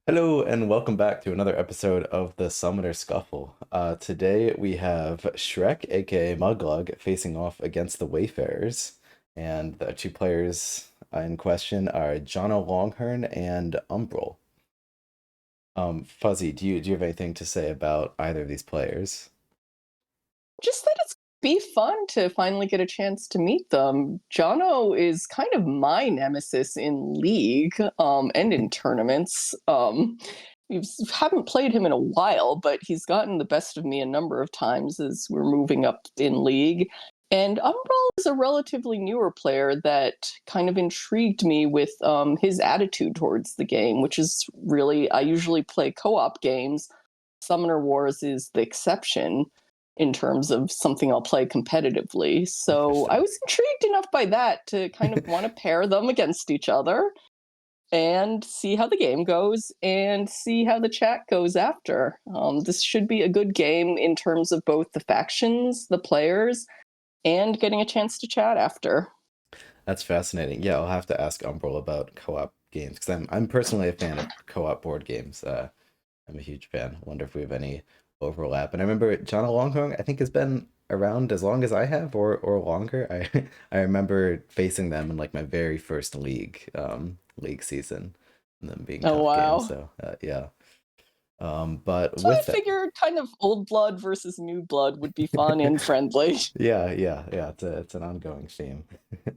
Hello and welcome back to another episode of the Summoner Scuffle. Today we have Shrek, aka Muglug, facing off against the Wayfarers, and the two players in question are JonoLonghorn and Umbrall. Fuzzy, do you have anything to say about either of these players? Just that it's be fun to finally get a chance to meet them. Jono is kind of my nemesis in League, and in tournaments. We haven't played him in a while, but he's gotten the best of me a number of times as we're moving up in League. And Umbrall is a relatively newer player that kind of intrigued me with his attitude towards the game, which is really, I usually play co op games. Summoner Wars is the exception in terms of something I'll play competitively. So I Interesting. was intrigued enough by that to kind of want to pair them against each other and see how the game goes and see how the chat goes after. This should be a good game in terms of both the factions, the players, and getting a chance to chat after. That's fascinating. Yeah, I'll have to ask Umbrall about co-op games because I'm personally a fan of co-op board games. I'm a huge fan. I wonder if we have any overlap. And I remember John Longhorn, I think, has been around as long as I have or longer. I I remember facing them in like my very first league season and them being Oh, tough games. wow. So yeah. But So I with that, figured kind of old blood versus new blood would be fun and friendly. yeah, it's an ongoing theme. See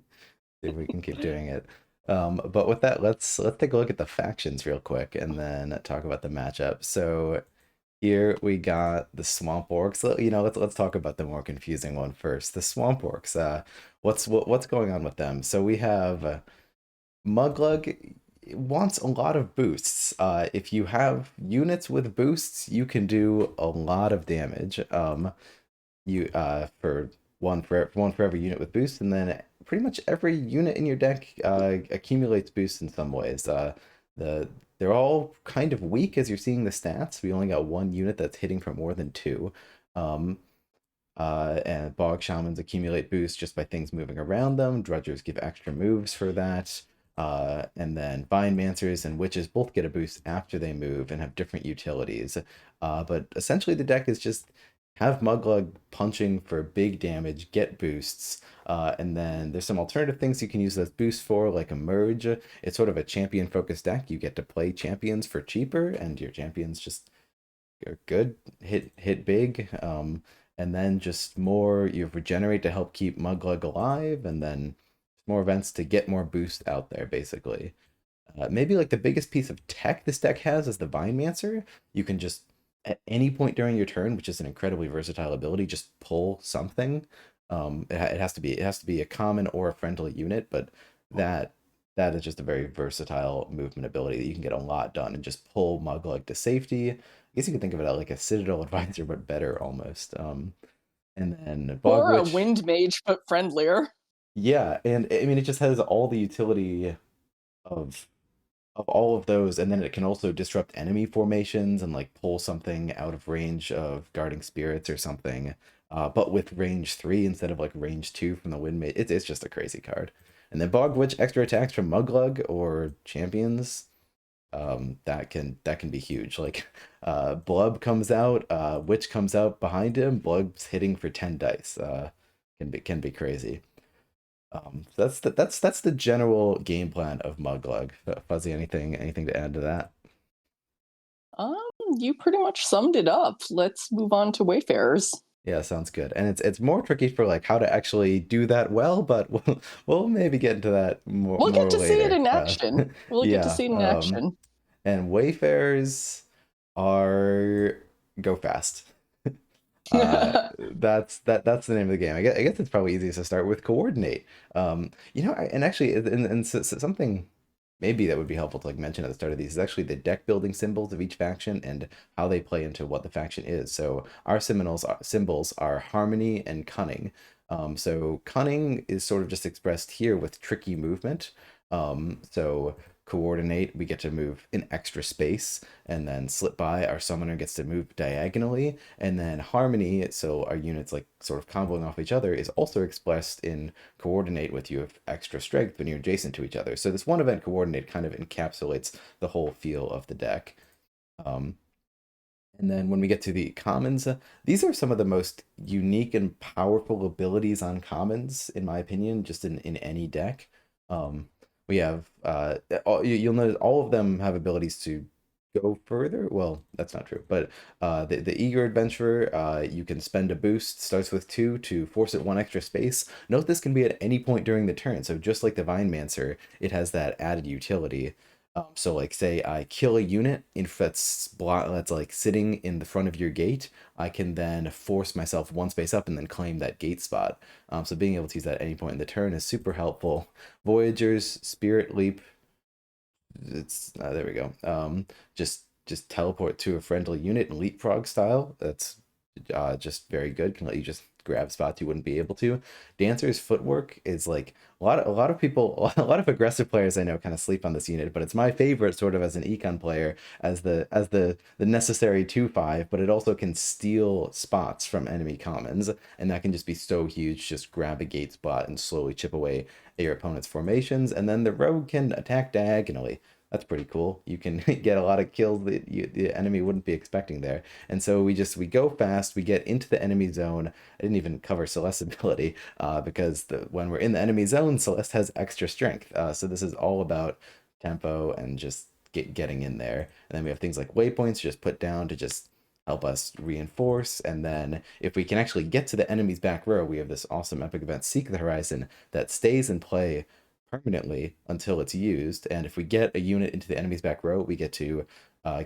if we can keep doing it. But with that, let's take a look at the factions real quick and then talk about the matchup. So here we got the Swamp Orcs. Let's talk about the more confusing one first. The Swamp Orcs. What's going on with them? So we have Muglug wants a lot of boosts. If you have units with boosts, you can do a lot of damage. You for one for every unit with boost, and then pretty much every unit in your deck accumulates boosts in some ways. The they're all kind of weak as you're seeing the stats. We only got one unit that's hitting for more than two. Um, and Bog Shamans accumulate boosts just by things moving around them. Drudgers give extra moves for that. And then Vine Mancers and Witches both get a boost after they move and have different utilities. But essentially, the deck is just have Muglug punching for big damage, get boosts, and then there's some alternative things you can use those boosts for, like a merge. It's sort of a champion focused deck. You get to play champions for cheaper, and your champions just are good, hit big. And then just more you regenerate to help keep Muglug alive, and then more events to get more boost out there, basically. Maybe like the biggest piece of tech this deck has is the Vine Mancer. You can just at any point during your turn, which is an incredibly versatile ability, just pull something. It has to be a common or a friendly unit, but that that is just a very versatile movement ability that you can get a lot done and just pull Muglug to safety. I guess you could think of it like a Citadel Advisor, but better almost. And then Bog Or a Witch, wind mage, but friendlier. yeah, and I mean it just has all the utility of all of those, and then it can also disrupt enemy formations and like pull something out of range of guarding spirits or something. But with range 3 instead of like range 2 from the Windmate, it's just a crazy card. And then Bog Witch extra attacks from Muglug or champions, that can be huge. Like Blub comes out, Witch comes out behind him, Blub's hitting for 10 dice. Can be crazy. That's the general game plan of Muglug. Fuzzy, anything to add to that? Um, you pretty much summed it up. Let's move on to Wayfarers. Yeah, sounds good. And it's more tricky for like how to actually do that well, but we'll maybe get into that more We'll get more to see it later. in action. We'll get to Yeah. see it in action. And Wayfarers are go fast. That's the name of the game. I guess it's probably easiest to start with coordinate. And actually, something maybe that would be helpful to like mention at the start of these is actually the deck building symbols of each faction and how they play into what the faction is. So our symbols are harmony and cunning. So cunning is sort of just expressed here with tricky movement. So coordinate, we get to move an extra space, and then slip by, our summoner gets to move diagonally, and then harmony, so our units like sort of comboing off each other, is also expressed in coordinate with you have extra strength when you're adjacent to each other. So this one event coordinate kind of encapsulates the whole feel of the deck. Um, and then when we get to the commons, these are some of the most unique and powerful abilities on commons, in my opinion, just in any deck. We have, you'll notice all of them have abilities to go further. Well, that's not true, but the Eager Adventurer, you can spend a boost, starts with 2 to force it 1 extra space. Note this can be at any point during the turn, so just like the Vinemancer, it has that added utility. So like say I kill a unit if that's like sitting in the front of your gate, I can then force myself 1 space up and then claim that gate spot. So being able to use that at any point in the turn is super helpful. Voyager's Spirit Leap, it's there we go. Just teleport to a friendly unit in leapfrog style. That's just very good. Can let you just grab spots you wouldn't be able to. Dancer's footwork is like a lot of people, a lot of aggressive players I know kind of sleep on this unit, but it's my favorite sort of as an econ player as the necessary 2/5, but it also can steal spots from enemy commons, and that can just be so huge. Just grab a gate spot and slowly chip away at your opponent's formations, and then the rogue can attack diagonally. That's pretty cool. You can get a lot of kills that the enemy wouldn't be expecting there. And so we go fast, we get into the enemy zone. I didn't even cover Celeste's ability because when we're in the enemy zone, Celeste has extra strength. So this is all about tempo and just getting in there. And then we have things like waypoints just put down to just help us reinforce. And then if we can actually get to the enemy's back row, we have this awesome epic event, Seek the Horizon, that stays in play permanently until it's used. And if we get a unit into the enemy's back row, we get to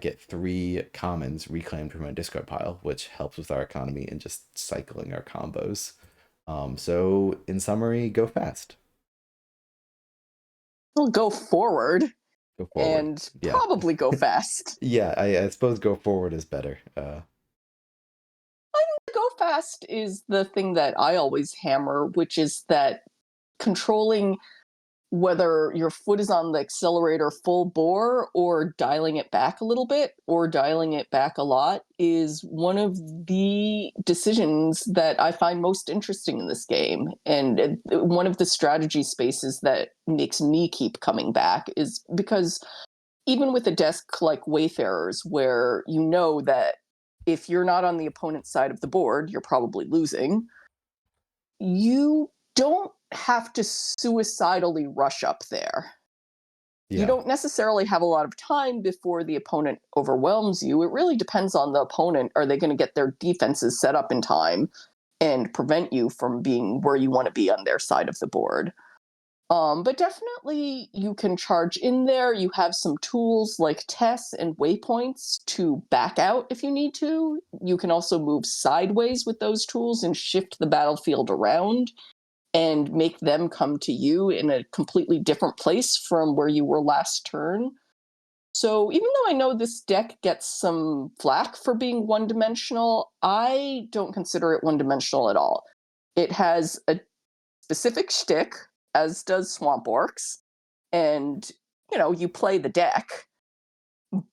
get 3 commons reclaimed from a discard pile, which helps with our economy and just cycling our combos. So in summary, go fast. We'll go forward Go forward. and Yeah. probably go fast. Yeah, I suppose go forward is better. Go fast is the thing that I always hammer, which is that controlling whether your foot is on the accelerator full bore or dialing it back a little bit or dialing it back a lot is one of the decisions that I find most interesting in this game. And one of the strategy spaces that makes me keep coming back is because even with a desk like Wayfarers, where you know that if you're not on the opponent's side of the board, you're probably losing, you don't have to suicidally rush up there. You Yeah. don't necessarily have a lot of time before the opponent overwhelms you. It really depends on the opponent. Are they going to get their defenses set up in time and prevent you from being where you want to be on their side of the board? But definitely you can charge in there. You have some tools like tests and waypoints to back out if you need to. You can also move sideways with those tools and shift the battlefield around and make them come to you in a completely different place from where you were last turn. So even though I know this deck gets some flack for being one-dimensional, I don't consider it one-dimensional at all. It has a specific shtick, as does Swamp Orcs, and you play the deck,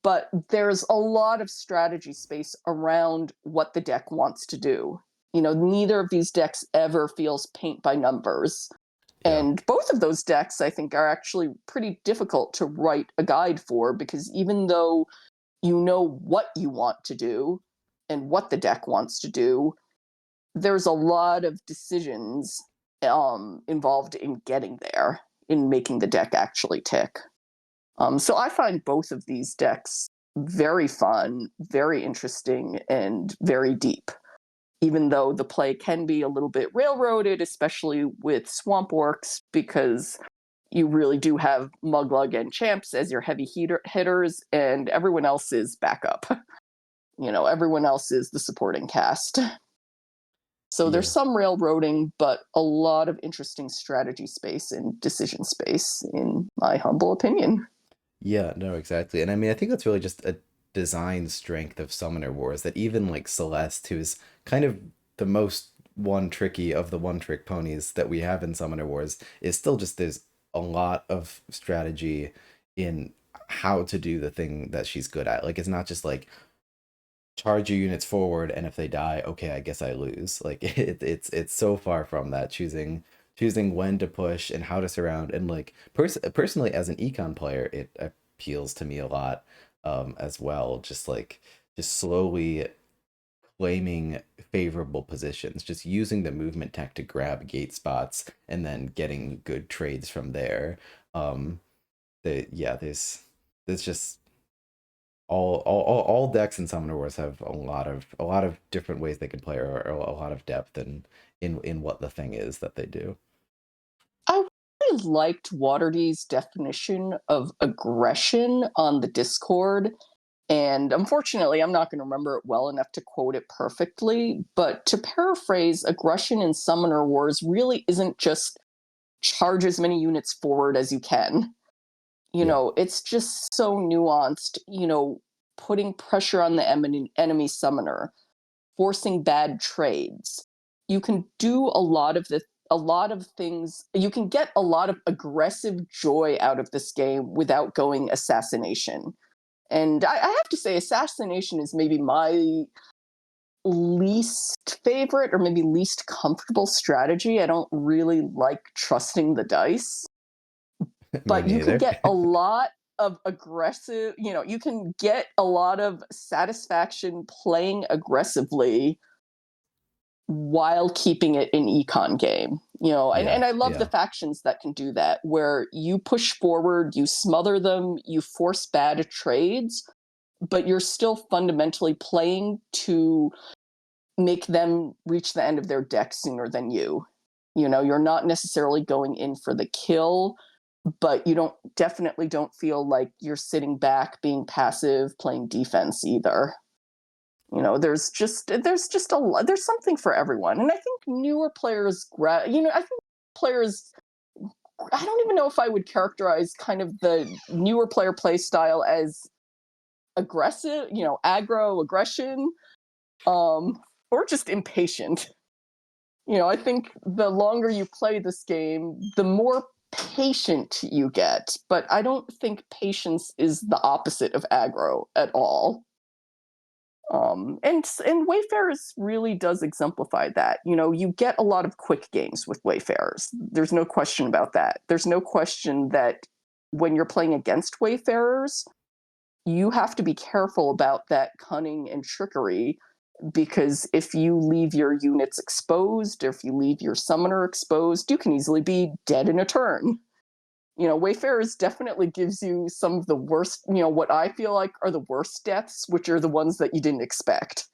but there's a lot of strategy space around what the deck wants to do. Neither of these decks ever feels paint by numbers. Yeah. And both of those decks, I think, are actually pretty difficult to write a guide for, because even though you know what you want to do and what the deck wants to do, there's a lot of decisions involved in getting there, in making the deck actually tick. So I find both of these decks very fun, very interesting, and very deep, even though the play can be a little bit railroaded, especially with Swamp Orcs, because you really do have Muglug and Champs as your heavy hitters, and everyone else is backup. Everyone else is the supporting cast. So there's Yeah. some railroading, but a lot of interesting strategy space and decision space, in my humble opinion. Yeah, no, exactly. And I mean, I think that's really just a design strength of Summoner Wars that even like Celeste, who's kind of the most one tricky of the one trick ponies that we have in Summoner Wars, is still just there's a lot of strategy in how to do the thing that she's good at. Like it's not just like charge your units forward, and if they die, okay, I guess I lose. Like it's so far from that. Choosing when to push and how to surround, and like personally as an econ player, it appeals to me a lot as well. Just slowly claiming favorable positions, just using the movement tech to grab gate spots and then getting good trades from there. Um, yeah, there's just all decks in Summoner Wars have a lot of different ways they can play, or a lot of depth in what the thing is that they do. I really liked Waterdee's definition of aggression on the Discord. And unfortunately, I'm not going to remember it well enough to quote it perfectly. But to paraphrase, aggression in Summoner Wars really isn't just charge as many units forward as you can. Yeah. It's just so nuanced, putting pressure on the enemy summoner, forcing bad trades. You can do a lot of things. You can get a lot of aggressive joy out of this game without going assassination. And I have to say, assassination is maybe my least favorite or maybe least comfortable strategy. I don't really like trusting the dice, Me but you can neither. get a lot of aggressive, you can get a lot of satisfaction playing aggressively while keeping it an econ game. And Yeah, I love the yeah. factions that can do that, where you push forward, you smother them, you force bad trades, but you're still fundamentally playing to make them reach the end of their deck sooner than you. You're not necessarily going in for the kill, but you definitely don't feel like you're sitting back being passive playing defense either. There's just a lot, there's something for everyone. And I think newer players, I think players, I don't even know if I would characterize kind of the newer player play style as aggressive, aggro aggression, or just impatient. I think the longer you play this game, the more patient you get. But I don't think patience is the opposite of aggro at all. And Wayfarers really does exemplify that. You get a lot of quick games with Wayfarers. There's no question about that. There's no question that when you're playing against Wayfarers, you have to be careful about that cunning and trickery, because if you leave your units exposed, or if you leave your summoner exposed, you can easily be dead in a turn. Wayfarers definitely gives you some of the worst, what I feel like are the worst deaths, which are the ones that you didn't expect.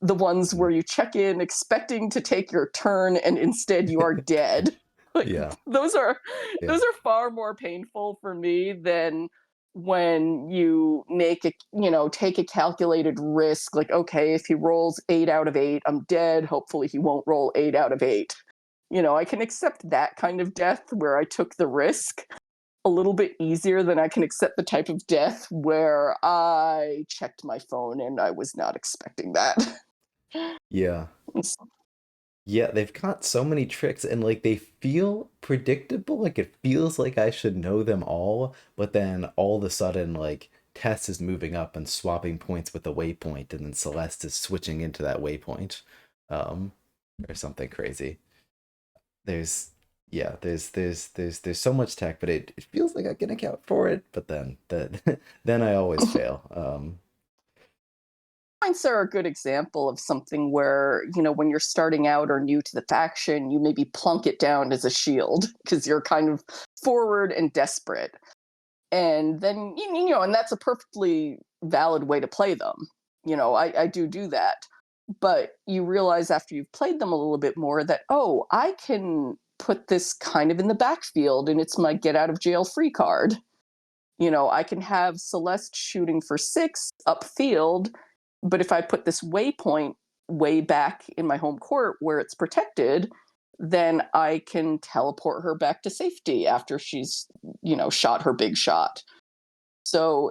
The ones Mm. where you check in expecting to take your turn and instead you are dead. Like Yeah, those are yeah. those are far more painful for me than when you take a calculated risk, like, okay, if he rolls 8 out of 8, I'm dead. Hopefully he won't roll 8 out of 8. I can accept that kind of death where I took the risk a little bit easier than I can accept the type of death where I checked my phone and I was not expecting that. Yeah. Yeah, they've got so many tricks, and like they feel predictable. Like it feels like I should know them all, but then all of a sudden, like Tess is moving up and swapping points with the waypoint, and then Celeste is switching into that waypoint, um, or something crazy. There's yeah, there's so much tech, but it feels like I can account for it, but then I always fail. Points are a good example of something where, when you're starting out or new to the faction, you maybe plunk it down as a shield because you're kind of forward and desperate. And then, and that's a perfectly valid way to play them. I do that. But you realize after you've played them a little bit more that, oh, I can put this kind of in the backfield and it's my get out of jail free card. I can have Celeste shooting for 6 upfield, but if I put this waypoint way back in my home court where it's protected, then I can teleport her back to safety after she's, shot her big shot. So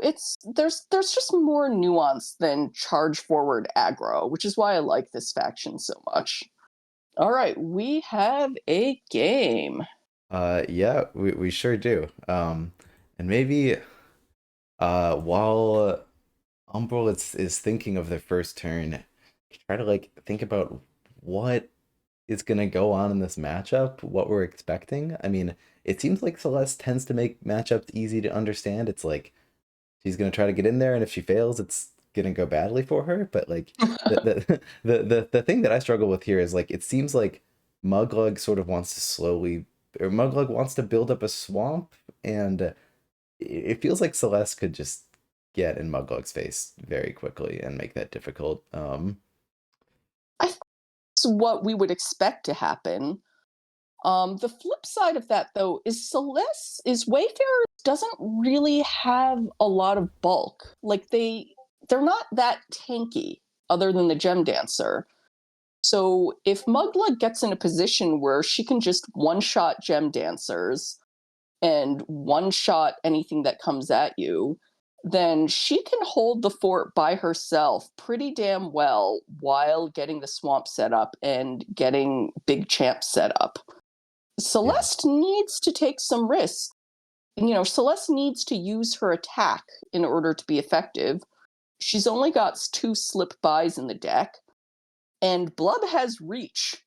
there's just more nuance than charge forward aggro, which is why I like this faction so much. All right, we have a game. Yeah, we sure do. And maybe. While Umbrall is thinking of their first turn, try to like think about what is gonna go on in this matchup, what we're expecting. I mean, it seems like Celeste tends to make matchups easy to understand. It's like she's gonna try to get in there, and if she fails, it's gonna go badly for her. But like the thing that I struggle with here is like it seems like Muglug sort of wants to slowly, or Muglug wants to build up a swamp, and it feels like Celeste could just get in Muglug's face very quickly and make that difficult. I think it's what we would expect to happen. The flip side of that, though, is Wayfarer doesn't really have a lot of bulk. Like they're not that tanky, other than the Gem Dancer. So if Mugla gets in a position where she can just one shot Gem Dancers and one shot anything that comes at you, then she can hold the fort by herself pretty damn well while getting the swamp set up and getting big champ set up. Yeah, Celeste needs to take some risks. Celeste needs to use her attack in order to be effective. She's only got 2 slip-bys in the deck, and Blub has reach.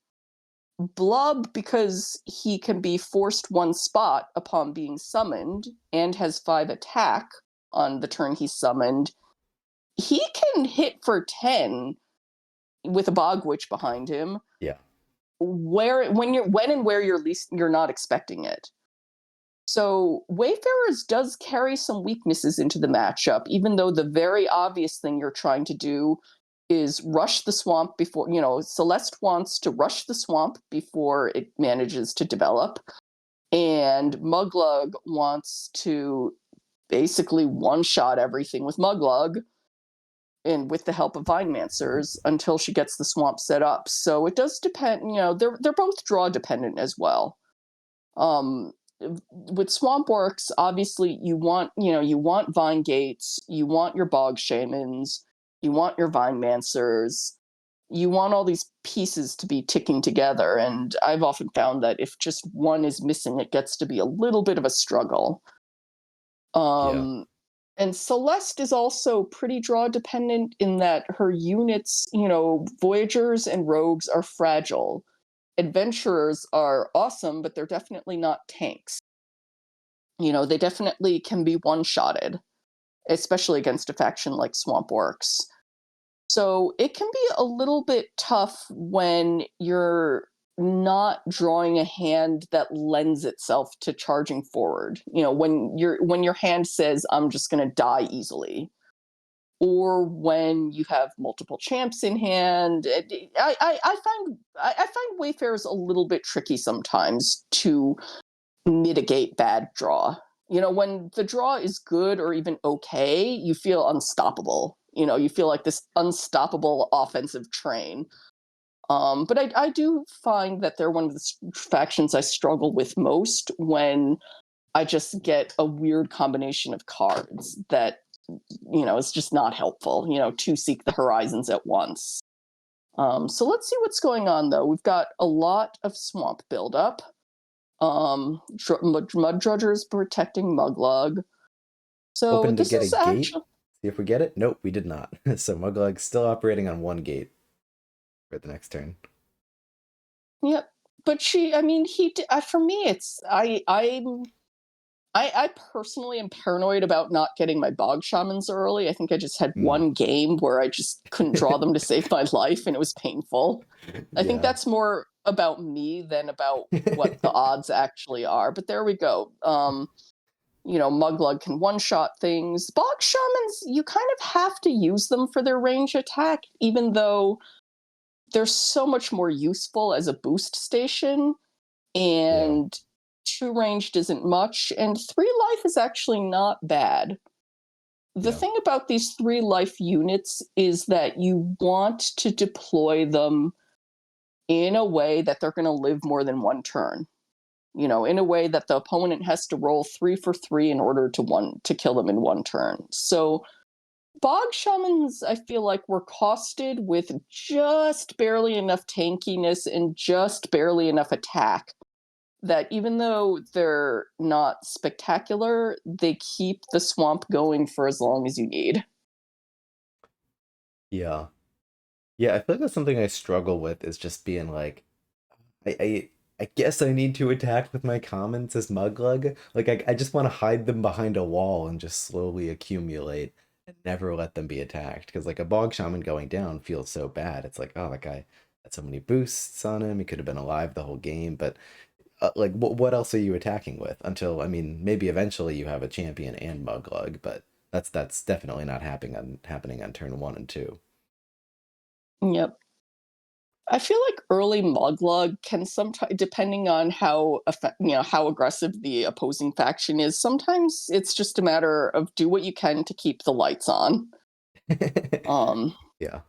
Blub, because he can be forced one spot upon being summoned and has 5 attack on the turn he's summoned, he can hit for 10 with a Bog Witch behind him, yeah, when and where you're not expecting it. So Wayfarers does carry some weaknesses into the matchup, even though the very obvious thing you're trying to do is rush the swamp before, Celeste wants to rush the swamp before it manages to develop. And Muglug wants to basically one-shot everything with Muglug and with the help of Vinemancers until she gets the swamp set up. So it does depend, they're both draw dependent as well. Um, with Swamp Orcs, obviously you want Vine Gates, you want your Bog Shamans, you want your Vine Mancers, you want all these pieces to be ticking together. And I've often found that if just one is missing, it gets to be a little bit of a struggle. yeah. Um, and Celeste is also pretty draw dependent in that her units, Voyagers and Rogues are fragile. Adventurers are awesome, but they're definitely not tanks. They definitely can be one-shotted, especially against a faction like Swamp Orcs. So it can be a little bit tough when you're not drawing a hand that lends itself to charging forward. When your hand says, I'm just gonna die easily. Or when you have multiple champs in hand. I find Wayfarers a little bit tricky sometimes to mitigate bad draw. When the draw is good or even okay, you feel unstoppable. You feel like this unstoppable offensive train. But I do find that they're one of the factions I struggle with most when I just get a weird combination of cards that, is just not helpful, to seek the horizons at once. So let's see what's going on, though. We've got a lot of swamp buildup. Mud Drudgers protecting Muglug. So Hoping to this get a is gate. actually, See if we get it. Nope, we did not. So Muglug's still operating on one gate for the next turn. yep. But for me, I personally am paranoid about not getting my Bog Shamans early. I think I just had Hmm. one game where I just couldn't draw them to save my life, and it was painful. I think Yeah. that's more about me than about what the odds actually are. But there we go. Muglug can one-shot things. Bog Shamans, you kind of have to use them for their range attack, even though they're so much more useful as a boost station, Yeah. and 2 ranged isn't much, and 3 life is actually not bad. The Yeah. thing about these 3 life units is that you want to deploy them in a way that they're going to live more than one turn. In a way that the opponent has to roll 3 for 3 in order to kill them in one turn. So Bog Shamans, I feel like, were costed with just barely enough tankiness and just barely enough attack that even though they're not spectacular, they keep the swamp going for as long as you need. Yeah. Yeah, I feel like that's something I struggle with is just being like, I guess I need to attack with my commons as Muglug. Like I just want to hide them behind a wall and just slowly accumulate and never let them be attacked. Because like a Bog Shaman going down feels so bad. It's like, oh, that guy had so many boosts on him. He could have been alive the whole game. But like, what else are you attacking with? Until, I mean, maybe eventually you have a champion and Muglug, but that's definitely not happening on turn 1 and 2. Yep. I feel like early Muglug can sometimes, depending on how aggressive the opposing faction is, sometimes it's just a matter of do what you can to keep the lights on. Um, Yeah.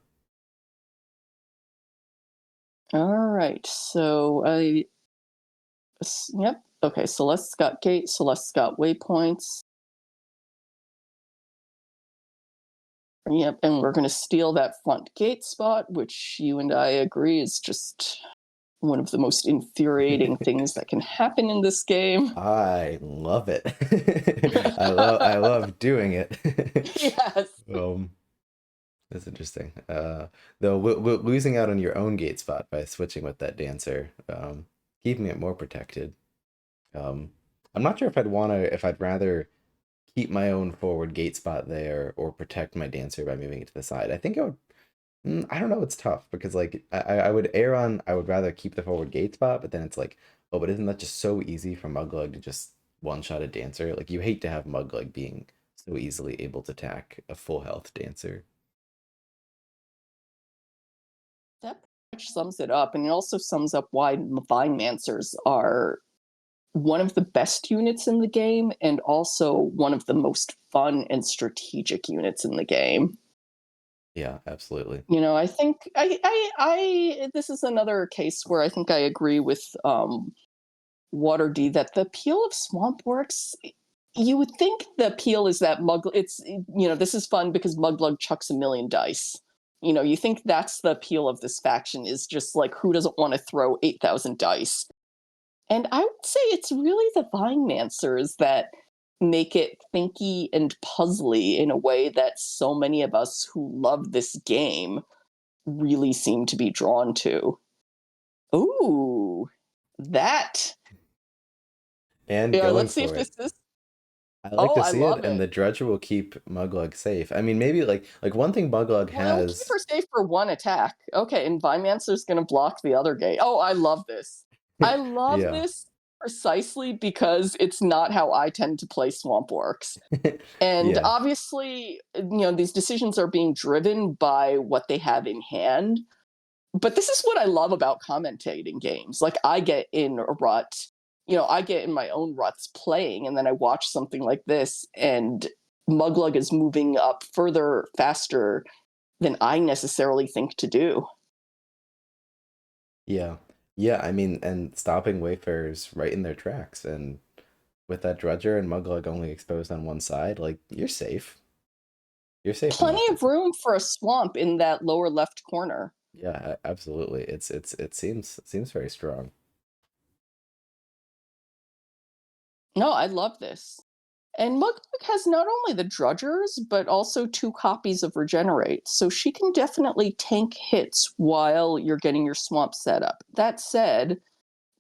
all right, so yep. Okay, Celeste's got gate, Celeste's got waypoints. Yep, and we're going to steal that front gate spot, which you and I agree is just one of the most infuriating things that can happen in this game. I love it. I love doing it. Yes. Um, that's interesting. Though losing out on your own gate spot by switching with that dancer, keeping it more protected. Um, I'm not sure if I'd rather keep my own forward gate spot there or protect my dancer by moving it to the side. I think I would. I don't know. It's tough because like I would rather keep the forward gate spot, but then it's like, oh, but isn't that just so easy for Muglug to just one shot a dancer? Like you hate to have Muglug being so easily able to attack a full health dancer. That pretty much sums it up. And it also sums up why Vine Mancers are one of the best units in the game and also one of the most fun and strategic units in the game. Yeah, absolutely. I think this is another case where I think I agree with Water D that the appeal of Swamp Orcs, you would think the appeal is that this is fun because Muglug chucks a million dice. You think that's the appeal of this faction is just like who doesn't want to throw 8,000 dice? And I would say it's really the Vine Mancers that make it thinky and puzzly in a way that so many of us who love this game really seem to be drawn to. Ooh, that. And Yeah, going let's see if for it. this is. I like Oh, to I see it, love and it. the Dredger will keep Muglug safe. I mean, maybe like one thing Muglug Well, it'll keep has. her safe for one attack. Okay, and Vimancer's going to block the other gate. Oh, I love this. I love Yeah. this precisely because it's not how I tend to play Swamp Orcs. And Yeah. obviously, these decisions are being driven by what they have in hand. But this is what I love about commentating games. Like, I get in a rut, I get in my own ruts playing, and then I watch something like this, and Muglug is moving up further, faster than I necessarily think to do. Yeah. Yeah, I mean, and stopping Wayfarers right in their tracks. And with that Dredger and Muglug only exposed on one side, like, you're safe. You're safe Plenty enough. of room for a swamp in that lower left corner. Yeah, absolutely. It seems very strong. No, I love this. And Muglug has not only the Drudgers, but also two copies of Regenerate, so she can definitely tank hits while you're getting your swamp set up. That said,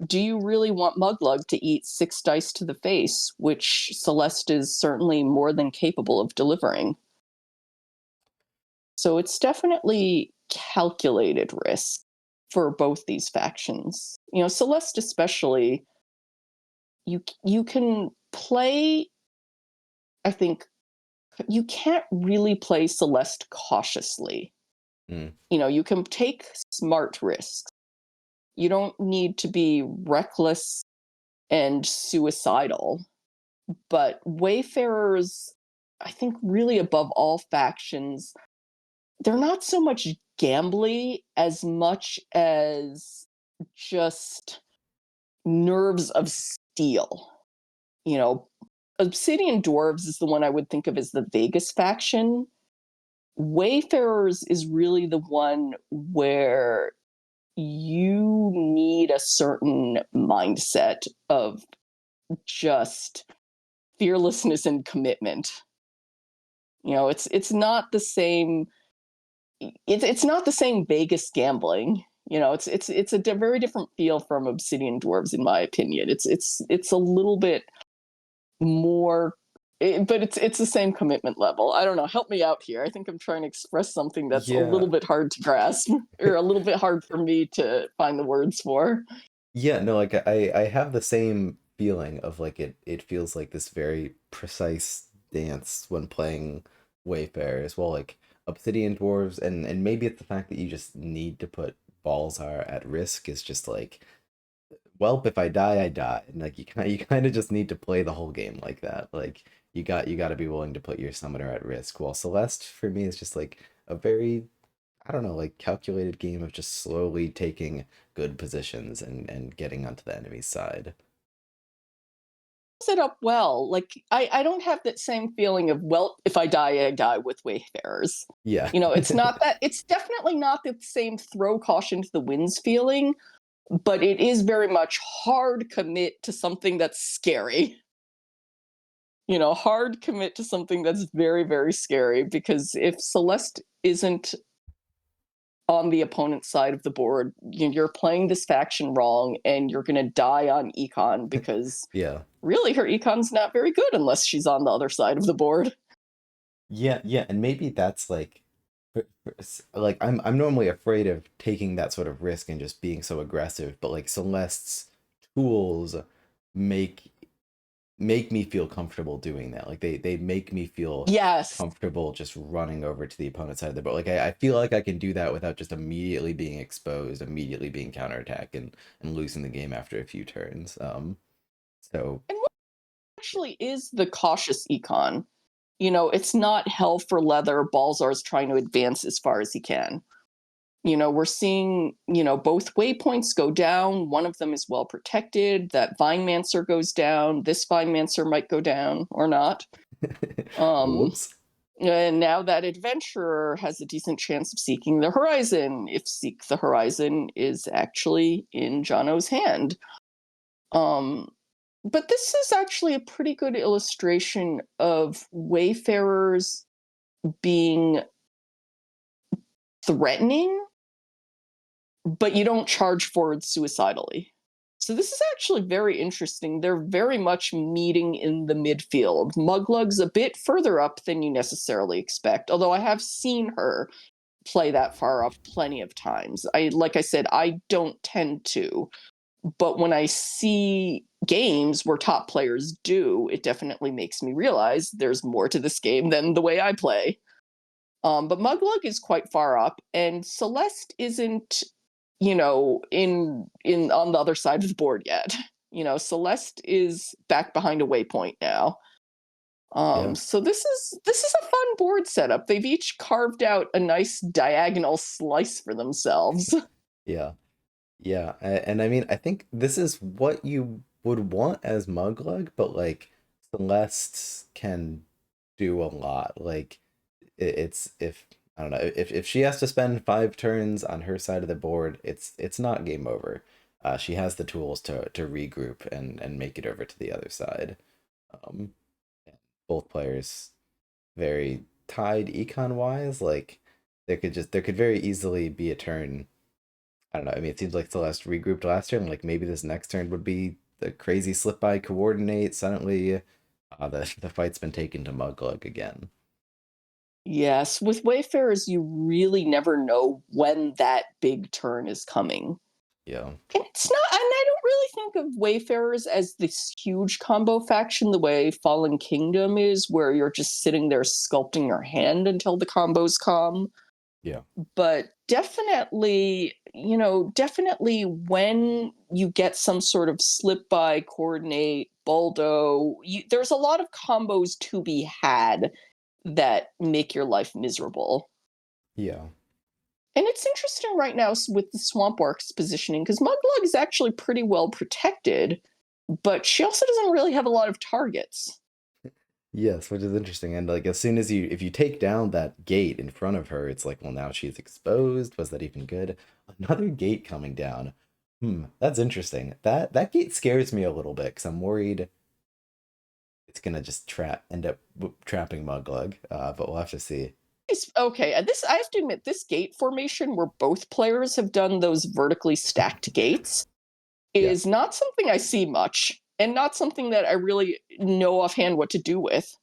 do you really want Muglug to eat 6 dice to the face, which Celeste is certainly more than capable of delivering? So it's definitely calculated risk for both these factions. Celeste especially, you can play, I think you can't really play Celeste cautiously. Mm. You can take smart risks. You don't need to be reckless and suicidal. But Wayfarers, I think, really above all factions, they're not so much gambly as much as just nerves of steel. You know, Obsidian Dwarves is the one I would think of as the Vegas faction. Wayfarers is really the one where you need a certain mindset of just fearlessness and commitment. It's not the same. It's not the same Vegas gambling. It's a very different feel from Obsidian Dwarves, in my opinion. It's a little bit more, but it's the same commitment level. I don't know. Help me out here. I think I'm trying to express something that's a Yeah. little bit hard to grasp, or a little bit hard for me to find the words for. Yeah, no, like I have the same feeling of like it feels like this very precise dance when playing Wayfarer as well, like Obsidian Dwarves, and maybe it's the fact that you just need to put Balzar at risk is just like, well, if I die, I die. And like you kind of just need to play the whole game like that. Like you got to be willing to put your summoner at risk. While Celeste for me is just like a very, I don't know, like calculated game of just slowly taking good positions and getting onto the enemy's side. It up well. Like I don't have that same feeling of, well, if I die, I die with Wayfarers. Yeah. It's not that. It's definitely not the same throw caution to the winds feeling, but it is very much hard commit to something that's scary. Hard commit to something that's very, very scary, because if Celeste isn't on the opponent's side of the board, you're playing this faction wrong and you're going to die on econ, because Yeah. really her econ's not very good unless she's on the other side of the board. Yeah, yeah, and maybe that's like like I'm normally afraid of taking that sort of risk and just being so aggressive, but like Celeste's tools make make me feel comfortable doing that. Like they make me feel Yes. comfortable just running over to the opponent's side of the board. Like I feel like I can do that without just immediately being exposed, immediately being counterattacked and losing the game after a few turns. So And what actually is the cautious econ? It's not hell for leather. Balzar's trying to advance as far as he can. We're seeing, both waypoints go down. One of them is well protected. That Vinemancer goes down. This Vinemancer might go down or not. Um, whoops. and now that adventurer has a decent chance of seeking the horizon, if Seek the Horizon is actually in Jono's hand. Um, but this is actually a pretty good illustration of Wayfarers being threatening, but you don't charge forward suicidally. So this is actually very interesting. They're very much meeting in the midfield. Muglug's a bit further up than you necessarily expect, although I have seen her play that far up plenty of times. Like I said, I don't tend to, but when I see games where top players do, it definitely makes me realize there's more to this game than the way I play. But Muglug is quite far up, and Celeste isn't, in on the other side of the board yet. Celeste is back behind a waypoint now. Yeah. So this is a fun board setup. They've each carved out a nice diagonal slice for themselves. Yeah. Yeah, and I mean, I think this is what you would want as Muglug, but like Celeste can do a lot. Like it's if I don't know if she has to spend 5 turns on her side of the board, it's not game over. She has the tools to regroup and make it over to the other side. Um, both players very tied econ wise. Like there could very easily be a turn. I don't know. I mean, it seems like Celeste regrouped last turn. Like maybe this next turn would be the crazy slip by coordinate. Suddenly, the fight's been taken to Muglug again. Yes, with Wayfarers, you really never know when that big turn is coming. Yeah, And it's not, and I don't really think of Wayfarers as this huge combo faction the way Fallen Kingdom is, where you're just sitting there sculpting your hand until the combos come. yeah, But definitely when you get some sort of slip by coordinate, Baldo, there's a lot of combos to be had that make your life miserable. yeah, And it's interesting right now with the Swamp Orcs positioning, because Muglug is actually pretty well protected, but she also doesn't really have a lot of targets. Yes, which is interesting. And like as soon as if you take down that gate in front of her, it's like, well, now she's exposed. Was that even good? Another gate coming down. That's interesting. That gate scares me a little bit because I'm worried it's gonna just end up trapping Muglug. But we'll have to see. Okay, this I have to admit, this gate formation where both players have done those vertically stacked gates Yeah. is not something I see much, and not something that I really know offhand what to do with.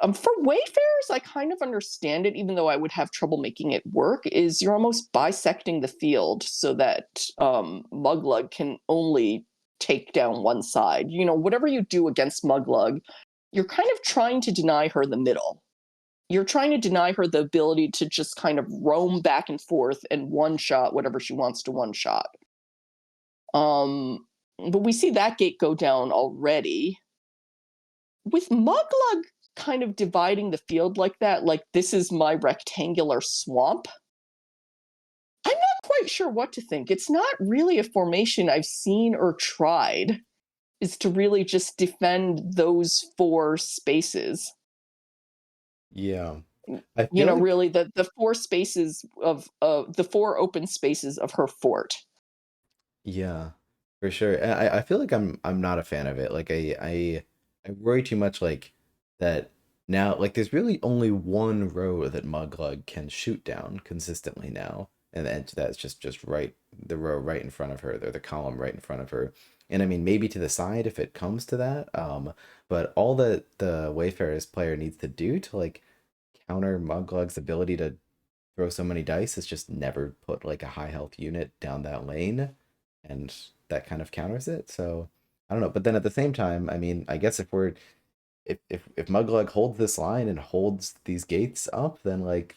For Wayfarers, I kind of understand it, even though I would have trouble making it work. Is you're almost bisecting the field so that Muglug can only take down one side. You know, whatever you do against Muglug, you're kind of trying to deny her the middle. You're trying to deny her the ability to just kind of roam back and forth and one shot whatever she wants to one shot. But we see that gate go down already. With Muglug kind of dividing the field like that, like this is my rectangular swamp, I'm not quite sure what to think. It's not really a formation I've seen or tried, is to really just defend those four spaces. Yeah. I feel like Really the four spaces of the four open spaces of her fort. yeah, for sure. And I feel like I'm not a fan of it. Like I worry too much like that now like there's really only one row that Muglug can shoot down consistently now. And that's just right the row right in front of her, or the column right in front of her. And I mean maybe to the side if it comes to that. But all that the Wayfarer's player needs to do to like counter Muglug's ability to throw so many dice is just never put like a high health unit down that lane, and that kind of counters it. So I don't know. But then at the same time, I mean, I guess if Muglug holds this line and holds these gates up, then like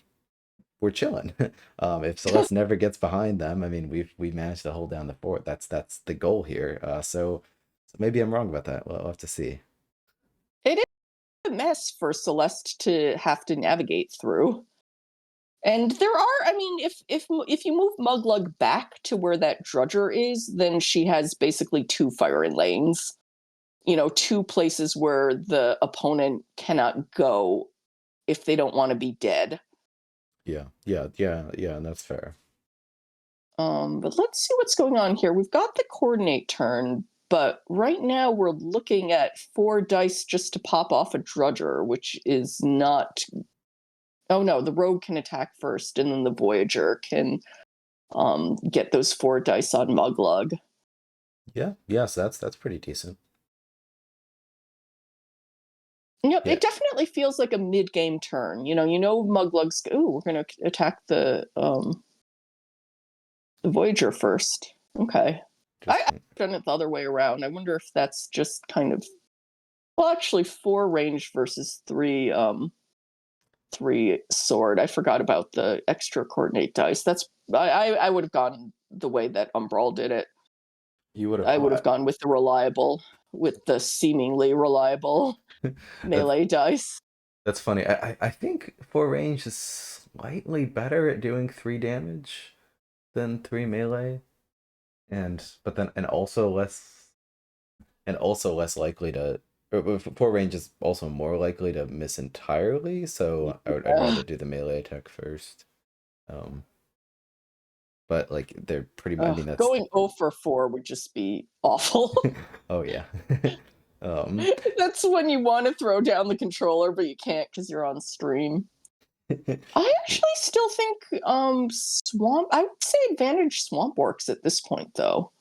we're chilling. If Celeste never gets behind them, I mean, we managed to hold down the fort. That's the goal here. So maybe I'm wrong about that. Well, I'll have to see. It is a mess for Celeste to have to navigate through. And there are, I mean, if you move Muglug back to where that Drudger is, then she has basically two firing lanes. Two places where the opponent cannot go if they don't want to be dead. Yeah, and that's fair. But let's see what's going on here. We've got the coordinate turn, but right now we're looking at 4 dice just to pop off a Drudger, which is not. Oh no, the Rogue can attack first, and then the Voyager can get those 4 dice on Muglug. Yes, that's pretty decent. Yep, Yeah, it definitely feels like a mid-game turn. Muglug's. Ooh, we're going to attack the Voyager first. Okay, I've interesting. done it the other way around. I wonder if that's just kind of. Well, actually, 4 range versus 3 sword. I forgot about the extra coordinate dice. I would have gone the way that Umbrall did it. You would have I would gone. have gone with the seemingly reliable That's melee dice. That's funny. I think four range is slightly better at doing 3 damage than 3 melee, but then and also less likely to. But four range is also more likely to miss entirely. So I'd rather do the melee attack first. Um, but like they're pretty. I mean that's. Going 0 for 4 would just be awful. Oh yeah. um. That's when you want to throw down the controller, but you can't because you're on stream. I actually still think Swamp. I would say advantage Swamp Orcs at this point, though.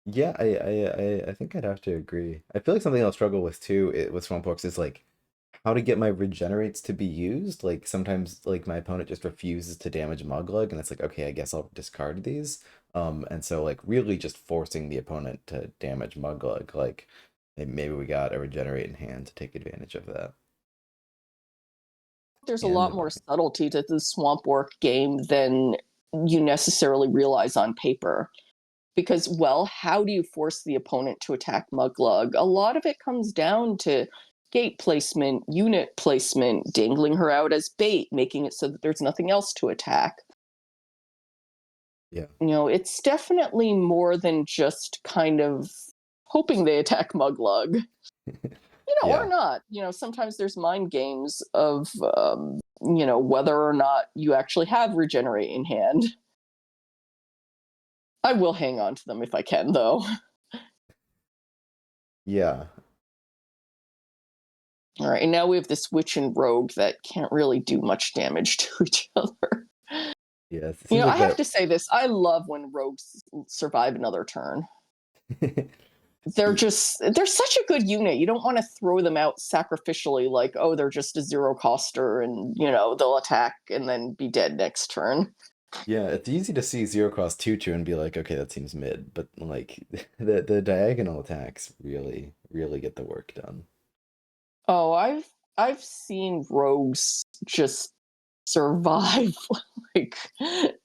Yeah, I think I'd have to agree. I feel like something I'll struggle with too with Swamp Orcs is like how to get my regenerates to be used. Like sometimes like my opponent just refuses to damage Muglug and it's like, okay, I guess I'll discard these. And so like really just forcing the opponent to damage Muglug, like maybe we got a regenerate in hand to take advantage of that. There's a And lot the more body. subtlety to the Swamp Orc game than you necessarily realize on paper. Because, well, how do you force the opponent to attack Muglug? A lot of it comes down to gate placement, unit placement, dangling her out as bait, making it so that there's nothing else to attack. Yeah. It's definitely more than just kind of hoping they attack Muglug. Or Yeah. not. Sometimes there's mind games of, whether or not you actually have regenerate in hand. I will hang on to them if I can, though. Yeah. All right, and now we have this witch and rogue that can't really do much damage to each other. Yeah. It seems I like have that. to say this. I love when rogues survive another turn. They're such a good unit. You don't want to throw them out sacrificially like, oh, they're just a zero coster and, they'll attack and then be dead next turn. Yeah, it's easy to see zero cost tutu and be like, okay, that seems mid, but like the diagonal attacks really get the work done. Oh, I've seen rogues just survive like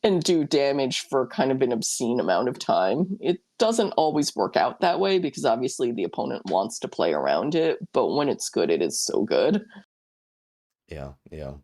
and do damage for kind of an obscene amount of time. It doesn't always work out that way because obviously the opponent wants to play around it, but when it's good, it is so good. Yeah, yeah.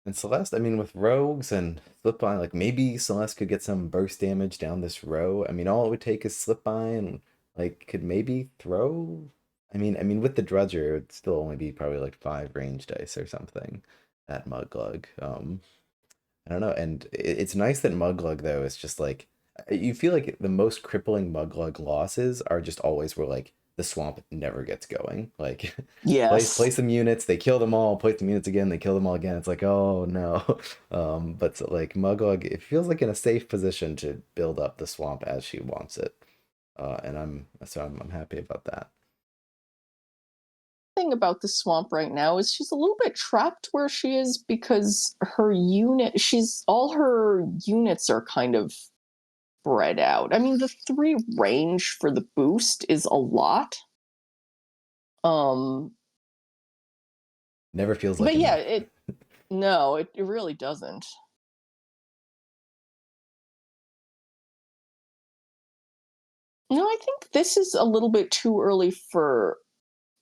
And Celeste, I mean, with rogues and slip by, like maybe Celeste could get some burst damage down this row. I mean, all it would take is slip by and like could maybe throw. I mean, with the Drudger, it would still only be probably like 5 range dice or something at Muglug. I don't know, and it's nice that Muglug though is just like you feel like the most crippling Muglug losses are just always where like the swamp never gets going. Like play Yes. some units, they kill them all, play some units again, they kill them all again. It's like, oh no. But so, like Muglug, it feels like in a safe position to build up the swamp as she wants it. And I'm happy about that. Thing about the swamp right now is she's a little bit trapped where she is because all her units are kind of spread out. I mean, the 3 range for the boost is a lot. Um, Never feels like but yeah, enough. it no, it really doesn't. No, I think this is a little bit too early for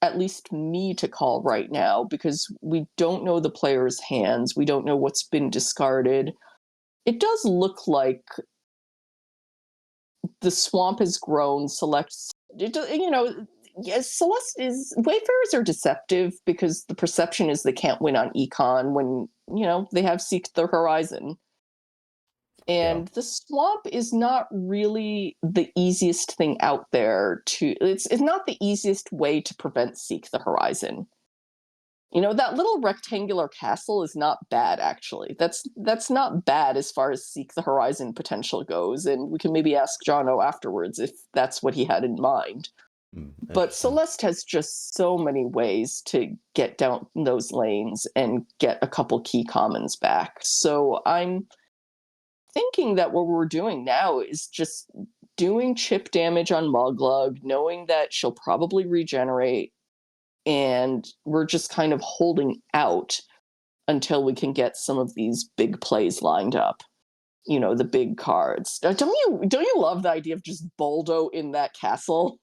at least me to call right now because we don't know the player's hands. We don't know what's been discarded. It does look like the swamp has grown. Yes, Celeste is Wayfarers are deceptive because the perception is they can't win on econ when they have Seek the Horizon. Yeah. And the swamp is not really the easiest thing out there to it's not the easiest way to prevent Seek the Horizon. That little rectangular castle is not bad actually. That's not bad as far as Seek the Horizon potential goes, and we can maybe ask Jono afterwards if that's what he had in mind. But Interesting. Celeste has just so many ways to get down those lanes and get a couple key commons back. So I'm thinking that what we're doing now is just doing chip damage on Muglug, knowing that she'll probably regenerate, and we're just kind of holding out until we can get some of these big plays lined up. The big cards. Don't you love the idea of just Boldo in that castle?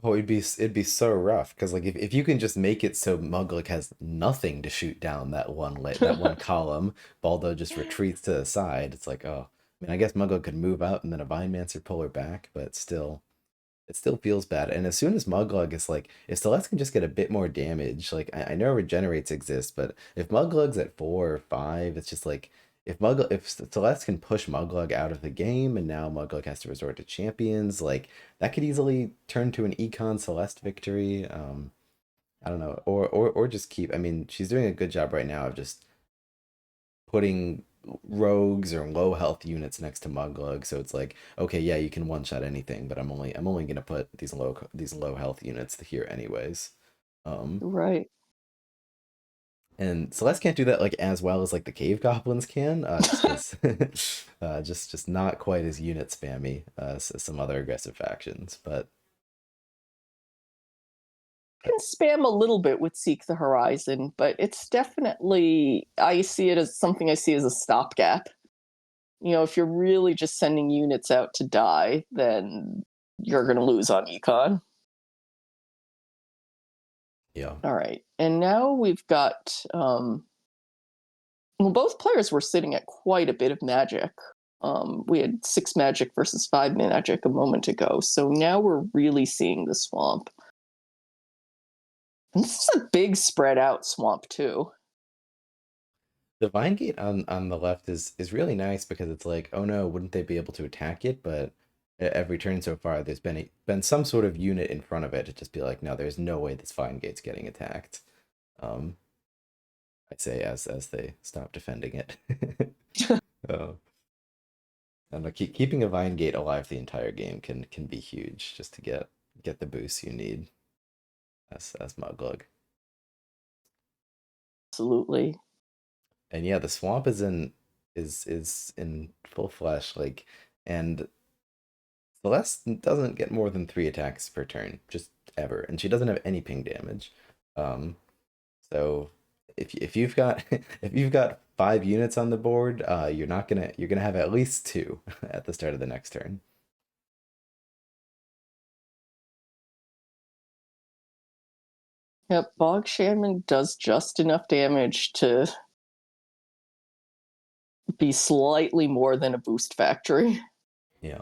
Oh, it'd be so rough because like if you can just make it so Muglik has nothing to shoot down that one column, Baldo just retreats to the side. It's like, oh, I mean, I guess Muglik could move out and then a Vinemancer pull her back, but still, it still feels bad. And as soon as Muglug is like, if Celeste can just get a bit more damage, like I know regenerates exist, but if Muglug's at 4 or 5, it's just like if Celeste can push Muglug out of the game and now Muglug has to resort to champions, like that could easily turn to an Econ Celeste victory. I don't know, or just keep. I mean, she's doing a good job right now of just putting rogues or low health units next to Muglug, so it's like, okay, yeah, you can one shot anything, but I'm only gonna put these low health units here anyways. Um, Right. and Celeste can't do that like as well as like the cave goblins can, just because just not quite as unit spammy as some other aggressive factions, but Can spam a little bit with Seek the Horizon, but it's definitely I see it as something I see as a stopgap. If you're really just sending units out to die, then you're going to lose on econ. yeah, All right. And now we've got, well, both players were sitting at quite a bit of magic. We had 6 magic versus 5 magic a moment ago. So now we're really seeing the swamp. And this is a big spread out swamp too. The Vine Gate on the left is really nice because it's like, oh no, wouldn't they be able to attack it? But every turn so far, there's been some sort of unit in front of it to just be like, no, there's no way this Vine Gate's getting attacked. Um, I'd say as they stop defending it. uh, and keeping a Vine Gate alive the entire game can be huge just to get the boost you need as Muglug. Absolutely. And yeah, the swamp is in full flesh, like, and Celeste doesn't get more than 3 attacks per turn, just ever, and she doesn't have any ping damage. So if you've got if you've got 5 units on the board, you're gonna have at least 2 at the start of the next turn. Yep, Bog Shaman does just enough damage to be slightly more than a boost factory. Yeah.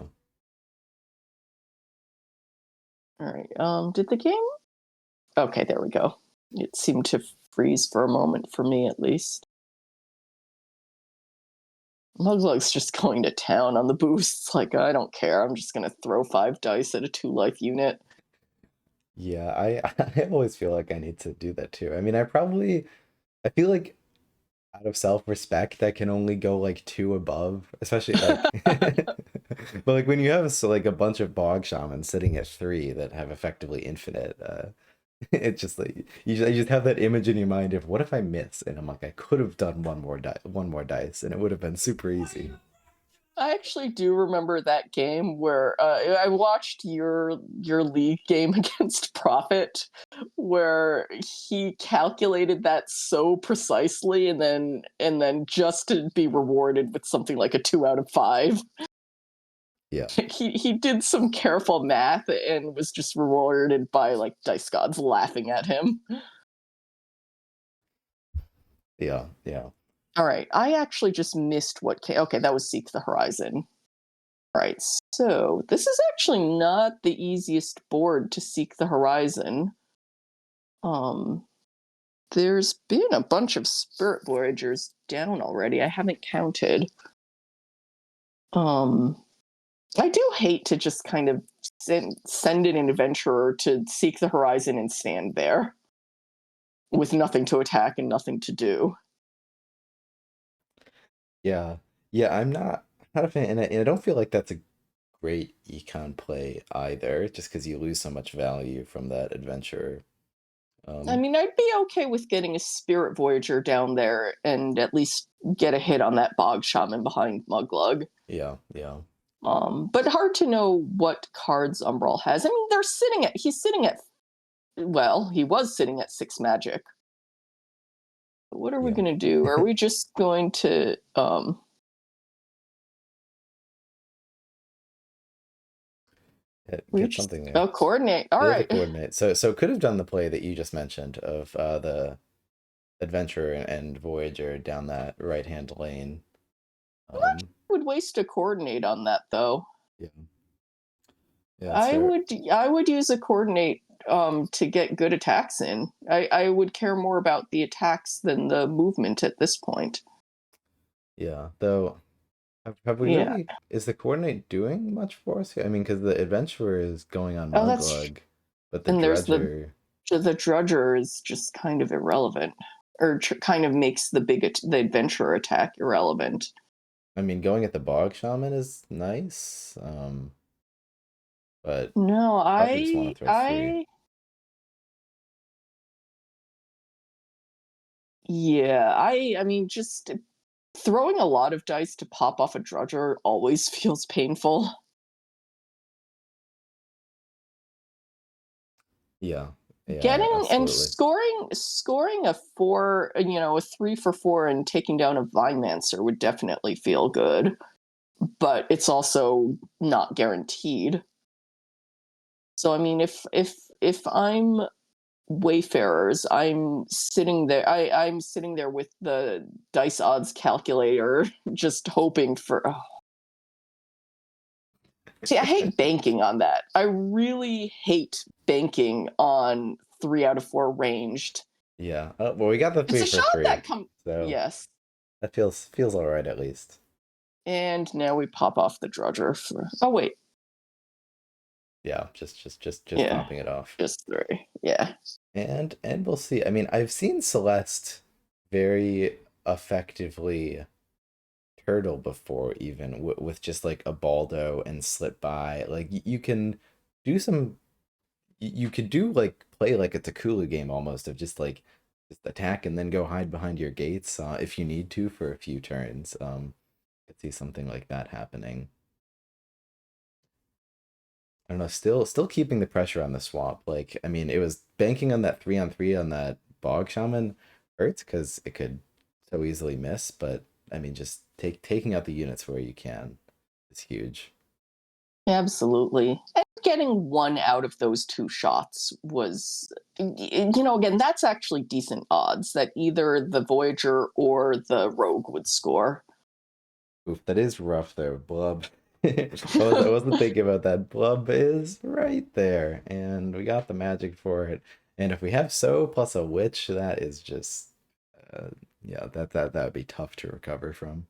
All right. Did the game? Okay, there we go. It seemed to freeze for a moment for me, at least. Muglug's just going to town on the boosts. Like, I don't care. I'm just going to throw 5 dice at a 2-life unit. Yeah, I always feel like I need to do that too. I mean, I feel like out of self-respect, I can only go like 2 above, especially like but like when you have like a bunch of bog shamans sitting at 3 that have effectively infinite, it's just like you just have that image in your mind of what if I miss, and I'm like, I could have done one more dice and it would have been super easy. I actually do remember that game where I watched your league game against Prophet, where he calculated that so precisely, and then just to be rewarded with something like a 2 out of 5. Yeah. He did some careful math and was just rewarded by like dice gods laughing at him. Yeah, yeah. All right, I actually just missed what came. Okay, that was Seek the Horizon. All right, so this is actually not the easiest board to Seek the Horizon. Um, there's been a bunch of Spirit Voyagers down already. I haven't counted. I do hate to just kind of send in an adventurer to seek the horizon and stand there with nothing to attack and nothing to do. Yeah. Yeah, I'm not a fan, and I don't feel like that's a great econ play either, just because you lose so much value from that adventure. I mean, I'd be okay with getting a Spirit Voyager down there and at least get a hit on that Bog Shaman behind Muglug. Yeah, yeah. But hard to know what cards Umbrall has. I mean, he was sitting at 6 magic. What are we Yeah. going to do? Are we just going to Get something there. coordinate? All It is a right. coordinate. So could have done the play that you just mentioned of the adventurer and voyager down that right hand lane. Would waste a coordinate on that though. Yeah. Yeah, that's fair. I would use a coordinate to get good attacks in. I would care more about the attacks than the movement at this point. Yeah. Though have we Yeah. really, is the coordinate doing much for us here? I mean, because the adventurer is going on Oh, that's Muglug, but the and there's dredger. the drudger is just kind of irrelevant, or kind of makes the adventurer attack irrelevant. I mean, going at the bog shaman is nice. But No, probably just want to throw 3. yeah, I mean, just throwing a lot of dice to pop off a drudger always feels painful. Yeah. Yeah, Getting and absolutely. scoring a 4, a 3 for 4 and taking down a Vinemancer would definitely feel good, but it's also not guaranteed. So I mean, if I'm Wayfarers, I'm sitting there with the dice odds calculator, just hoping for. Oh. See, I hate banking on that. I really hate banking on 3 out of 4 ranged. Yeah. Oh, well, we got the It's 3 a for shot free, that comes. so Yes. that feels all right at least. And now we pop off the Drudger for. Oh wait. Yeah, just Yeah. popping it off. Just 3. Yeah. And we'll see. I mean, I've seen Celeste very effectively turtle before, even with just like a Baldo and slip by. Like you can do some. You could do like play like a Takulu game almost of just attack and then go hide behind your gates if you need to for a few turns. Could see something like that happening. I don't know, still keeping the pressure on the swamp. Like, I mean, it was banking on that 3-on-3 on that Bog Shaman hurts because it could so easily miss, but I mean, just taking out the units where you can is huge. Absolutely. And getting 1 out of those 2 shots was, again, that's actually decent odds that either the Voyager or the Rogue would score. Oof, that is rough though. Blub. I wasn't thinking about that. Blub is right there, and we got the magic for it. And if we have So plus a Witch, that is just, yeah, that would be tough to recover from.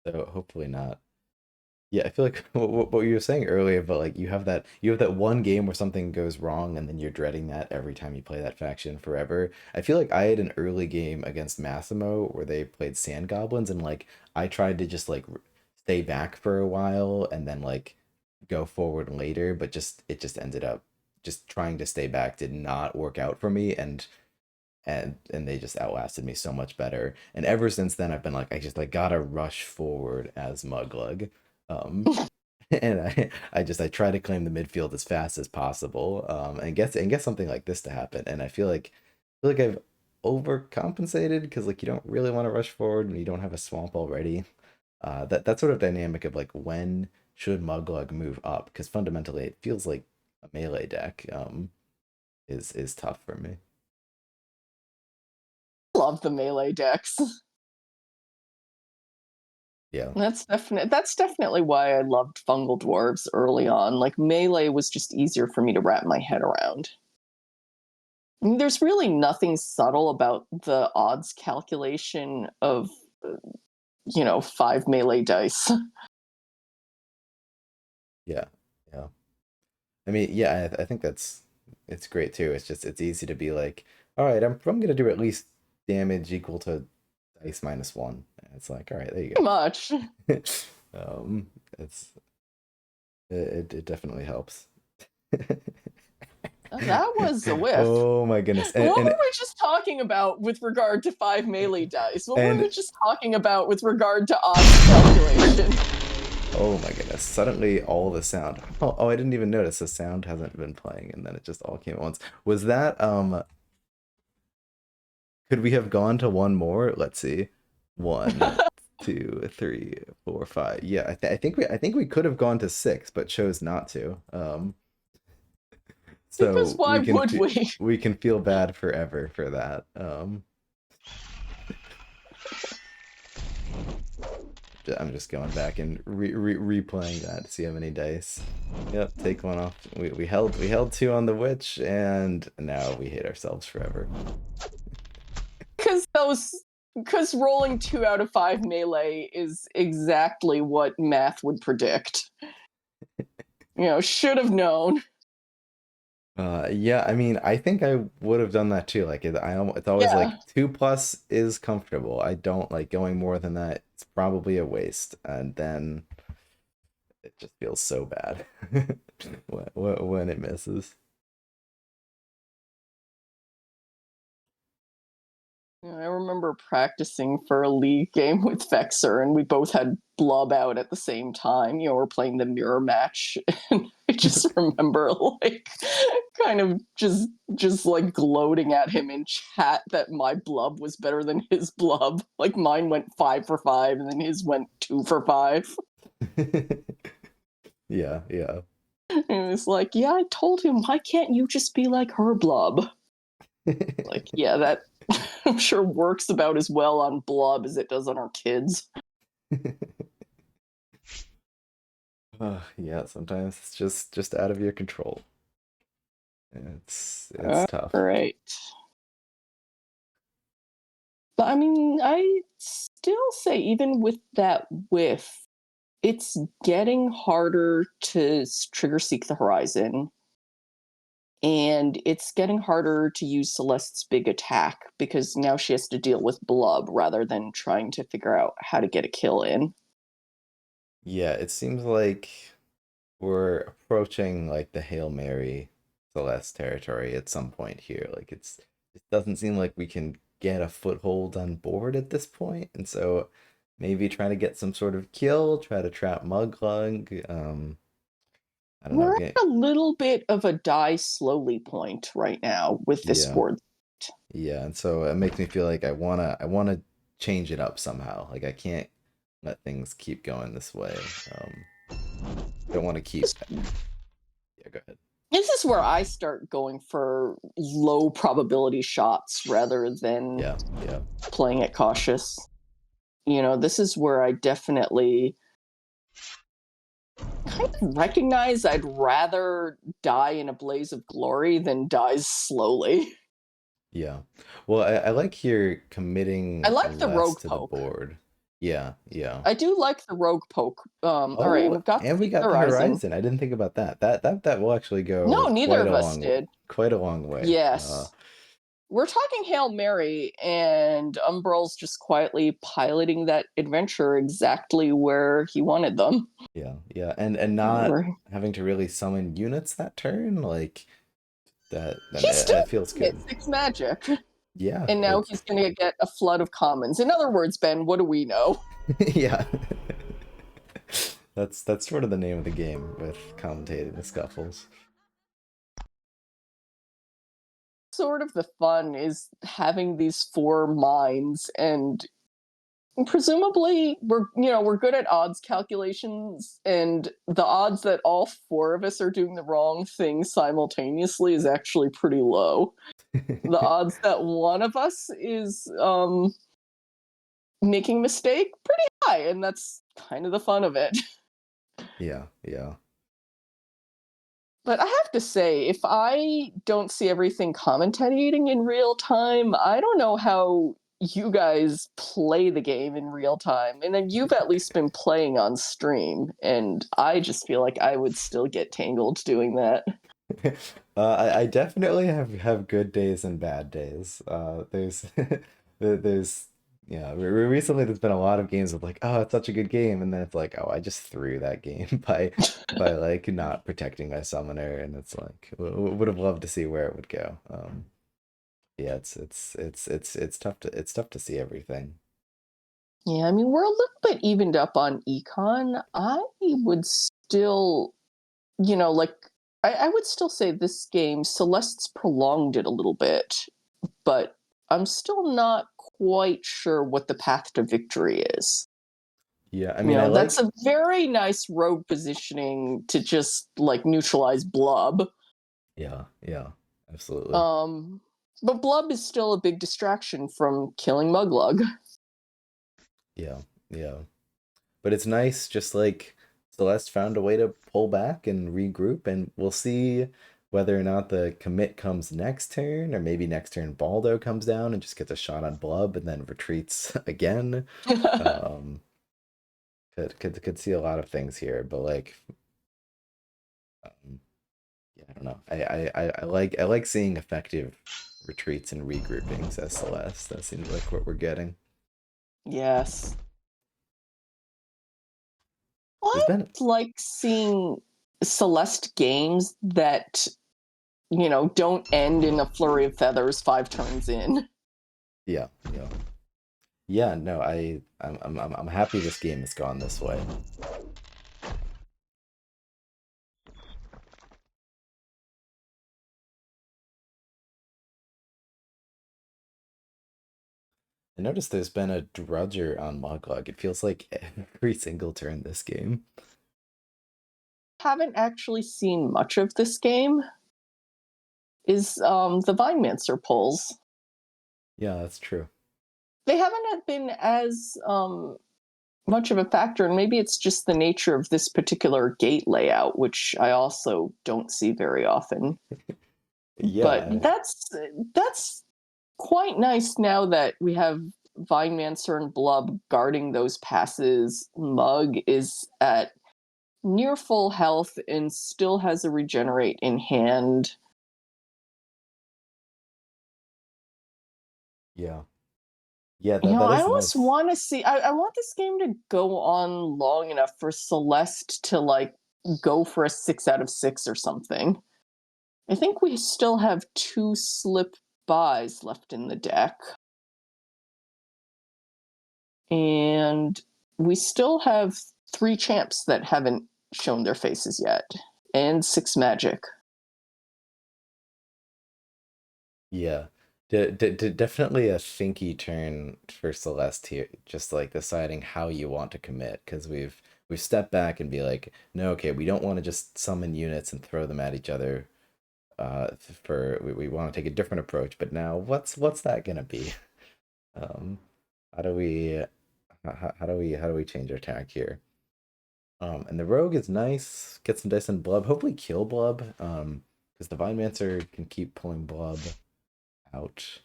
So hopefully not. Yeah, I feel like what you were saying earlier, but like you have that one game where something goes wrong and then you're dreading that every time you play that faction forever. I feel like I had an early game against Massimo where they played Sand Goblins and like I tried to just like stay back for a while and then like go forward later, but just it just ended up just trying to stay back did not work out for me and they just outlasted me so much better. And ever since then I've been like I gotta rush forward as Muglug. Um, and I try to claim the midfield as fast as possible, and get something like this to happen. And I feel like I've overcompensated because like you don't really want to rush forward when you don't have a swamp already. That sort of dynamic of like when should Muglug move up? Because fundamentally it feels like a melee deck is tough for me. Love the melee decks. Yeah. That's definitely why I loved Fungal Dwarves early on. Like melee was just easier for me to wrap my head around. I mean, there's really nothing subtle about the odds calculation of 5 melee dice. Yeah. Yeah. I mean, yeah, I think it's great too. It's easy to be like, all right, I'm gonna do at least damage equal to dice -1. And it's like, all right, there you Too much. go. It's it definitely helps. That was a whiff. Oh my goodness! What were we just talking about with regard to 5 melee dice? What were we just talking about with regard to odds calculation? Oh my goodness. Suddenly all the sound. Oh, I didn't even notice the sound hasn't been playing and then it just all came at once. Was that could we have gone to one more? Let's see. 1, 2, 3, 4, 5. Yeah, I think we could have gone to 6 but chose not to. Because So why would we? we can feel bad forever for that. I'm just going back and replaying that to see how many dice. Yep, take 1 off. We held 2 on the witch, and now we hate ourselves forever. Because rolling 2 out of 5 melee is exactly what math would predict. Should have known. Yeah, I mean, I think I would have done that too. Like, it's always Yeah. like 2+ is comfortable. I don't like going more than that. It's probably a waste, and then it just feels so bad when it misses. I remember practicing for a league game with Vexer, and we both had blub out at the same time. We're playing the mirror match, and I just remember like kind of just like gloating at him in chat that my blub was better than his blub. Like mine went 5 for 5, and then his went 2 for 5. Yeah, yeah. And it's like, yeah, I told him, why can't you just be like her blub? Like, yeah, that I'm sure works about as well on blub as it does on our kids. Yeah, sometimes it's just out of your control. It's All tough. right. But I mean, I still say even with that whiff, it's getting harder to trigger Seek the Horizon, and it's getting harder to use Celeste's big attack because now she has to deal with Blub rather than trying to figure out how to get a kill in. Yeah, it seems like we're approaching like the Hail Mary Celeste territory at some point here. Like it doesn't seem like we can get a foothold on board at this point, and so maybe try to get some sort of kill, try to trap Muglug. I don't know. We're Get at a little bit of a die slowly point right now with this yeah, board. yeah, and so it makes me feel like I wanna change it up somehow. Like I can't let things keep going this way. Don't want to keep. Yeah, go ahead. This is where I start going for low probability shots rather than Yeah, yeah. playing it cautious. This is where I definitely kind of recognize I'd rather die in a blaze of glory than die slowly. Yeah. Well, I like here I committing like the less rogue to the poke. board. Yeah, yeah. I do like the rogue poke. All right, Oh, we've got and we the got the horizon. horizon. I didn't think about that. That will actually No, go neither of us did. quite a long way. Yes. We're talking Hail Mary, and Umbrall's just quietly piloting that adventure exactly where he wanted them. Yeah, yeah. And not Where having to really summon units that turn, like that he's still it feels at good. 6 magic, Yeah, and now it's he's going to get a flood of commons. In other words, Ben, what do we know? yeah. That's sort of the name of the game with commentating the scuffles. Sort of the fun is having these four minds, and presumably we're good at odds calculations, and the odds that all four of us are doing the wrong thing simultaneously is actually pretty low. The odds that one of us is making a mistake pretty high, and that's kind of the fun of it. Yeah, yeah. But I have to say, if I don't see everything commentating in real time, I don't know how you guys play the game in real time. And then you've at least been playing on stream, and I just feel like I would still get tangled doing that. I definitely have good days and bad days. There's there's yeah. Recently there's been a lot of games of like, oh, it's such a good game, and then it's like, oh, I just threw that game by like not protecting my summoner, and it's like would have loved to see where it would go. Yeah, it's tough to see everything. Yeah, I mean, we're a little bit evened up on econ. I would still, like, I would still say this game, Celeste's prolonged it a little bit, but I'm still not quite sure what the path to victory is. Yeah, I mean, I That's like a very nice rogue positioning to just like neutralize Blub. yeah, yeah, absolutely. Um, but Blub is still a big distraction from killing Muglug. Yeah, yeah. But it's nice, just like Celeste found a way to pull back and regroup, and we'll see whether or not the commit comes next turn, or maybe next turn Baldo comes down and just gets a shot on Blub and then retreats again. Um, could see a lot of things here, but like, um, yeah, I don't know. I like seeing effective retreats and regroupings as Celeste. That seems like what we're getting. Yes. There's I been like seeing Celeste games that, don't end in a flurry of feathers 5 turns in. yeah, yeah. Yeah, no, I'm happy this game has gone this way. I noticed there's been a Drudger on Moglog. It feels like every single turn this game. Haven't actually seen much of this game is the Vinemancer pulls. Yeah, that's true. They haven't been as much of a factor, and maybe it's just the nature of this particular gate layout, which I also don't see very often. But Yeah, that's quite nice now that we have Vinemancer and Blub guarding those passes. Mug is at near full health and still has a regenerate in hand. yeah, yeah. You That know, that I is almost nice. want to see. I want this game to go on long enough for Celeste to like go for a 6 out of 6 or something. I think we still have 2 slip buys left in the deck. And we still have 3 champs that haven't shown their faces yet, and 6 magic. Yeah. Definitely a thinky turn for Celeste here, just like deciding how you want to commit, because we've stepped back and be like, no, okay, we don't want to just summon units and throw them at each other. We want to take a different approach, but now what's that gonna be? Um, how do we how do we change our tack here? And the rogue is nice. Get some dice on Blub. Hopefully kill Blub. Because the Vinemancer can keep pulling Blub out.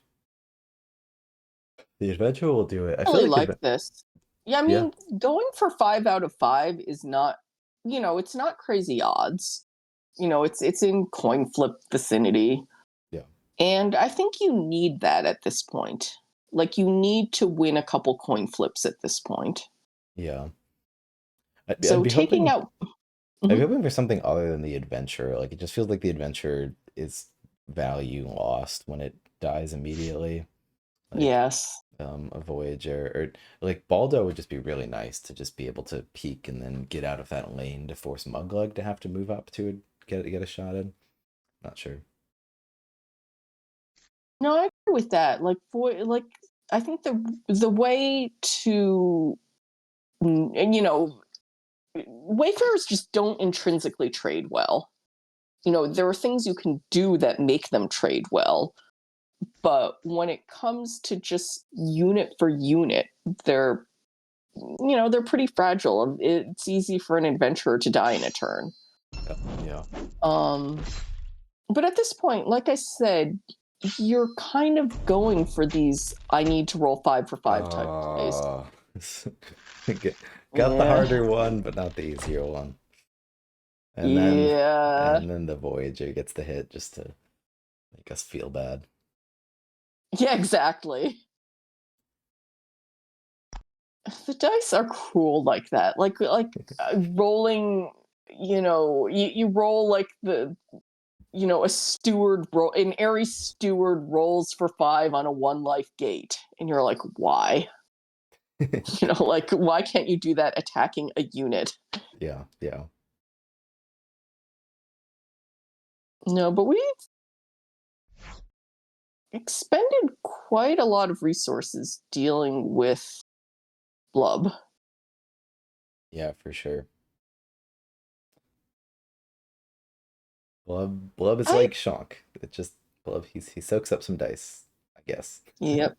The adventure will do it. I I feel really like like this. Yeah, I yeah, mean, going for 5 out of 5 is not, it's not crazy odds. It's in coin flip vicinity. yeah, And I think you need that at this point. Like you need to win a couple coin flips at this point. yeah. I'd So be taking hoping out I'd be Mhm. hoping for something other than the adventure. Like it just feels like the adventure is value lost when it dies immediately. Like Yes. a Voyager or like Baldo would just be really nice to just be able to peek and then get out of that lane to force Muglug to have to move up to get a shot in. Not sure. No, I agree with that. I think the way to and wayfarers just don't intrinsically trade well. There are things you can do that make them trade well, but when it comes to just unit for unit, they're they're pretty fragile. It's easy for an adventurer to die in a turn. Yeah, yeah. Um, but at this point, like I said, you're kind of going for these I need to roll 5 for 5 type plays. Uh, got the Yeah. harder one, but not the easier one. And then Yeah. and then the Voyager gets the hit just to make us feel bad. Yeah, exactly. The dice are cool like that. Rolling, you roll like a steward roll, an Aries steward rolls for 5 on a 1 life gate. And you're like, why? Like, why can't you do that attacking a unit? Yeah, yeah. No, but we expended quite a lot of resources dealing with Blub. Yeah, for sure. Blub is I like Shonk. It just Blub he soaks up some dice, I guess. Yep.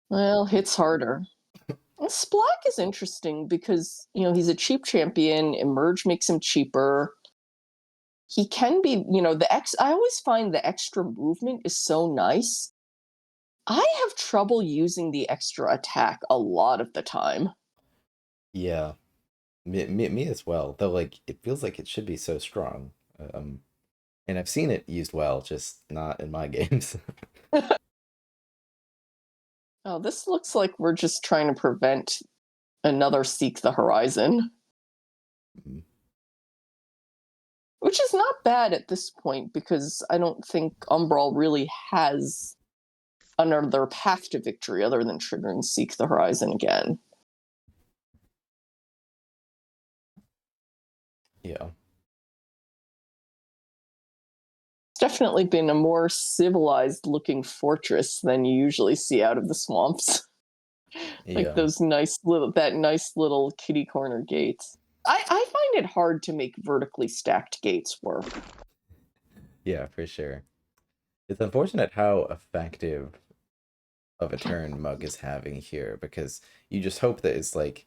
Well, hits harder. Splack is interesting because he's a cheap champion. Emerge makes him cheaper. He can be, the X. I always find the extra movement is so nice. I have trouble using the extra attack a lot of the time. Yeah, me as well. Though like it feels like it should be so strong. And I've seen it used well, just not in my games. Oh, this looks like we're just trying to prevent another Seek the Horizon, Mhm. which is not bad at this point because I don't think Umbrall really has another path to victory other than triggering Seek the Horizon again. Yeah, It's definitely been a more civilized looking fortress than you usually see out of the swamps. Like yeah, those nice little kitty corner gates. I find it hard to make vertically stacked gates work. yeah, for sure. It's unfortunate how effective of a turn Mug is having here, because you just hope that it's like,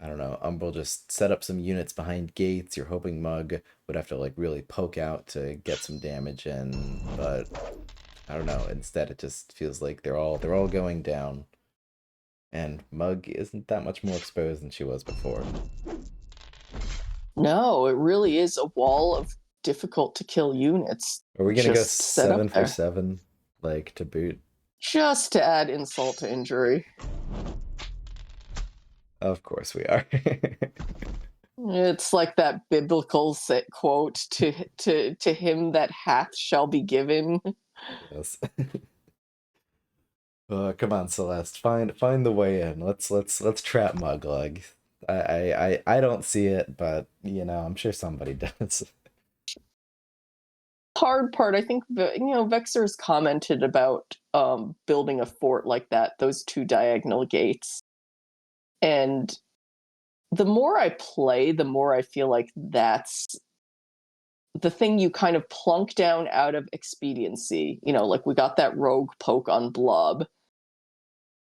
I don't know, Umbrel just set up some units behind gates. You're hoping Mug would have to like really poke out to get some damage in, but I don't know. Instead, it just feels like they're all going down, and Mug isn't that much more exposed than she was before. No, it really is a wall of difficult to kill units Are we gonna go just set up seven for there. seven, like to boot? Just to add insult to injury. Of course we are. It's like that biblical quote, to him that hath shall be given. Yes. Come on, Celeste. Find the way in. Let's trap Muglug. I don't see it, but you know, I'm sure somebody does. Hard part, I think, Vexer's commented about building a fort like that, those two diagonal gates. And the more I play, the more I feel like that's the thing you kind of plunk down out of expediency. Like we got that rogue poke on Blob,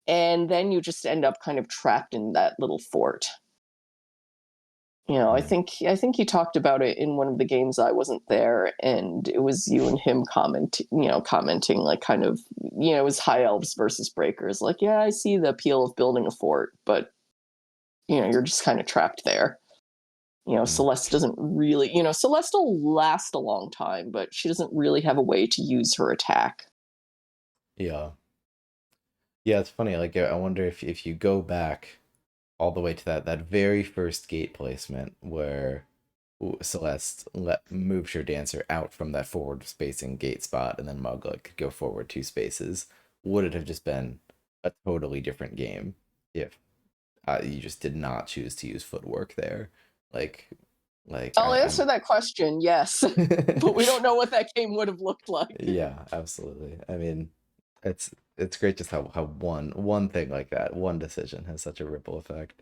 and then you just end up kind of trapped in that little fort. I Hmm. think you talked about it in one of the games. I wasn't there, and it was you and him commenting like kind of, it was high elves versus breakers. Like, yeah, I see the appeal of building a fort, but you're just kind of trapped there. Hmm. Celeste doesn't really, Celeste will last a long time, but she doesn't really have a way to use her attack. Yeah. Yeah, it's funny. Like I wonder if you go back all the way to that very first gate placement where Celeste moves her dancer out from that forward spacing gate spot, and then Mugla could go forward 2 spaces. Would it have just been a totally different game if you just did not choose to use footwork there? Like, I'll answer that question, yes, but we don't know what that game would have looked like. yeah, absolutely. I mean, it's great just how one thing like that, one decision has such a ripple effect.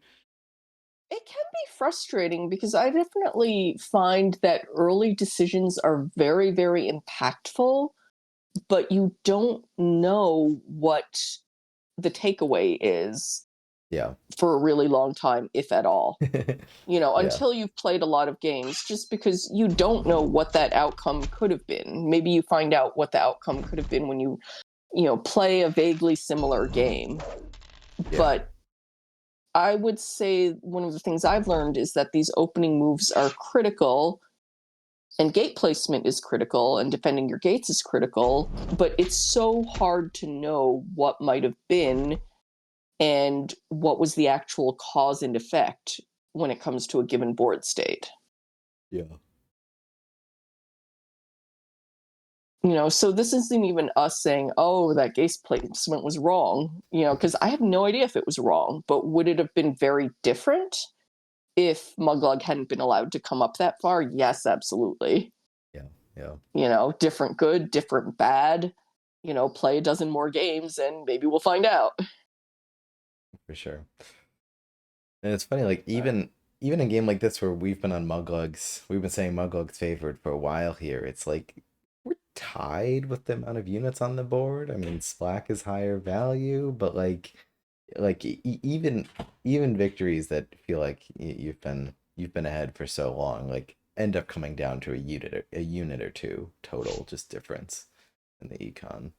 It can be frustrating because I definitely find that early decisions are very, very impactful, but you don't know what the takeaway is Yeah. for a really long time, if at all. Yeah. Until you've played a lot of games, just because you don't know what that outcome could have been. Maybe you find out what the outcome could have been when you play a vaguely similar game. Yeah. But I would say one of the things I've learned is that these opening moves are critical, and gate placement is critical, and defending your gates is critical, but it's so hard to know what might have been and what was the actual cause and effect when it comes to a given board state. Yeah. So this isn't even us saying, oh, that gate placement was wrong, because I have no idea if it was wrong, but would it have been very different if Muglug hadn't been allowed to come up that far? Yes, absolutely. Yeah. Yeah. Different good, different bad. Play a dozen more games and maybe we'll find out. For sure. And it's funny, like even a game like this where we've been on Muglug's, we've been saying Muglug's favored for a while here. It's like we're tied with the amount of units on the board. I mean, Splack is higher value, but even victories that feel like you've been ahead for so long, like end up coming down to a unit or two total, just difference in the econ.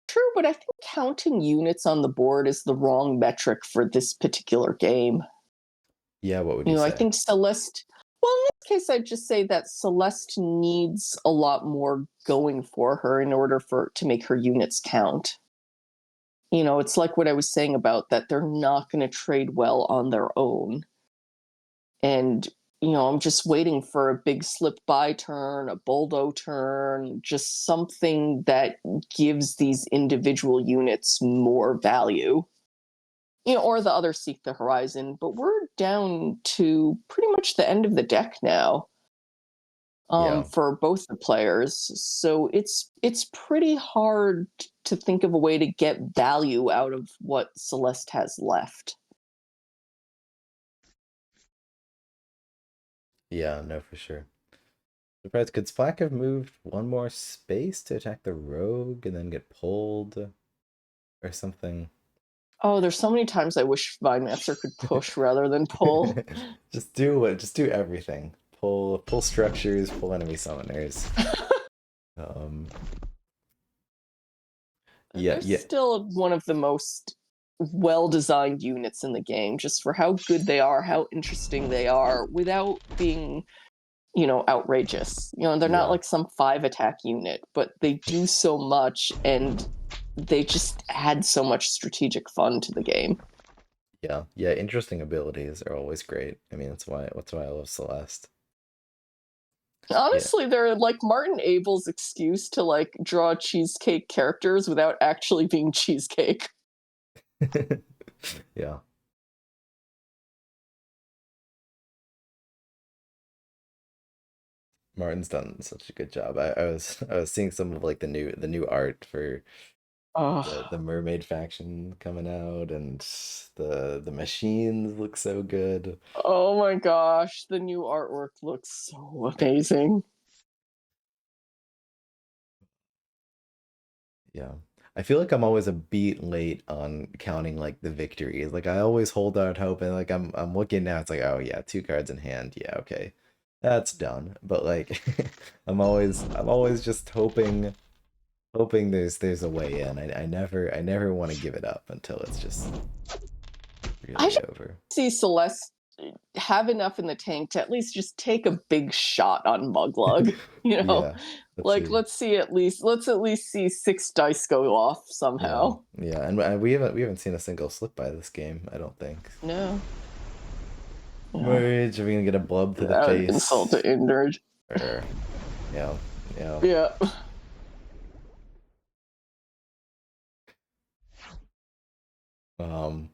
True, but I think counting units on the board is the wrong metric for this particular game. Yeah, what would you I say? think Celeste, well, in this case, I'd just say that Celeste needs a lot more going for her in order to make her units count. It's like what I was saying about that they're not going to trade well on their own. And, I'm just waiting for a big slip by turn, a Boldo turn, just something that gives these individual units more value. Or the other seek the horizon. But we're down to pretty much the end of the deck now, Yeah. for both the players. So it's pretty hard to think of a way to get value out of what Celeste has left. Yeah, no, for sure. Surprised, could Splack have moved one more space to attack the rogue and then get pulled or something? Oh, there's so many times I wish Vinemaster could push rather than pull. Just do everything. Pull structures, pull enemy summoners. Um, yeah, They're yeah, still one of the most well-designed units in the game, just for how good they are, how interesting they are, without being, outrageous. They're not yeah, like some 5 attack unit, but they do so much and they just add so much strategic fun to the game. yeah. Interesting abilities are always great. I mean, that's why I love Celeste. Yeah. Honestly, they're like Martin Abel's excuse to like draw cheesecake characters without actually being cheesecake. Yeah. Martin's done such a good job. I was seeing some of like the new art for the Oh, mermaid faction coming out, and the machines look so good. oh my gosh, the new artwork looks so amazing. Yeah. I feel like I'm always a beat late on counting like the victories. Like I always hold out hope, and like I'm looking now, it's like, oh yeah, 2 cards in hand. Yeah, okay. That's done. But like I'm always just hoping there's a way in. I never want to give it up until it's just I really just over. see Celeste have enough in the tank to at least just take a big shot on Muglug. You know, Yeah. Let's like see. let's at least see 6 dice go off Yeah. somehow. Yeah, and we haven't seen a single slip by this game, I don't think. No, no, Merge, are we gonna get a blub to the that would insult face? to injured. Or yeah, yeah. Yeah. Um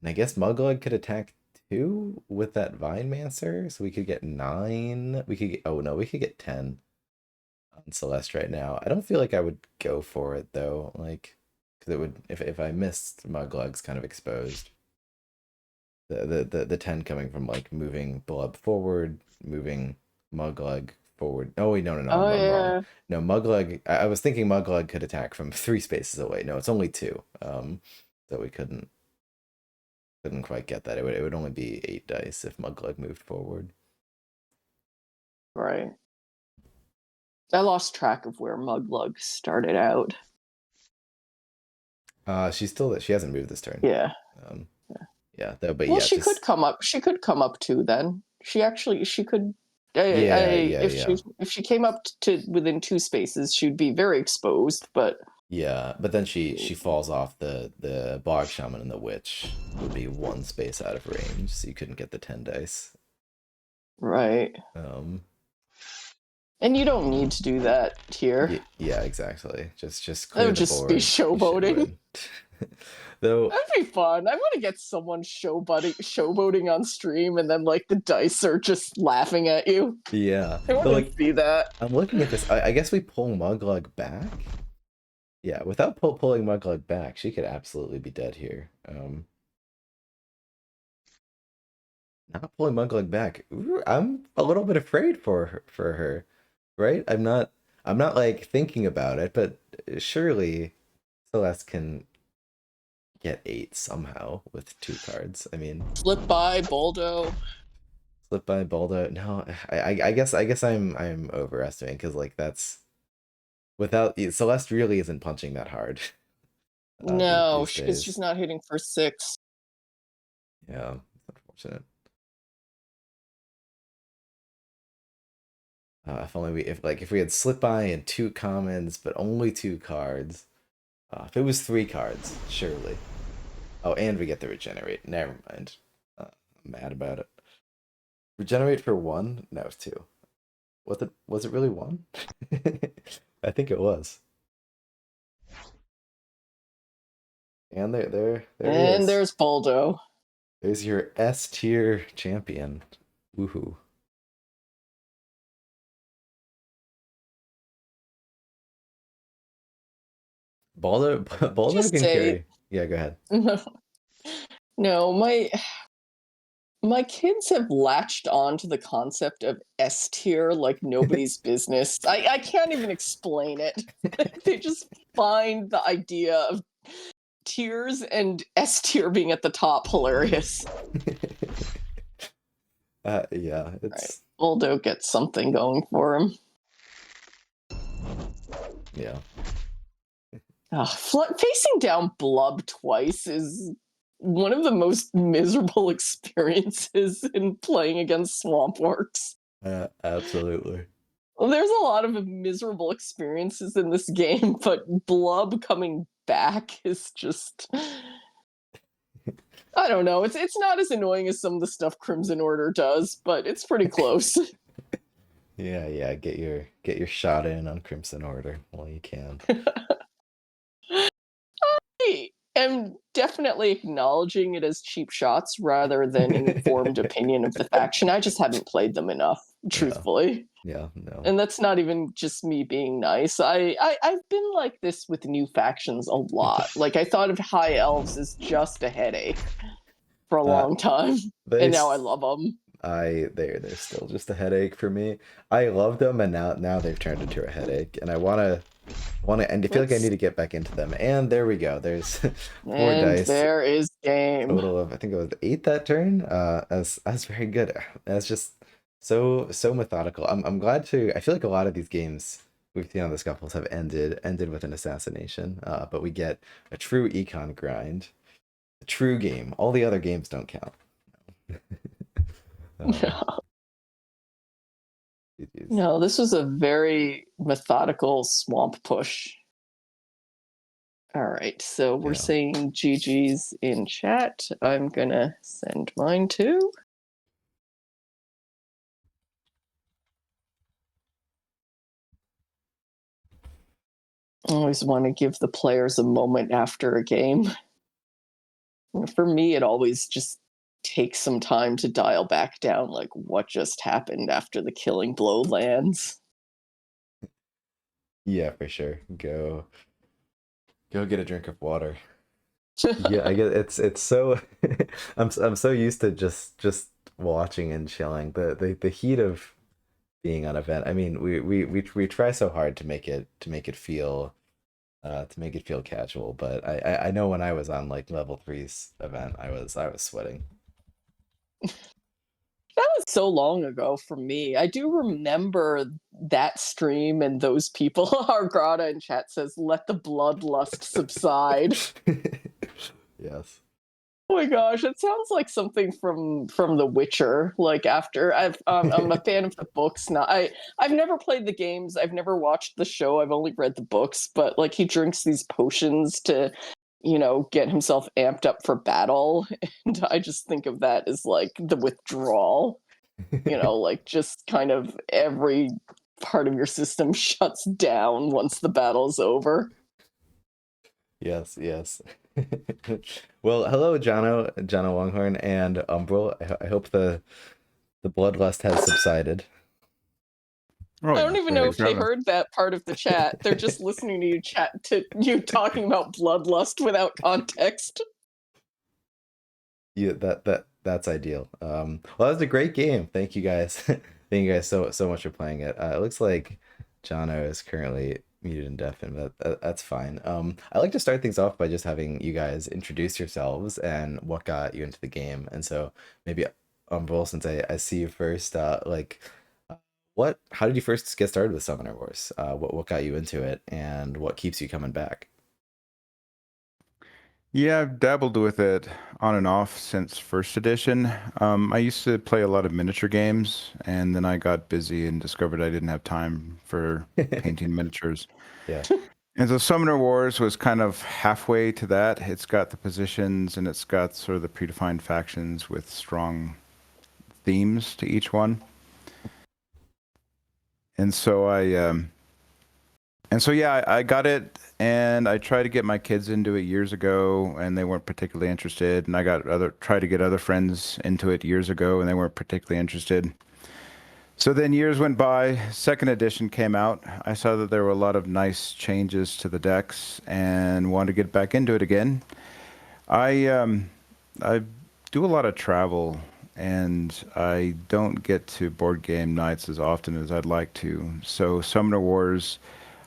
and I guess Muglug could attack two with that Vine Mancer, so we could get 9. We could get, oh no, we could get 10 on Celeste right now. I don't feel like I would go for it though, like because it would, if I missed, Muglug's kind of exposed. The 10 coming from like moving Blub forward, moving Muglug forward. Oh wait, no, Oh I'm wrong. yeah. No, Muglug. I was thinking Muglug could attack from 3 spaces away. No, it's only 2. So we couldn't quite get that. It would only be 8 dice if Muglug moved forward. Right. I lost track of where Muglug started out. She hasn't moved this turn. Yeah. Um, yeah, though, but Well, yeah, she could just come up. She could come up too. Then she could. yeah, If she came up to within 2 spaces, she'd be very exposed. But yeah. But then she falls off the Bog Shaman, and the Witch would be 1 space out of range, so you couldn't get the 10 dice. right, Um, and you don't need to do that here. yeah, exactly. Just That clear would the just be board. You should showboating. win. Though, That'd be fun. I want to get someone showboating on stream, and then like the dice are just laughing at you. yeah. I want But to like, see that. I'm looking at this. I guess we pull Muglug back. Yeah, without pulling Muglug back, she could absolutely be dead here. Not pulling Muglug back. Ooh, I'm a little bit afraid for her, right? I'm not like thinking about it, but surely Celeste can get 8 somehow with 2 cards. I mean, Flip by Boldo. slip by Baldo. No, I guess I'm overestimating, because like that's without Celeste really isn't punching that hard No, these because she's days. not hitting for 6. Yeah, unfortunate. If only if we had slip by and 2 commons, but only 2 cards. If it was 3 cards, surely. Oh, and we get the regenerate. Never mind. I'm mad about it. Regenerate for 1? No, it's 2. Was it really 1? I think it was. And there he And is. there's Boldo. There's your S tier champion. Woohoo. Baldo Baldo Just can say carry. Yeah, go ahead. no. My My kids have latched on to the concept of S tier like nobody's business. I can't even explain it. They just find the idea of tiers and S tier being at the top hilarious. Yeah, Right. it's Aldo gets something going for him. yeah. Facing down Blub twice is one of the most miserable experiences in playing against Swamp Orcs. Absolutely. Well, there's a lot of miserable experiences in this game, but Blub coming back is just I don't know. It's not as annoying as some of the stuff Crimson Order does, but it's pretty close. Yeah, yeah. Get your shot in on Crimson Order while you can. I am definitely acknowledging it as cheap shots rather than an informed opinion of the faction. I just haven't played them enough, Yeah, truthfully. yeah. No. And that's not even just me being nice. I've been like this with new factions a lot. Like I thought of High Elves as just a headache for a Uh, long time, they and now I s- love them. they're still just a headache for me. I love them, and now they've turned into a headache, and I wanna, and I feel like I Let's need to get back into them. And there we go. There's four and dice, there is game. total of I think it was 8 that turn. That's very good. That's just so methodical. I'm glad to. I feel like a lot of these games we've seen on the scuffles have ended with an assassination. But we get a true econ grind, a true game. All the other games don't count. Um, GG's. No, this was a very methodical swamp push. All right, so we're Yeah. saying GG's in chat. I'm gonna send mine too. I always want to give the players a moment after a game. For me, it always just takes some time to dial back down, like what just happened after the killing blow lands. Yeah, for sure. Go get a drink of water. Yeah, I get it's so I'm so used to just watching and chilling. The heat of being on event. I mean, we try so hard to make it feel casual, but I know when I was on like level three's event, I was sweating. That was so long ago for me. I do remember that stream and those people. Our Grata in chat says, "Let the bloodlust subside." Yes. Oh my gosh, it sounds like something from The Witcher. Like after I'm a fan of the books now. I've never played the games. I've never watched the show. I've only read the books. But like he drinks these potions to, get himself amped up for battle, and I just think of that as like the withdrawal. Like just kind of every part of your system shuts down once the battle's over. Yes, yes. Well, hello, JonoLonghorn and Umbrall. I hope the bloodlust has subsided. Oh I yeah, don't even know very if they proud. heard that part of the chat. They're just listening to you chat to you talking about bloodlust without context. Yeah, that's ideal. Well, that was a great game. Thank you guys. Thank you guys so much for playing it. It looks like Jono is currently muted and deafened, but that's fine. I like to start things off by just having you guys introduce yourselves and what got you into the game. And so maybe Umbrall, since I see you first, how did you first get started with Summoner Wars? What got you into it, and what keeps you coming back? Yeah, I've dabbled with it on and off since first edition. I used to play a lot of miniature games, and then I got busy and discovered I didn't have time for painting miniatures. Yeah. And so Summoner Wars was kind of halfway to that. It's got the positions and it's got sort of the predefined factions with strong themes to each one. And so I got it, and I tried to get my kids into it years ago, and they weren't particularly interested. And I tried to get other friends into it years ago, and they weren't particularly interested. So then years went by. Second edition came out. I saw that there were a lot of nice changes to the decks, and wanted to get back into it again. I do a lot of travel and I don't get to board game nights as often as I'd like to. So Summoner Wars,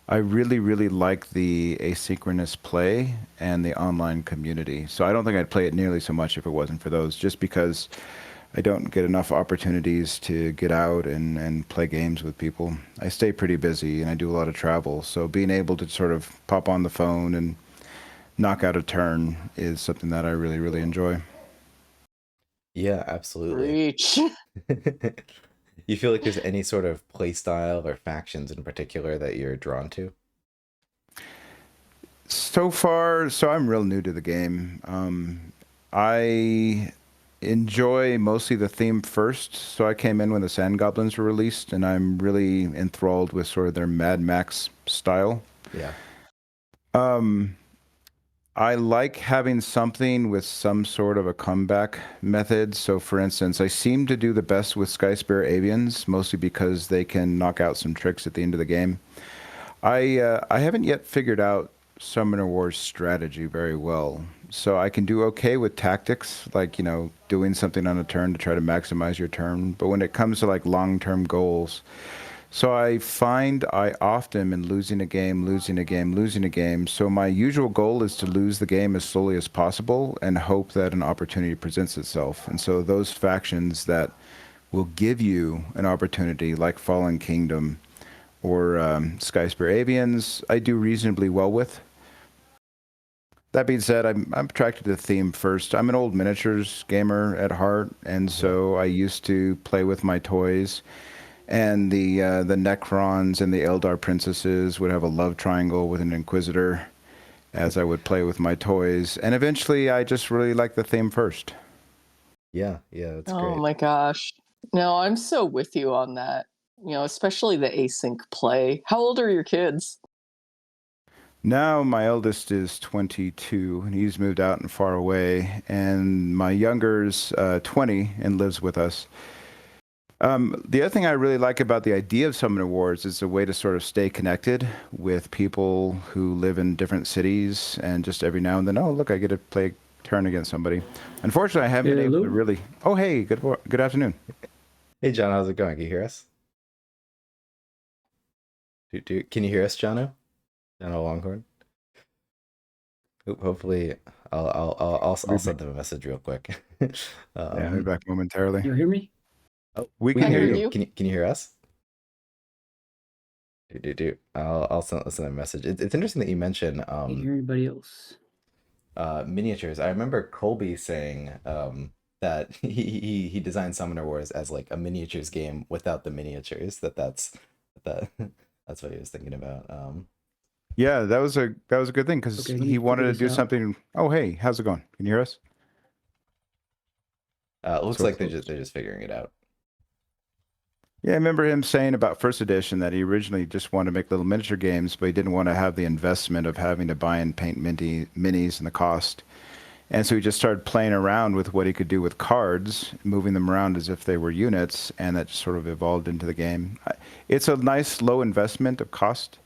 I really, really like the asynchronous play and the online community. So I don't think I'd play it nearly so much if it wasn't for those, just because I don't get enough opportunities to get out and play games with people. I stay pretty busy and I do a lot of travel. So being able to sort of pop on the phone and knock out a turn is something that I really, really enjoy. Yeah, absolutely. Reach. You feel like there's any sort of play style or factions in particular that you're drawn to? So far, so I'm real new to the game. I enjoy mostly the theme first. So I came in when the Sand Goblins were released, and I'm really enthralled with sort of their Mad Max style. Yeah. I like having something with some sort of a comeback method. So, for instance, I seem to do the best with Skyspear Avians, mostly because they can knock out some tricks at the end of the game. I haven't yet figured out Summoner Wars strategy very well. So I can do okay with tactics, like, doing something on a turn to try to maximize your turn. But when it comes to like long-term goals, so I find I often am losing a game, losing a game, losing a game. So my usual goal is to lose the game as slowly as possible and hope that an opportunity presents itself. And so those factions that will give you an opportunity, like Fallen Kingdom or Skyspear Avians, I do reasonably well with. That being said, I'm attracted to the theme first. I'm an old miniatures gamer at heart, and so I used to play with my toys. And the Necrons and the Eldar princesses would have a love triangle with an Inquisitor as I would play with my toys. And eventually I just really liked the theme first. Yeah, that's Oh great. my gosh. No, I'm so with you on that. Especially the async play. How old are your kids? Now my eldest is 22 and he's moved out and far away. And my younger's 20 and lives with us. The other thing I really like about the idea of Summoner Wars is a way to sort of stay connected with people who live in different cities, and just every now and then, oh, look, I get to play a turn against somebody. Unfortunately, I haven't been able to really... Oh, hey, good afternoon. Hey, John, how's it going? Can you hear us? Can you hear us, JonoLonghorn? Hopefully, I'll send them a message real quick. Yeah, I'll be back momentarily. You hear me? Oh, we can hear you. Can you hear us? I'll send a message. It's interesting that you mention Can you hear anybody else? miniatures. I remember Colby saying that he designed Summoner Wars as like a miniatures game without the miniatures. That's what he was thinking about. Yeah, that was a good thing because Okay, he wanted to do out. something. Oh, hey, how's it going? Can you hear us? It looks like they're just figuring it out. Yeah, I remember him saying about first edition that he originally just wanted to make little miniature games, but he didn't want to have the investment of having to buy and paint minis and the cost. And so he just started playing around with what he could do with cards, moving them around as if they were units, and that just sort of evolved into the game. It's a nice low investment of cost.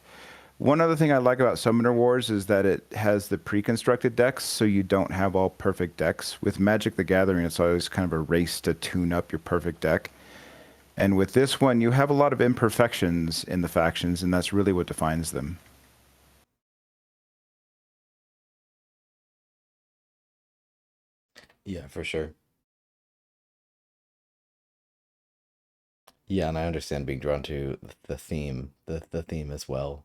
One other thing I like about Summoner Wars is that it has the pre-constructed decks, so you don't have all perfect decks. With Magic the Gathering, it's always kind of a race to tune up your perfect deck. And with this one, you have a lot of imperfections in the factions, and that's really what defines them. Yeah, for sure. Yeah, and I understand being drawn to the theme, the theme as well.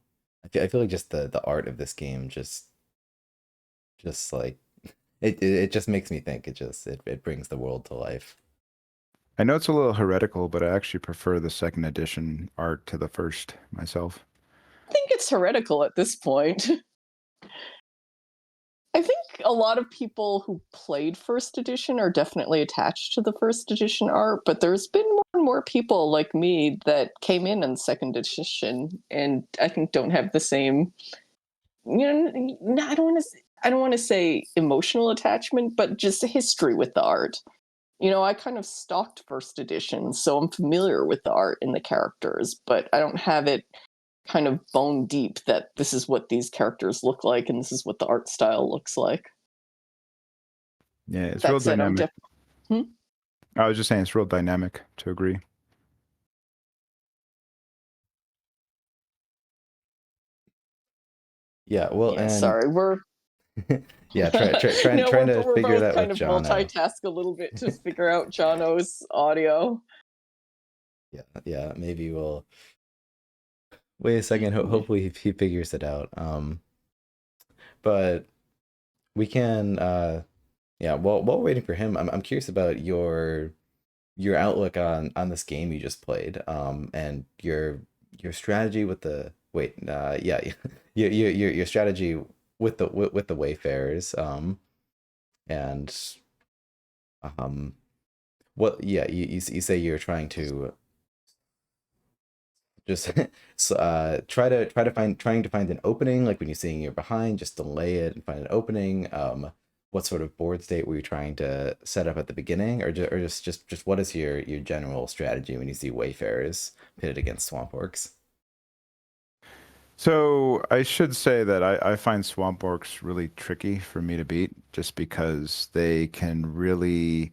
I feel like just the art of this game just like it just makes me think. It brings the world to life. I know it's a little heretical, but I actually prefer the second edition art to the first myself. I think it's heretical at this point. I think a lot of people who played first edition are definitely attached to the first edition art, but there's been more and more people like me that came in second edition and I think don't have the same, I don't want to say emotional attachment, but just a history with the art. I kind of stalked first edition, so I'm familiar with the art and the characters, but I don't have it kind of bone deep that this is what these characters look like and this is what the art style looks like. Yeah, it's That real said, dynamic. I was just saying it's real dynamic to agree. Yeah, well, Yeah, and sorry, we're yeah, trying no, trying to we're figure both that kind with of Jono. multitask a little bit to figure out Jono's audio. Yeah, maybe we'll wait a second. Hopefully he figures it out. But we can yeah, well, while we're waiting for him, I'm curious about your outlook on this game you just played, and your strategy with the wait, yeah, your strategy with the Wayfarers, and um, what, yeah, you say you're trying to just trying to find an opening, like when you're seeing you're behind, just delay it and find an opening. What sort of board state were you trying to set up at the beginning, or just what is your general strategy when you see Wayfarers pitted against Swamp Orcs? So I should say that I find Swamp Orcs really tricky for me to beat, just because they keep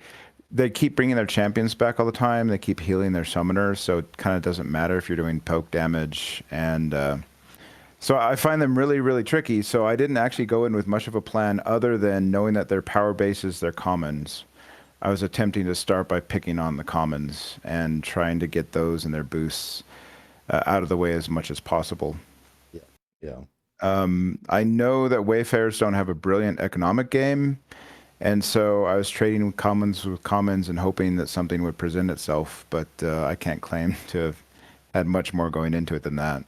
bringing their champions back all the time. They keep healing their summoners, so it kind of doesn't matter if you're doing poke damage. And so I find them really, really tricky. So I didn't actually go in with much of a plan other than knowing that their power base is their commons. I was attempting to start by picking on the commons and trying to get those and their boosts out of the way as much as possible. Yeah, yeah, I know that Wayfarers don't have a brilliant economic game, and so I was trading with commons and hoping that something would present itself, but I can't claim to have had much more going into it than that.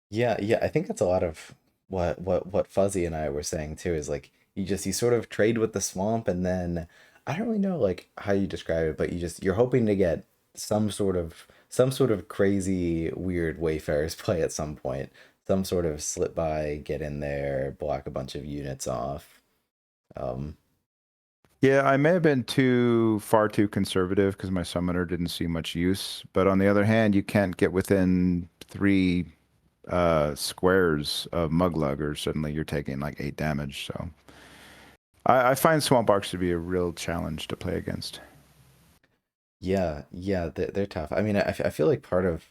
yeah. I think that's a lot of what Fuzzy and I were saying too. Is like you sort of trade with the swamp, and then I don't really know like how you describe it, but you're hoping to get some sort of crazy weird Wayfarers play at some point, some sort of slip by, get in there, block a bunch of units off. Um, Yeah, I may have been far too conservative because my summoner didn't see much use, but on the other hand, you can't get within 3 squares of Muglug, or suddenly you're taking like 8 damage. So I find Swamp Arcs to be a real challenge to play against. yeah, they're tough. I mean, I feel like part of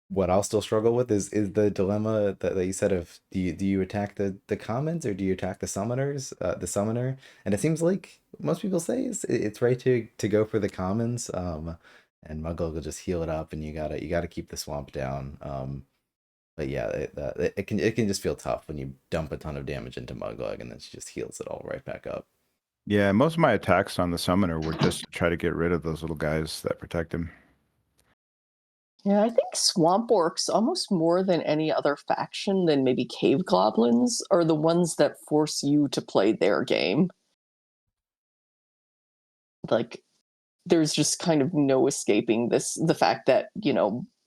what I'll still struggle with is the dilemma that you said of do you attack the commons or do you attack the summoners, the summoner? And it seems like most people say it's right to go for the commons, and Muggle will just heal it up, and you gotta keep the swamp down. But yeah, it can just feel tough when you dump a ton of damage into Muggle and then she just heals it all right back up. Yeah, most of my attacks on the summoner were just to try to get rid of those little guys that protect him. Yeah, I think Swamp Orcs, almost more than any other faction than maybe Cave Goblins, are the ones that force you to play their game. Like, there's just kind of no escaping the fact that,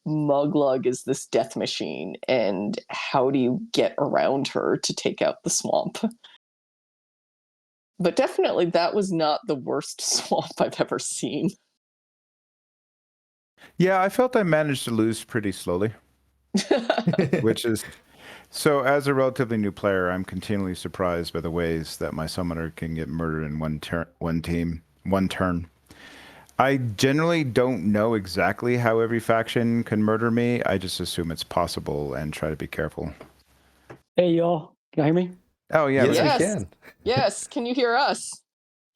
Muglug is this death machine, and how do you get around her to take out the swamp? But definitely, that was not the worst swamp I've ever seen. Yeah, I felt I managed to lose pretty slowly, which is so as a relatively new player, I'm continually surprised by the ways that my summoner can get murdered in one turn. I generally don't know exactly how every faction can murder me. I just assume it's possible and try to be careful. Hey, y'all. Can you hear me? Oh yeah, Yes, we Yes. can. Yes, can you hear us?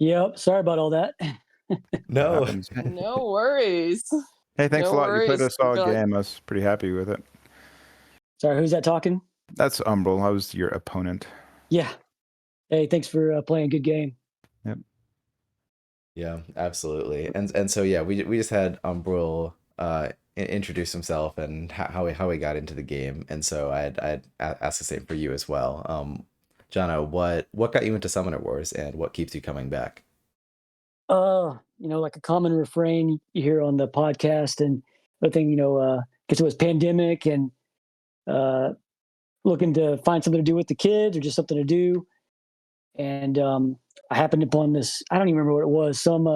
Yep. Sorry about all that. that No. happens. No worries. Hey, thanks No a lot. You played worries. a solid Got- game. I was pretty happy with it. Sorry, who's that talking? That's Umbrall. I was your opponent. Yeah. Hey, thanks for playing a good game. Yep. Yeah, absolutely. And so yeah, we just had Umbril introduce himself and how he got into the game. And so I'd ask the same for you as well. Jono, what got you into Summoner Wars and what keeps you coming back? Like a common refrain you hear on the podcast and the thing, because it was pandemic and uh looking to find something to do with the kids or just something to do. And I happened upon this, I don't even remember what it was, some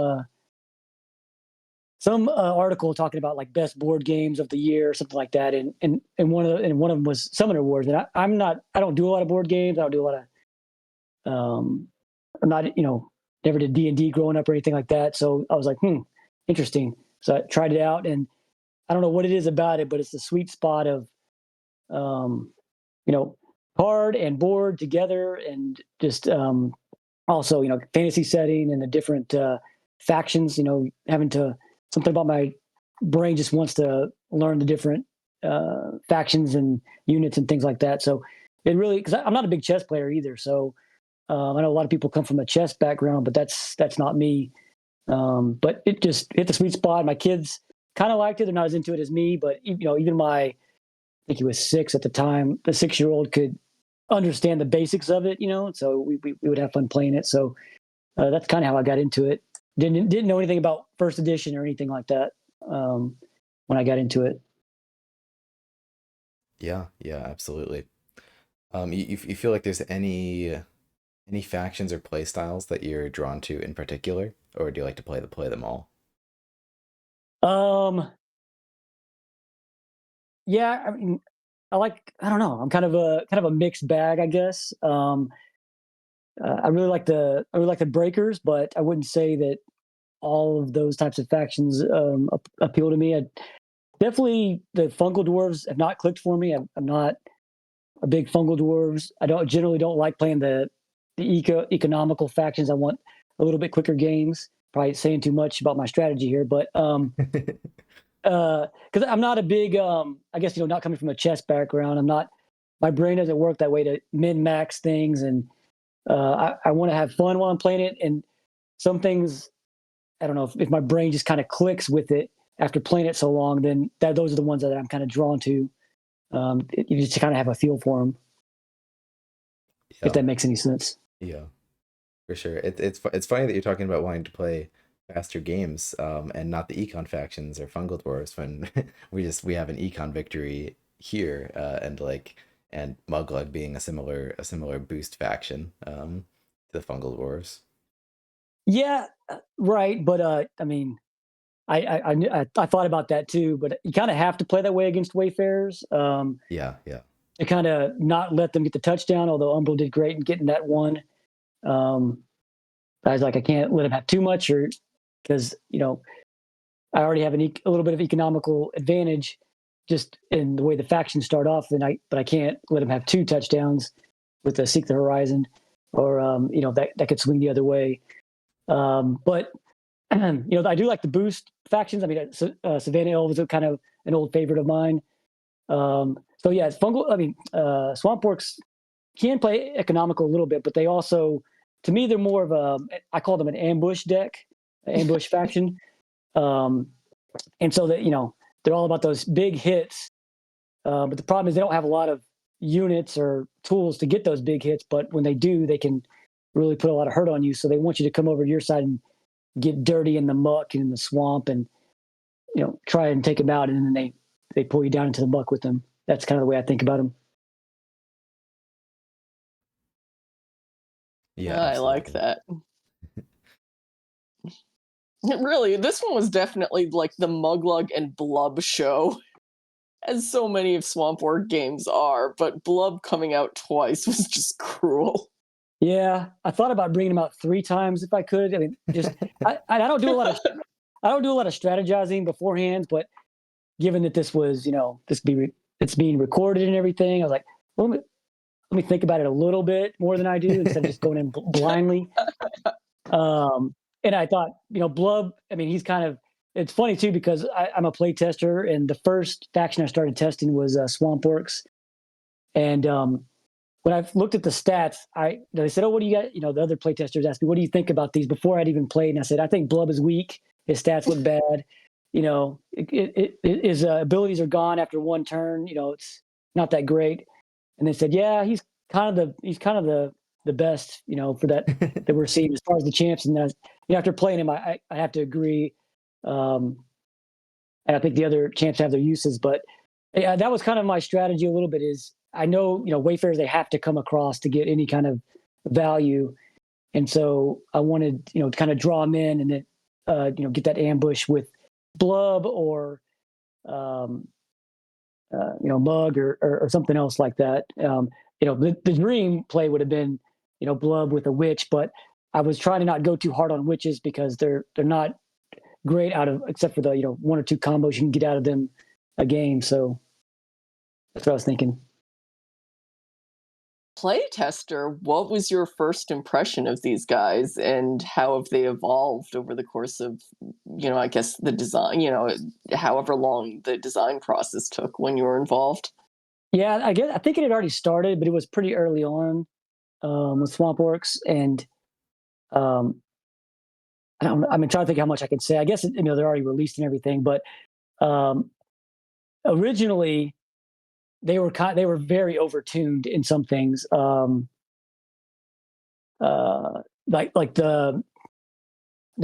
article talking about like best board games of the year or something like that, and one of them was Summoner Wars. And I don't do a lot of board games. I don't do a lot of I'm not never did D&D growing up or anything like that. So I was like, interesting. So I tried it out, and I don't know what it is about it, but it's the sweet spot of, card and board together, and just also, fantasy setting and the different factions. Having to something about my brain just wants to learn the different factions and units and things like that. So it really, because I'm not a big chess player either. So I know a lot of people come from a chess background, but that's not me. But it just hit the sweet spot. My kids kind of liked it. They're not as into it as me, but even I think he was 6 at the time, the 6-year-old could understand the basics of it, so we would have fun playing it. So that's kind of how I got into it. Didn't know anything about first edition or anything like that when I got into it. Yeah, absolutely. You feel like there's any factions or play styles that you're drawn to in particular, or do you like to play them all? Yeah, I mean, I don't know. I'm kind of a mixed bag, I guess. I really like the breakers, but I wouldn't say that all of those types of factions appeal to me. Definitely the fungal dwarves have not clicked for me. I'm not a big fungal dwarves. I generally don't like playing the economical factions. I want a little bit quicker games. Probably saying too much about my strategy here, but because I'm not a big, I guess, not coming from a chess background, my brain doesn't work that way to min max things. And I want to have fun while I'm playing it. And some things, I don't know if my brain just kind of clicks with it after playing it so long, then those are the ones that I'm kind of drawn to. You just kind of have a feel for them, if that makes any sense. Yeah, for sure. It's funny that you're talking about wanting to play faster games, and not the econ factions or fungal dwarves when we have an econ victory here, and Muglug being a similar boost faction, to the fungal dwarves. Yeah, right. But I mean, I thought about that too. But you kind of have to play that way against Wayfarers. Yeah. To kind of not let them get the touchdown. Although Umbrall did great in getting that one. I was like, I can't let him have too much, or because I already have a little bit of economical advantage just in the way the factions start off, but I can't let him have 2 touchdowns with the Seek the Horizon, or that could swing the other way. But I do like the boost factions. I mean, Savannah Elves are kind of an old favorite of mine. So yeah, it's fungal. I mean, Swamp Orcs can play economical a little bit, but they also, to me, they're more of I call them an ambush deck, ambush faction. And so that, they're all about those big hits. But the problem is they don't have a lot of units or tools to get those big hits. But when they do, they can really put a lot of hurt on you. So they want you to come over to your side and get dirty in the muck and in the swamp, and try and take them out. And then they pull you down into the muck with them. That's kind of the way I think about them. Yeah, I like that. Really, this one was definitely like the Muglug and Blub show, as so many of Swamp Orc games are, but Blub coming out twice was just cruel. Yeah, I thought about bringing them out 3 times if I could. I mean, just I don't do a lot of strategizing beforehand, but given that this was, it's being recorded and everything, I was like, well, let me think about it a little bit more than I do instead of just going in blindly. And I thought, Blub, I mean, it's funny too, because I'm a play tester, and the first faction I started testing was Swamp Orcs. And when I looked at the stats, they said, "Oh, what do you got?" The other play testers asked me, "What do you think about these?" Before I'd even played, and I said, "I think Blub is weak. His stats look bad. His abilities are gone after 1 turn. It's not that great." And they said, "Yeah, he's kind of the best, for that we're seeing as far as the champs." And after playing him, I have to agree. And I think the other champs have their uses, but yeah, that was kind of my strategy a little bit. Is I know, Wayfarers, they have to come across to get any kind of value. And so I wanted, to kind of draw them in, and then, get that ambush with Blub or, Mug or something else like that. The dream play would have been, Blub with a witch, but I was trying to not go too hard on witches because they're not great out of, except for the, you know, 1 or 2 combos you can get out of them a game. So that's what I was thinking. Playtester, what was your first impression of these guys, and how have they evolved over the course of, you know, I guess the design, you know, however long the design process took when you were involved? Yeah, I think it had already started, but it was pretty early on with Swamp Orcs, and um, I don't know, I'm trying to think how much I can say. I guess you know they're already released and everything, but um, originally they were very overtuned in some things. Uh, like the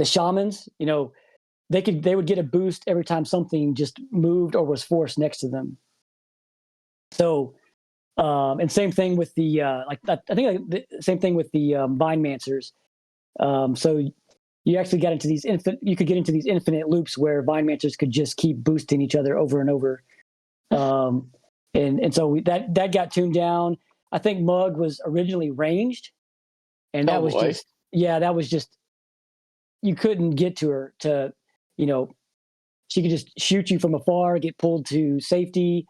shamans, you know, they would get a boost every time something just moved or was forced next to them. So and same thing with the I think the same thing with the Vine Mancers. So you actually got into these you could get into these infinite loops where Vine Mancers could just keep boosting each other over and over. Um, and so that got tuned down. I think Mug was originally ranged, and that Oh was boy. just that was just you couldn't get to her to, you know, she could just shoot you from afar, get pulled to safety.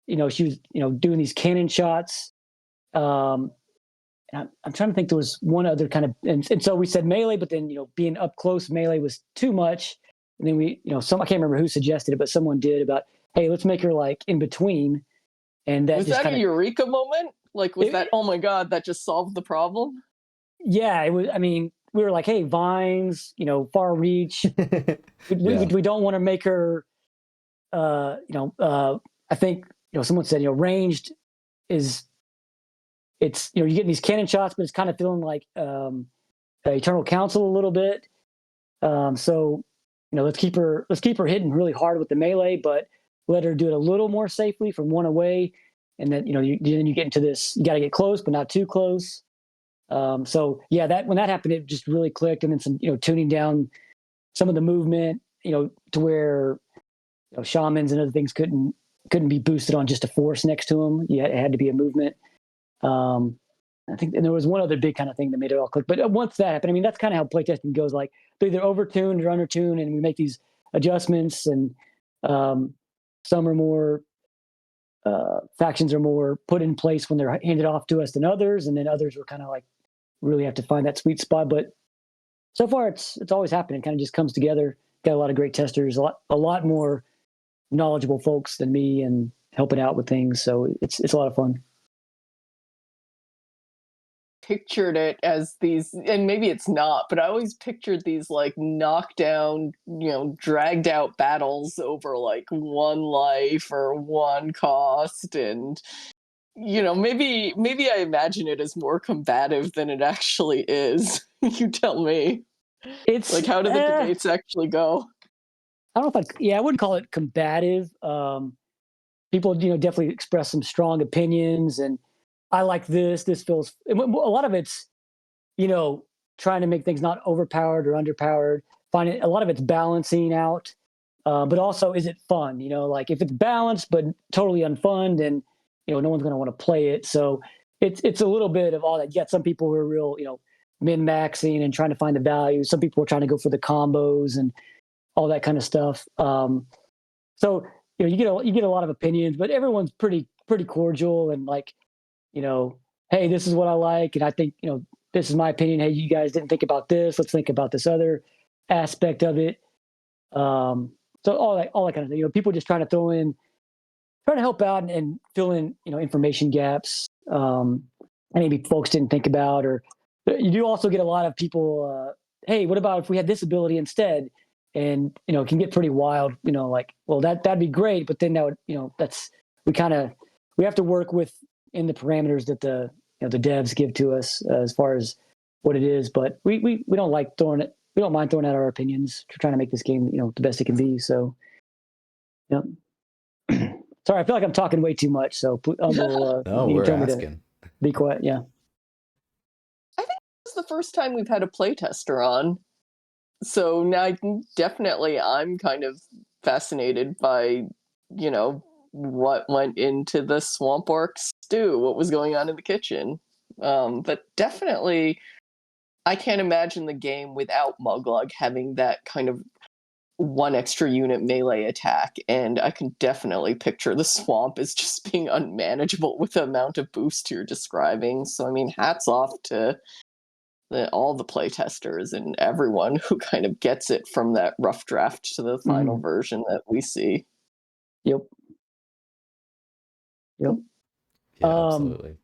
You know, she was, you know, doing these cannon shots. Um, and I'm trying to think. There was one other kind of, and so we said melee, but then, you know, being up close melee was too much. And then we, you know, I can't remember who suggested it, but someone did about, hey, let's make her like in between, and that Was just that a kind of, eureka moment? Like, was that, oh my God, that just solved the problem? yeah, it was. I mean, we were like, hey, vines, you know, far reach. Yeah. We don't want to make her, I think, you know, someone said, you know, ranged is, it's, you know, you're getting these cannon shots, but it's kind of feeling like Eternal Council a little bit. So, you know, let's keep her hitting really hard with the melee, but let her do it a little more safely from one away. And then, you know, then you get into this, you got to get close, but not too close. So yeah, that when that happened, it just really clicked. And then some, you know, tuning down some of the movement, you know, to where, you know, shamans and other things couldn't be boosted on just a force next to them. Yeah, it had to be a movement. Um, I think, and there was one other big kind of thing that made it all click. But once that happened, I mean, that's kind of how playtesting goes. Like they're either overtuned or undertuned, and we make these adjustments. And um, some are more factions are more put in place when they're handed off to us than others, and then others were kind of like really have to find that sweet spot. But so far, it's always happened. It kind of just comes together. Got a lot of great testers, a lot more knowledgeable folks than me, and helping out with things. So it's a lot of fun. Pictured it as these, and maybe it's not, but I always pictured these like knockdown, you know, dragged out battles over like one life or one cost. And, you know, maybe I imagine it as more combative than it actually is. You tell me. It's Like, how do the debates actually go? I don't know if I wouldn't call it combative. People, you know, definitely express some strong opinions, and I like this. This feels a lot of it's, you know, trying to make things not overpowered or underpowered. Finding a lot of it's balancing out, but also is it fun? You know, like if it's balanced but totally unfun, then, you know, no one's going to want to play it. So it's a little bit of all that. You got some people who are real, you know, min maxing and trying to find the value. Some people are trying to go for the combos and all that kind of stuff. So, you know, you get a lot of opinions, but everyone's pretty cordial and like, you know, hey, this is what I like, and I think, you know, this is my opinion. Hey, you guys didn't think about this. Let's think about this other aspect of it. So all that kind of thing. You know, people just trying to help out and fill in, you know, information gaps. Maybe folks didn't think about, or you do also get a lot of people. Hey, what about if we had this ability instead? And, you know, it can get pretty wild. You know, like, well, that'd be great, but then that would, you know, we have to work with in the parameters that the, you know, the devs give to us as far as what it is. But we don't like throwing it. We don't mind throwing out our opinions. We're trying to make this game, you know, the best it can be. So, you know. Sorry, I feel like I'm talking way too much. So No, you we're can tell me to asking. be quiet. Yeah. I think this is the first time we've had a playtester on. So now definitely I'm kind of fascinated by, you know, what went into the Swamp Orcs stew, what was going on in the kitchen. But definitely I can't imagine the game without Muglug having that kind of one extra unit melee attack, and I can definitely picture the swamp as just being unmanageable with the amount of boost you're describing. So I mean, hats off to all the playtesters and everyone who kind of gets it from that rough draft to the final version that we see. Yep. Yeah, absolutely.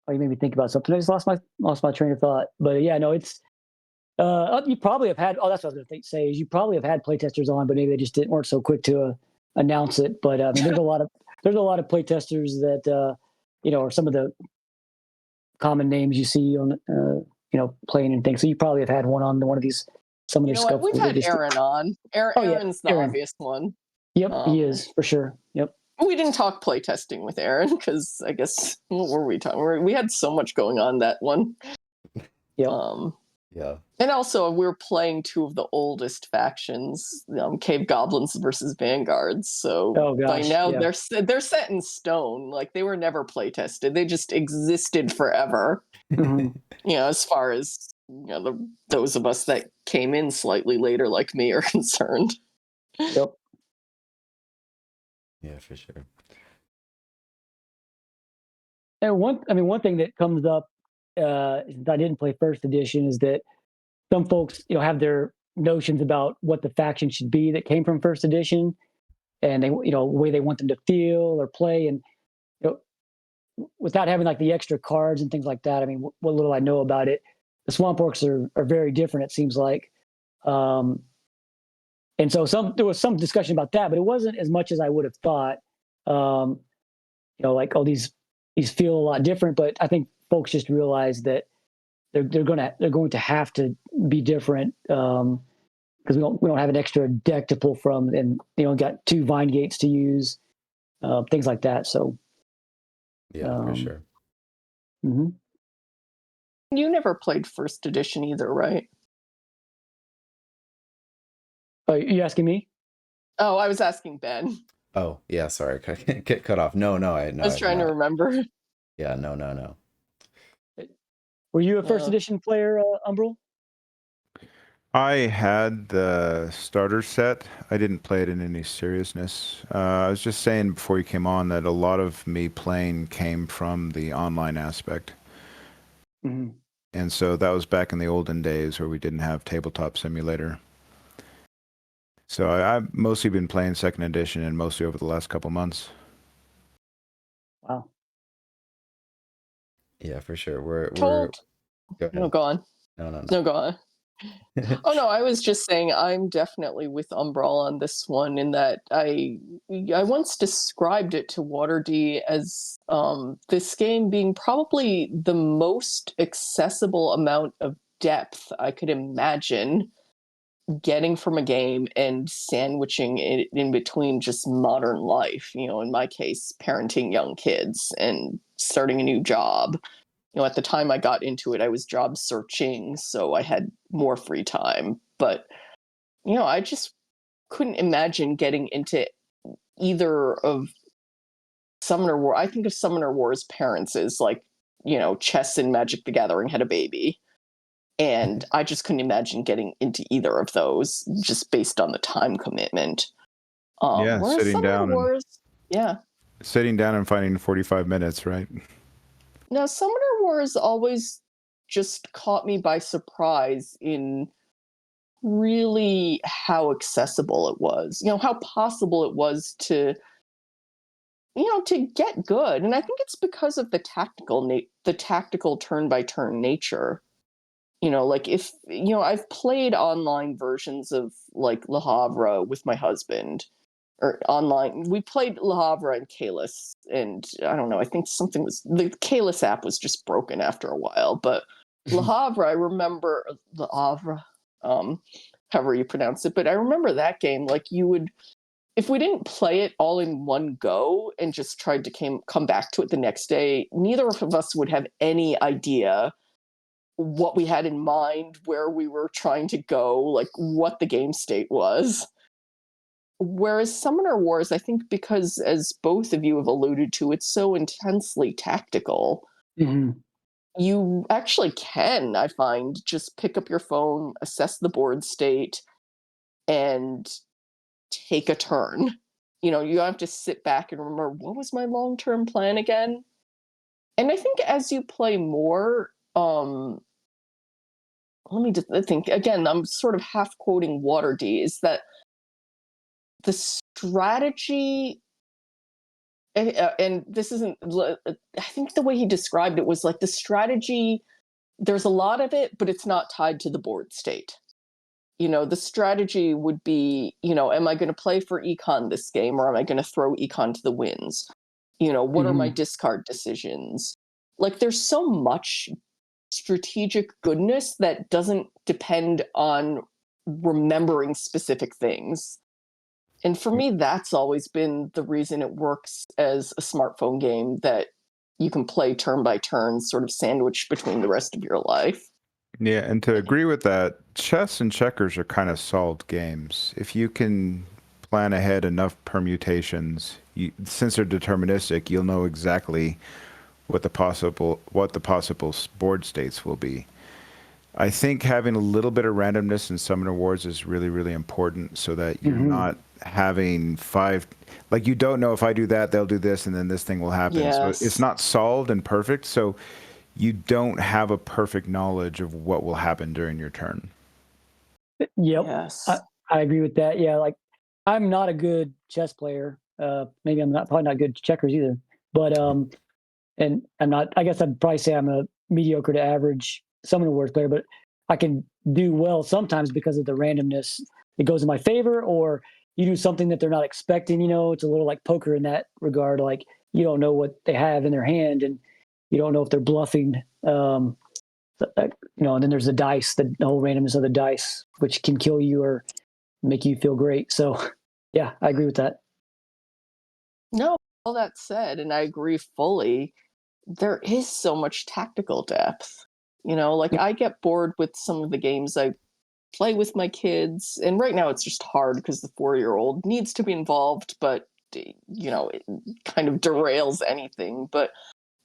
Oh, you made me think about something. I just lost my train of thought. But yeah, no, it's you probably have had. Oh, that's what I was going to say. Is you probably have had playtesters on, but maybe they just weren't so quick to announce it. But I mean, there's a lot of playtesters that are some of the common names you see on playing and things. So you probably have had one on one of these Summoner Scuffle. We've had Aaron on. Aaron's the obvious one. Yep, he is for sure. Yep. We didn't talk playtesting with Aaron because I guess what were we talking? We had so much going on that one. Yep. Yeah. And also, we're playing two of the oldest factions, Cave Goblins versus Vanguards. So by now they're set in stone. Like they were never play-tested; they just existed forever. As far as those of us that came in slightly later, like me, are concerned. Yep. Yeah, for sure. And one thing that comes up, since I didn't play first edition, is that some folks, have their notions about what the faction should be that came from first edition, and they, the way they want them to feel or play, and without having like the extra cards and things like that. I mean, what little I know about it, the Swamp Orcs are very different. It seems like, and so there was some discussion about that, but it wasn't as much as I would have thought. Like these feel a lot different, but I think folks just realize that they're going to have to be different because we don't have an extra deck to pull from, and got 2 Vine Gates to use, things like that. So yeah, for sure. Mm-hmm. You never played first edition either, right? Oh, you asking me? Oh, I was asking Ben. Oh, yeah, sorry. Get cut off. No, I was trying to remember. Yeah, no. Were you a first edition player, Umbrall? I had the starter set. I didn't play it in any seriousness. I was just saying before you came on that a lot of me playing came from the online aspect. Mm-hmm. And so that was back in the olden days where we didn't have Tabletop Simulator. So I've mostly been playing second edition, and mostly over the last couple months. Wow. Yeah, for sure. We're Go on. No, go on. Oh no, I was just saying I'm definitely with Umbrall on this one, in that I once described it to Waterdee as this game being probably the most accessible amount of depth I could imagine getting from a game and sandwiching it in between just modern life. In my case, parenting young kids and starting a new job. At the time I got into it, I was job searching, so I had more free time. But, I just couldn't imagine getting into either of Summoner War. I think of Summoner War's parents as like, Chess and Magic the Gathering had a baby. And I just couldn't imagine getting into either of those just based on the time commitment. Sitting down sitting down and finding 45 minutes, right? Now, Summoner Wars always just caught me by surprise in really how accessible it was. How possible it was to get good. And I think it's because of the tactical turn-by-turn nature. Like if, I've played online versions of like Le Havre with my husband, or online. We played Le Havre and Caelus, and I don't know, I think the Caelus app was just broken after a while, but Le Havre, I remember, Le Havre, however you pronounce it, but I remember that game, like if we didn't play it all in one go and just tried to come back to it the next day, neither of us would have any idea what we had in mind, where we were trying to go, like what the game state was. Whereas Summoner Wars, I think because, as both of you have alluded to, it's so intensely tactical. Mm-hmm. you actually can, I find, just pick up your phone, assess the board state, and take a turn. You know, you don't have to sit back and remember, what was my long-term plan again? And I think as you play more, let me just think again, I'm sort of half quoting Water D, is that the strategy, and this isn't, I think the way he described it was like the strategy, there's a lot of it, but it's not tied to the board state. You know, the strategy would be, you know, am I going to play for econ this game, or am I going to throw econ to the winds? You know, what are my discard decisions? Like, there's so much strategic goodness that doesn't depend on remembering specific things. And for me, that's always been the reason it works as a smartphone game that you can play turn by turn, sort of sandwiched between the rest of your life. Yeah, and to agree with that, chess and checkers are kind of solved games. If you can plan ahead enough permutations, since they're deterministic, you'll know exactly what the possible board states will be. I think having a little bit of randomness in Summoner Wars is really, really important, so that you're not having like, you don't know, if I do that, they'll do this, and then this thing will happen. Yes. So it's not solved and perfect, so you don't have a perfect knowledge of what will happen during your turn. Yep. Yes. I agree with that. Yeah, like, I'm not a good chess player. Maybe I'm probably not good checkers either. But and I guess I'd probably say I'm a mediocre to average Summoner Wars player, but I can do well sometimes because of the randomness. It goes in my favor, or you do something that they're not expecting. You know, it's a little like poker in that regard. Like, you don't know what they have in their hand, and you don't know if they're bluffing. You know, and then there's the dice, the whole randomness of the dice, which can kill you or make you feel great. So, yeah, I agree with that. No, all that said, and I agree fully, there is so much tactical depth. You know, like, I get bored with some of the games I play with my kids, and right now it's just hard because the 4-year-old needs to be involved, but, you know, it kind of derails anything. But,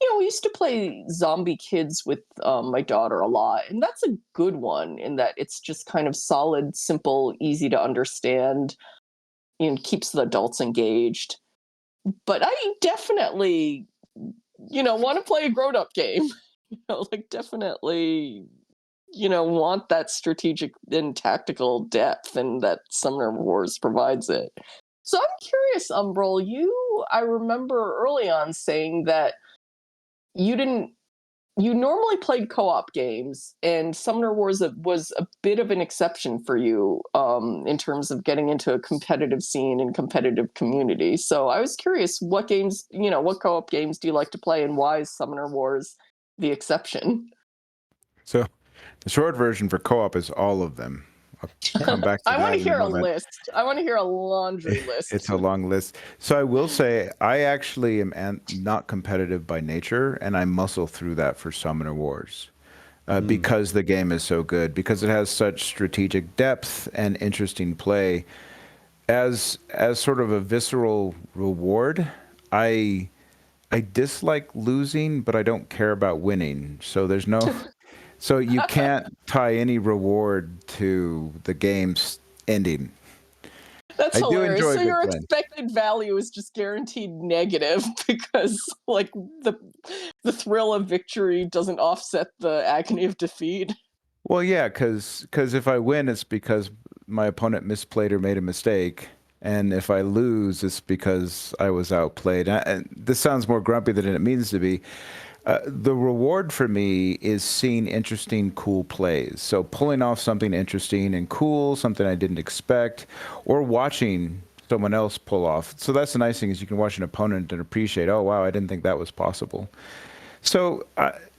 you know, we used to play Zombie Kids with my daughter a lot, and that's a good one in that it's just kind of solid, simple, easy to understand, you know, keeps the adults engaged. But I definitely, you know, want to play a grown-up game. You know, like, definitely, you know, want that strategic and tactical depth, and that Summoner Wars provides it. So I'm curious, Umbrall, I remember early on saying that you didn't you normally played co-op games, and Summoner Wars was a bit of an exception for you, in terms of getting into a competitive scene and competitive community. So I was curious, what games, you know, what co-op games do you like to play, and why is Summoner Wars the exception? So the short version for co-op is all of them. I'll come back to I that want to in a hear a moment. list. I want to hear a laundry list. It's a long list. So I will say, I actually am not competitive by nature, and I muscle through that for Summoner Wars. Because the game is so good, because it has such strategic depth and interesting play. As sort of a visceral reward, I dislike losing, but I don't care about winning. So there's no, so you can't tie any reward to the game's ending. That's I do hilarious. enjoy So good your playing. expected value is just guaranteed negative because, like, the thrill of victory doesn't offset the agony of defeat. Well, yeah, because if I win, it's because my opponent misplayed or made a mistake. And if I lose, it's because I was outplayed. And this sounds more grumpy than it means to be. The reward for me is seeing interesting, cool plays. So pulling off something interesting and cool, something I didn't expect, or watching someone else pull off. So that's the nice thing, is you can watch an opponent and appreciate, oh, wow, I didn't think that was possible. So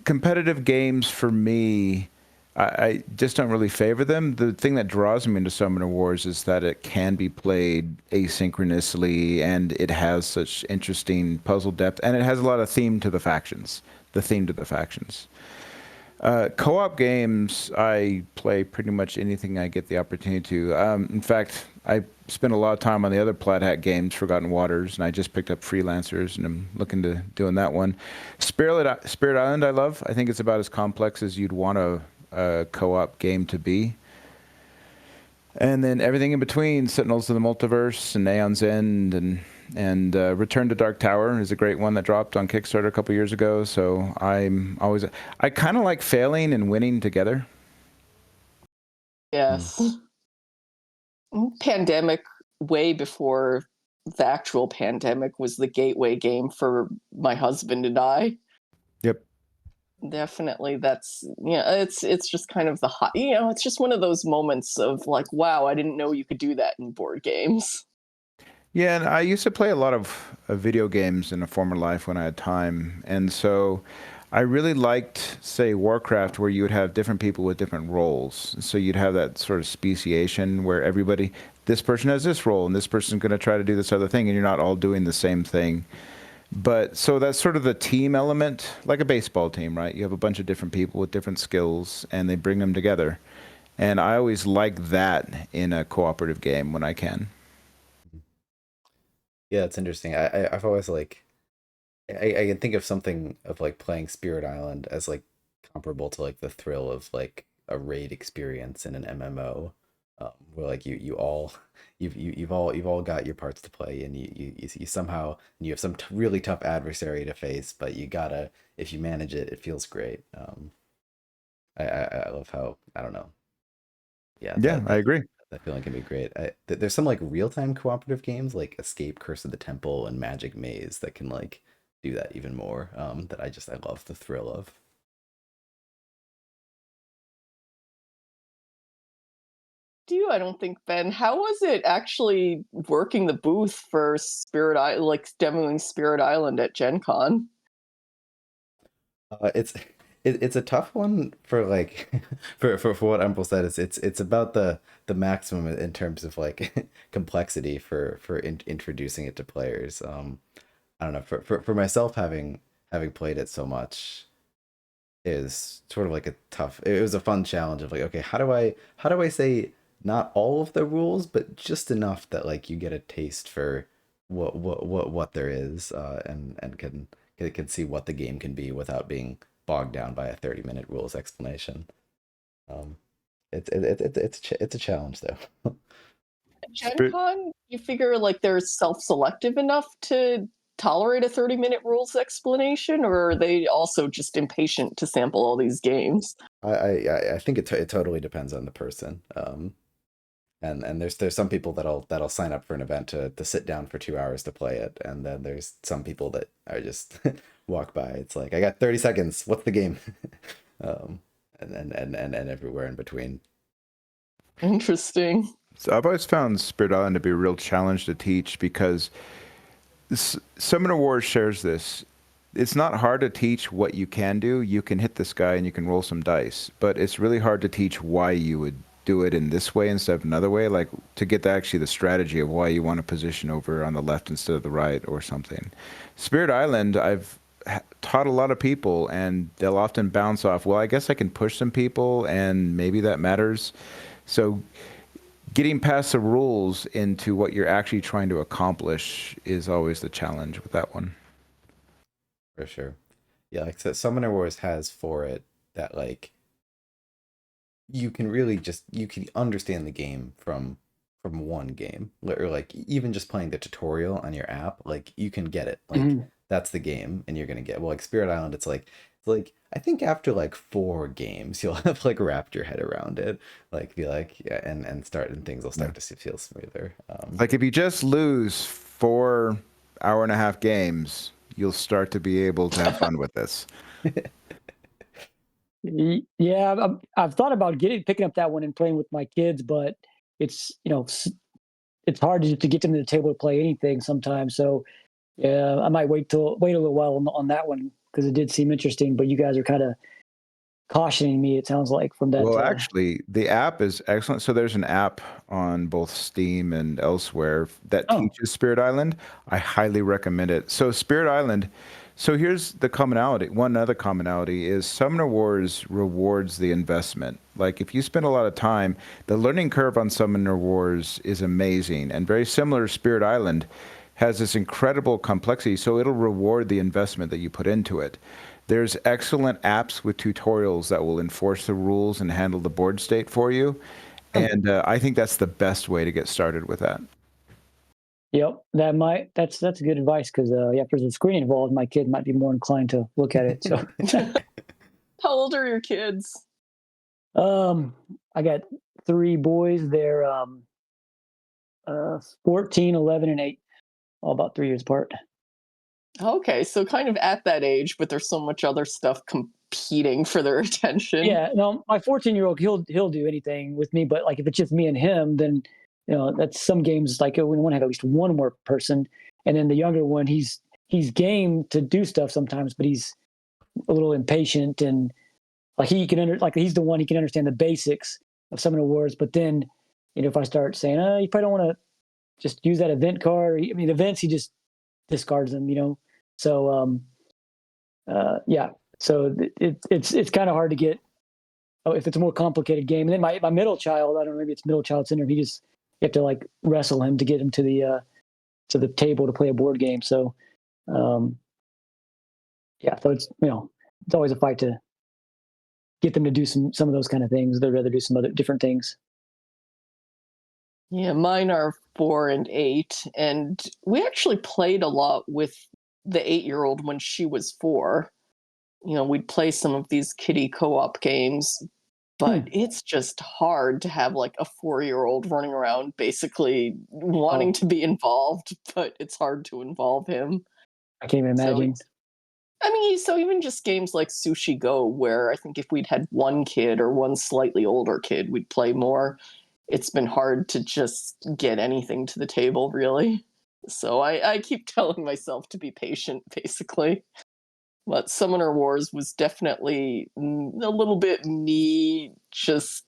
competitive games for me, I just don't really favor them. The thing that draws me into Summoner Wars is that it can be played asynchronously, and it has such interesting puzzle depth, and it has a lot of theme to the factions. Co-op games, I play pretty much anything I get the opportunity to. In fact, I spent a lot of time on the other Plaid Hat games, Forgotten Waters, and I just picked up Freelancers, and I'm looking to doing that one. Spirit Island, I love. I think it's about as complex as you'd want a co-op game to be. And then everything in between, Sentinels of the Multiverse and Aeon's End and Return to Dark Tower is a great one that dropped on Kickstarter a couple years ago. So I kind of like failing and winning together. Yes. Pandemic, way before the actual pandemic, was the gateway game for my husband and I. Yep. Definitely, that's it's just kind of the hot, it's just one of those moments of like, wow, I didn't know you could do that in board games. Yeah, and I used to play a lot of video games in a former life when I had time, and so I really liked, say, Warcraft, where you would have different people with different roles. So you'd have that sort of speciation where this person has this role, and this person's going to try to do this other thing, and you're not all doing the same thing. But so that's sort of the team element, like a baseball team, right? You have a bunch of different people with different skills, and they bring them together. And I always like that in a cooperative game when I can. Yeah, it's interesting. I've always like I can think of something of like playing Spirit Island as like comparable to like the thrill of like a raid experience in an MMO, where like you've all got your parts to play, and you somehow, and you have some really tough adversary to face, but you gotta, if you manage it, it feels great. I love how, I don't know. Yeah, I agree. that feeling can be great. There's some like real-time cooperative games like Escape, Curse of the Temple, and Magic Maze that can like do that even more. That I love the thrill of. I don't think, Ben. How was it actually working the booth for Spirit Island, like demoing Spirit Island at Gen Con? It's it's a tough one for like for what Umbrall said. It's about the maximum in terms of like complexity for introducing it to players. I don't know, for myself, having played it so much is sort of like a tough. It was a fun challenge of like, okay, how do I say not all of the rules, but just enough that like you get a taste for what there is, and can see what the game can be without being bogged down by a 30-minute rules explanation. Um, it's a challenge though. At Gen Con, you figure like they're self-selective enough to tolerate a 30-minute rules explanation, or are they also just impatient to sample all these games? I think it totally depends on the person. And there's some people that'll sign up for an event to sit down for 2 hours to play it, and then there's some people that are just walk by. It's like, I got 30 seconds. What's the game? And everywhere in between. Interesting. So I've always found Spirit Island to be a real challenge to teach because Summoner Wars shares this. It's not hard to teach what you can do. You can hit this guy and you can roll some dice, but it's really hard to teach why you would do it in this way instead of another way, like to get actually the strategy of why you want to position over on the left instead of the right or something. Spirit Island, I've taught a lot of people, and they'll often bounce off, well, I guess I can push some people, and maybe that matters. So getting past the rules into what you're actually trying to accomplish is always the challenge with that one. For sure. Yeah, like I said, Summoner Wars has for it that like you can really you can understand the game from one game, or like even just playing the tutorial on your app, like you can get it, like that's the game, and you're gonna get, well, like Spirit Island, it's like I think after like 4 games you'll have like wrapped your head around it, like be like, yeah, and things will start to feel smoother. Like if you just lose 4 hour-and-a-half games, you'll start to be able to have fun with this. Yeah, I've thought about picking up that one and playing with my kids, but it's it's hard to get them to the table to play anything sometimes. So yeah, I might wait a little while on that one because it did seem interesting. But you guys are kind of cautioning me, it sounds like, from that. Well, actually, the app is excellent. So there's an app on both Steam and elsewhere that teaches Spirit Island. I highly recommend it. So Spirit Island, So here's the commonality. One other commonality is Summoner Wars rewards the investment. Like if you spend a lot of time, the learning curve on Summoner Wars is amazing, and very similar to Spirit Island has this incredible complexity, so it'll reward the investment that you put into it. There's excellent apps with tutorials that will enforce the rules and handle the board state for you. And I think that's the best way to get started with that. Yep, that's good advice because if there's a screen involved, my kid might be more inclined to look at it. So, How old are your kids? I got 3 boys. They're 14, 11, and 8, all about 3 years apart. Okay, so kind of at that age, but there's so much other stuff competing for their attention. Yeah, no, my 14-year-old, he'll do anything with me, but like if it's just me and him, then that's some games like we want to have at least one more person, and then the younger one, he's game to do stuff sometimes, but he's a little impatient and like he's the one he can understand the basics of Summoner Wars, but then if I start saying, you probably don't want to just use that event card. I mean, events he just discards them, So yeah, so it's kind of hard to get. Oh, if it's a more complicated game, and then my middle child, I don't know, maybe it's middle child syndrome. You have to like wrestle him to get him to the table to play a board game. So, yeah, so it's it's always a fight to get them to do some of those kind of things. They'd rather do some other different things. Yeah, mine are 4 and 8, and we actually played a lot with the 8-year-old when she was 4. We'd play some of these kiddie co-op games, but it's just hard to have like a 4-year-old running around basically wanting to be involved, but it's hard to involve him. I can't even imagine. So even just games like Sushi Go, where I think if we'd had one kid or one slightly older kid, we'd play more. It's been hard to just get anything to the table, really. So I keep telling myself to be patient, basically. But Summoner Wars was definitely a little bit me just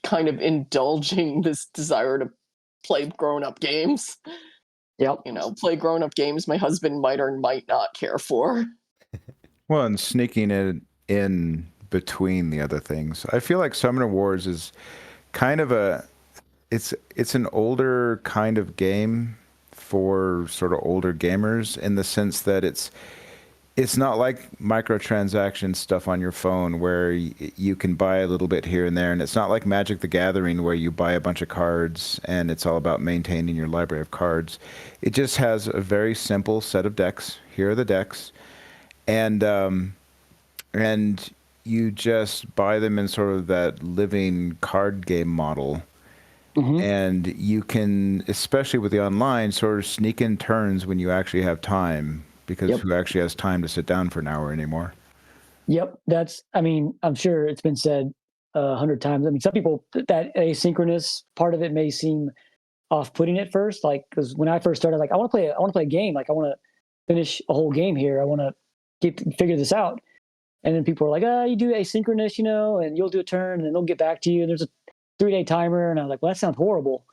kind of indulging this desire to play grown-up games. Yep. Play grown-up games my husband might or might not care for. Well, and sneaking it in between the other things. I feel like Summoner Wars is kind of it's an older kind of game for sort of older gamers in the sense that it's not like microtransaction stuff on your phone where you can buy a little bit here and there, and it's not like Magic the Gathering where you buy a bunch of cards and it's all about maintaining your library of cards. It just has a very simple set of decks. Here are the decks, and you just buy them in sort of that living card game model. Mm-hmm. And you can, especially with the online, sort of sneak in turns when you actually have time, because who actually has time to sit down for an hour anymore? Yep. I'm sure it's been said 100 times. Some people, that asynchronous part of it may seem off-putting at first, like, because when I first started, like, I want to play a game. Like, I want to finish a whole game here. I want to figure this out. And then people are like, you do asynchronous, and you'll do a turn and they'll get back to you. And there's a 3-day timer. And I was like, well, that sounds horrible.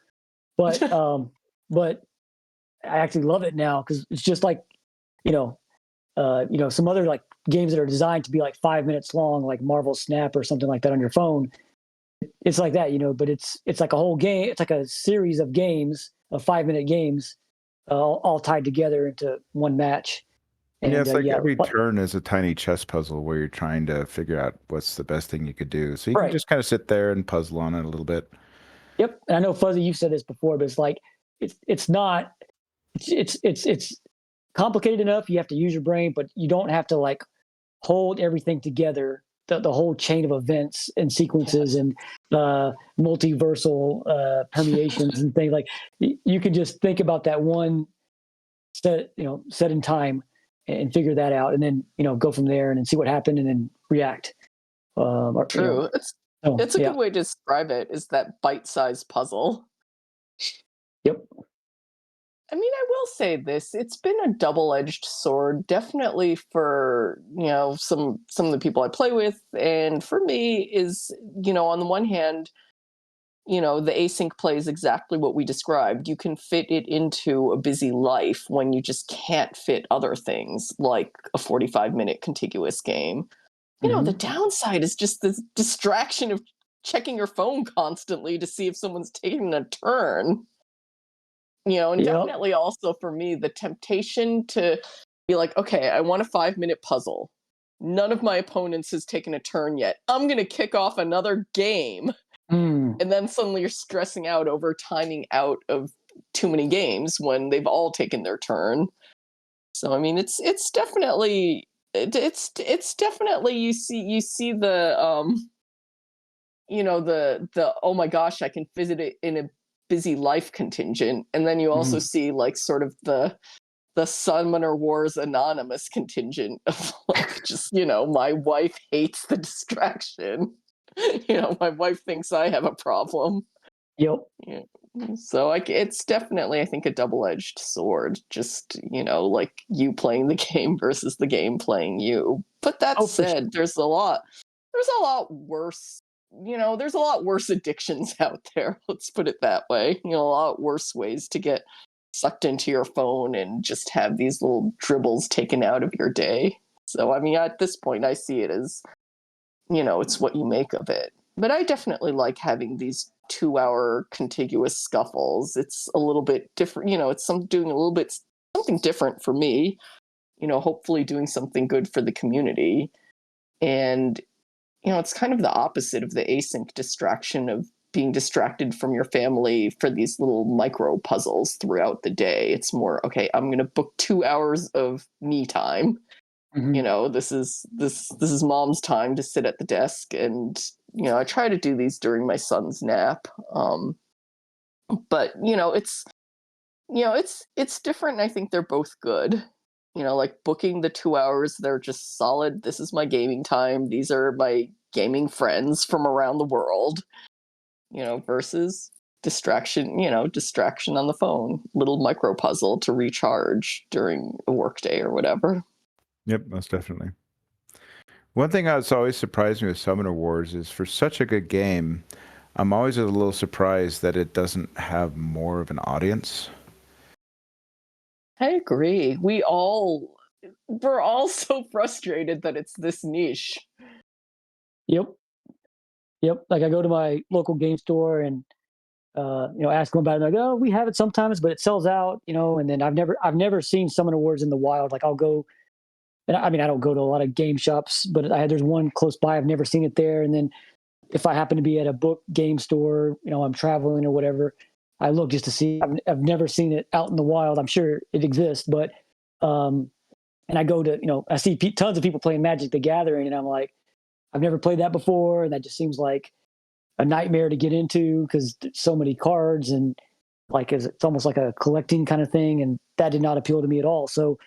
But, but I actually love it now because it's just like, some other like games that are designed to be like 5 minutes long, like Marvel Snap or something like that on your phone. It's like that, but it's like a whole game. It's like a series of games, of 5-minute games, all tied together into one match. And, it's like every turn is a tiny chess puzzle where you're trying to figure out what's the best thing you could do. So you can just kind of sit there and puzzle on it a little bit. Yep. And I know, Fuzzy, you've said this before, but it's like, it's complicated enough. You have to use your brain, but you don't have to like hold everything together. The whole chain of events and sequences and multiversal permeations and things, like you can just think about that one set in time and figure that out, and then go from there and then see what happened and then react. True. It's a good way to describe it, is that bite-sized puzzle. Yep. I will say this, it's been a double-edged sword, definitely for, some of the people I play with, and for me is, on the one hand, the async play is exactly what we described. You can fit it into a busy life when you just can't fit other things like a 45-minute contiguous game. The downside is just this distraction of checking your phone constantly to see if someone's taking a turn. And Yep. definitely also for me, the temptation to be like, okay, I want a 5-minute puzzle. None of my opponents has taken a turn yet. I'm going to kick off another game. Mm. And then suddenly you're stressing out over timing out of too many games when they've all taken their turn. So I mean, it's definitely it's definitely you see the the oh my gosh, I can visit it in a busy life contingent, and then you also see like sort of the Summoner Wars Anonymous contingent of like just my wife hates the distraction. My wife thinks I have a problem. Yep. Yeah. So like it's definitely I think a double-edged sword, just like you playing the game versus the game playing you. But that Oh, for sure. said, there's a lot worse there's a lot worse addictions out there. Let's put it that way. A lot worse ways to get sucked into your phone and just have these little dribbles taken out of your day. So I mean, at this point, I see it as it's what you make of it. But I definitely like having these 2-hour contiguous scuffles. It's a little bit different. It's doing a little bit something different for me. Hopefully doing something good for the community. And it's kind of the opposite of the async distraction of being distracted from your family for these little micro puzzles throughout the day. It's more, okay, I'm going to book 2 hours of me time. This is mom's time to sit at the desk, and I try to do these during my son's nap. But it's different. And I think they're both good. Like booking the 2 hours, they're just solid. This is my gaming time. These are my gaming friends from around the world. Versus distraction on the phone, little micro puzzle to recharge during a workday or whatever. Yep, most definitely. One thing that's always surprised me with Summoner Wars is for such a good game, I'm always a little surprised that it doesn't have more of an audience. I agree. We're all so frustrated that it's this niche. Yep. Like I go to my local game store and ask them about it. Like, oh, we have it sometimes, but it sells out. And then I've never seen Summoner Wars in the wild. Like I'll go, and I mean I don't go to a lot of game shops, but there's one close by. I've never seen it there. And then if I happen to be at a book game store, I'm traveling or whatever, I look just to see. I've never seen it out in the wild. I'm sure it exists, but and I go to I see tons of people playing Magic the Gathering, and I'm like, I've never played that before, and that just seems like a nightmare to get into because there's so many cards and like it's almost like a collecting kind of thing, and that did not appeal to me at all. So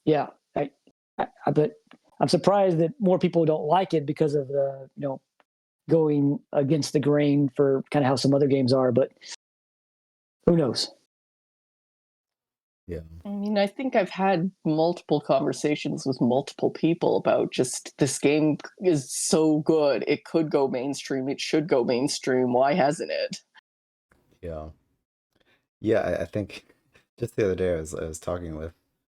yeah, but I'm surprised that more people don't like it because of the going against the grain for kind of how some other games are, but who knows? Yeah. I mean, I think I've had multiple conversations with multiple people about just this game is so good. It could go mainstream. It should go mainstream. Why hasn't it? Yeah. Yeah, I think just the other day I was talking with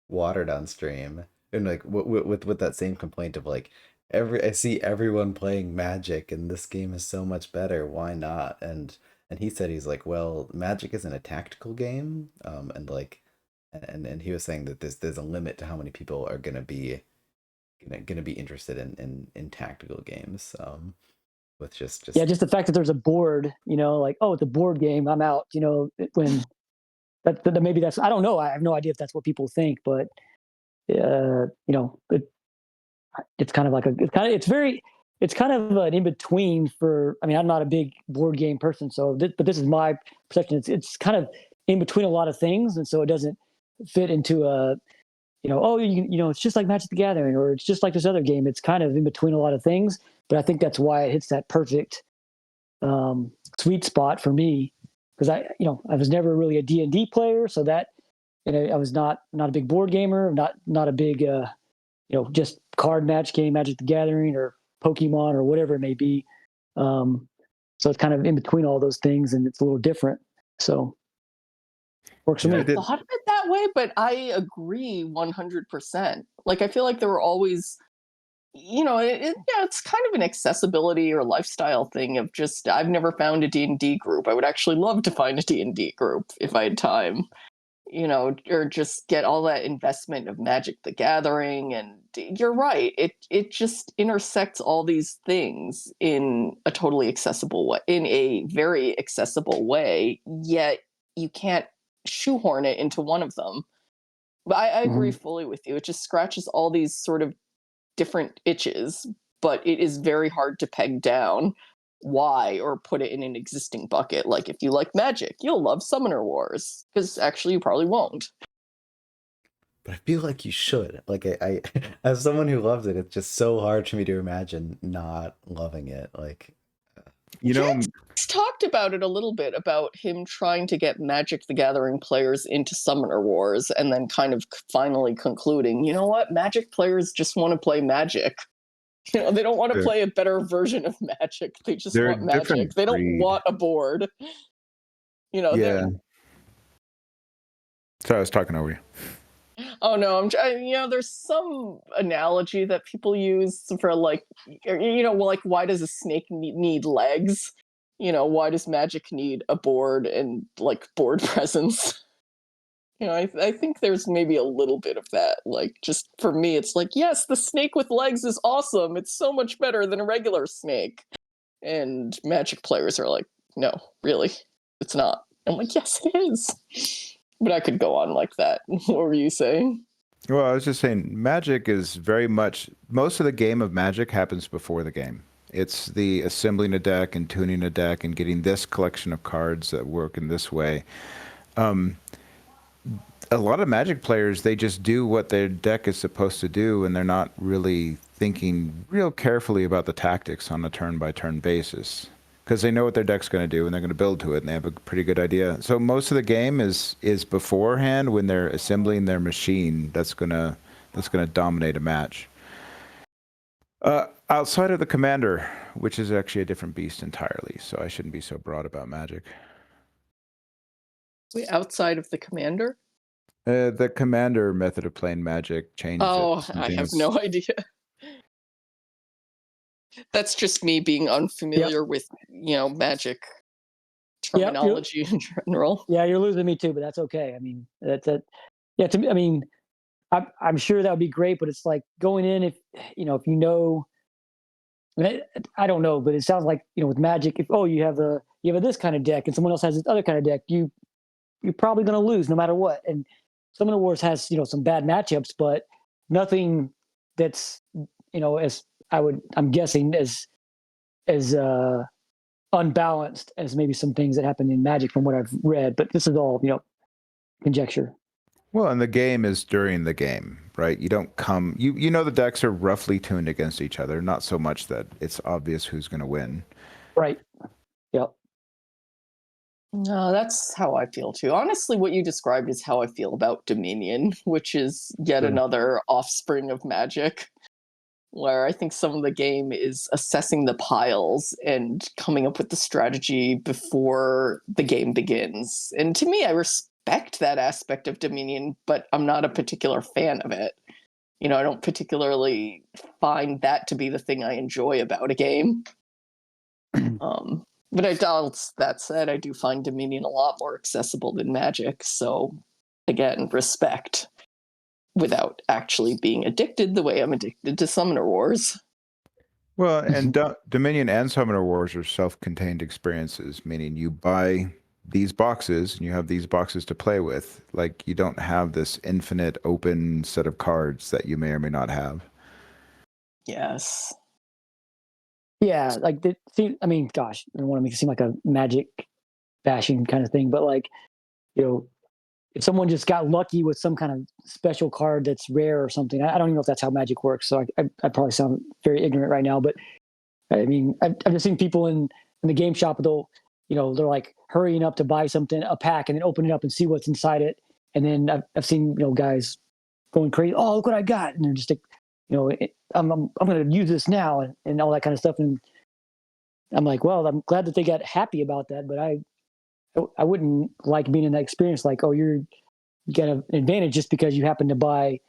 Watered on stream, and like with that same complaint of like I see everyone playing Magic and this game is so much better. Why not? And he said he's like, well, Magic isn't a tactical game, and like and he was saying that there's a limit to how many people are gonna be interested in tactical games, with just Yeah, just the fact that there's a board, like, oh, it's a board game, I'm out. When maybe that's, I don't know, I have no idea if that's what people think, but it's kind of like it's kind of an in between for. I mean, I'm not a big board game person, but this is my perception. It's kind of in between a lot of things, and so it doesn't fit into a oh, it's just like Magic the Gathering, or it's just like this other game. It's kind of in between a lot of things, but I think that's why it hits that perfect sweet spot for me, because I was never really a D&D player, so that I was not a big board gamer, not a big just card match game, Magic the Gathering or Pokemon or whatever it may be. So it's kind of in between all those things, and it's a little different. So works for Yeah, me. I I did. thought of it that way, but I agree 100%. Like, I feel like there were always, yeah, it's kind of an accessibility or lifestyle thing of just, I've never found a D&D group. I would actually love to find a D&D group if I had time, or just get all that investment of Magic the Gathering. And you're right, it just intersects all these things in a totally accessible way, in a very accessible way, yet you can't shoehorn it into one of them. But I agree fully with you. It just scratches all these sort of different itches, but it is very hard to peg down why or put it in an existing bucket. Like, if you like Magic, you'll love Summoner Wars, because actually you probably won't. But I feel like you should. Like as someone who loves it, it's just so hard for me to imagine not loving it. Like, Jack's talked about it a little bit, about him trying to get Magic the Gathering players into Summoner Wars, and then kind of finally concluding, you know what, Magic players just want to play Magic. They don't want to play a better version of Magic. They just They're a want Magic. different They don't breed. want a board. Yeah. Sorry, I was talking over you. Oh no, there's some analogy that people use for, like, like, why does a snake need legs? Why does Magic need a board and, like, board presence? I think there's maybe a little bit of that. Like, just for me, it's like, yes, the snake with legs is awesome. It's so much better than a regular snake. And Magic players are like, no, really, it's not. I'm like, yes, it is. But I could go on like that. What were you saying? Well, I was just saying, Magic is very much, most of the game of Magic happens before the game. It's the assembling a deck and tuning a deck and getting this collection of cards that work in this way. A lot of Magic players, they just do what their deck is supposed to do, and they're not really thinking real carefully about the tactics on a turn-by-turn basis, because they know what their deck's going to do, and they're going to build to it, and they have a pretty good idea. So most of the game is beforehand, when they're assembling their machine that's gonna dominate a match. Outside of the Commander, which is actually a different beast entirely, so I shouldn't be so broad about Magic. Wait, outside of the Commander? The Commander method of playing Magic changes. Oh, I have no idea. That's just me being unfamiliar with, Magic terminology in general. Yeah, you're losing me too, but that's okay. I mean, yeah, to me, I mean, I'm sure that would be great, but it's like going in, if I mean, I don't know, but it sounds like, with Magic, if you have this kind of deck and someone else has this other kind of deck, you're probably going to lose no matter what. And Summoner Wars has some bad matchups, but nothing that's as I'm guessing as unbalanced as maybe some things that happen in Magic from what I've read. But this is all conjecture. Well, and the game is during the game, right? You don't come, the decks are roughly tuned against each other, not so much that it's obvious who's going to win. Right. Yep. No, that's how I feel too. Honestly, what you described is how I feel about Dominion, which is yet another offspring of Magic, where I think some of the game is assessing the piles and coming up with the strategy before the game begins. And to me, I respect that aspect of Dominion, but I'm not a particular fan of it. I don't particularly find that to be the thing I enjoy about a game. But that said, I do find Dominion a lot more accessible than Magic. So, again, respect, without actually being addicted the way I'm addicted to Summoner Wars. Well, and Dominion and Summoner Wars are self-contained experiences, meaning you buy these boxes and you have these boxes to play with. Like, you don't have this infinite open set of cards that you may or may not have. Yes. Yeah, like I mean, gosh, I don't want to make it seem like a Magic bashing kind of thing, but like, if someone just got lucky with some kind of special card that's rare or something, I don't even know if that's how Magic works. So I probably sound very ignorant right now, but I mean, I've just seen people in the game shop, they're like hurrying up to buy something, a pack, and then open it up and see what's inside it. And then I've seen, guys going crazy. Oh, look what I got. And they're just like, I'm going to use this now and all that kind of stuff. And I'm like, well, I'm glad that they got happy about that, but I wouldn't like being in that experience. Like, oh, you got an advantage just because you happen to buy,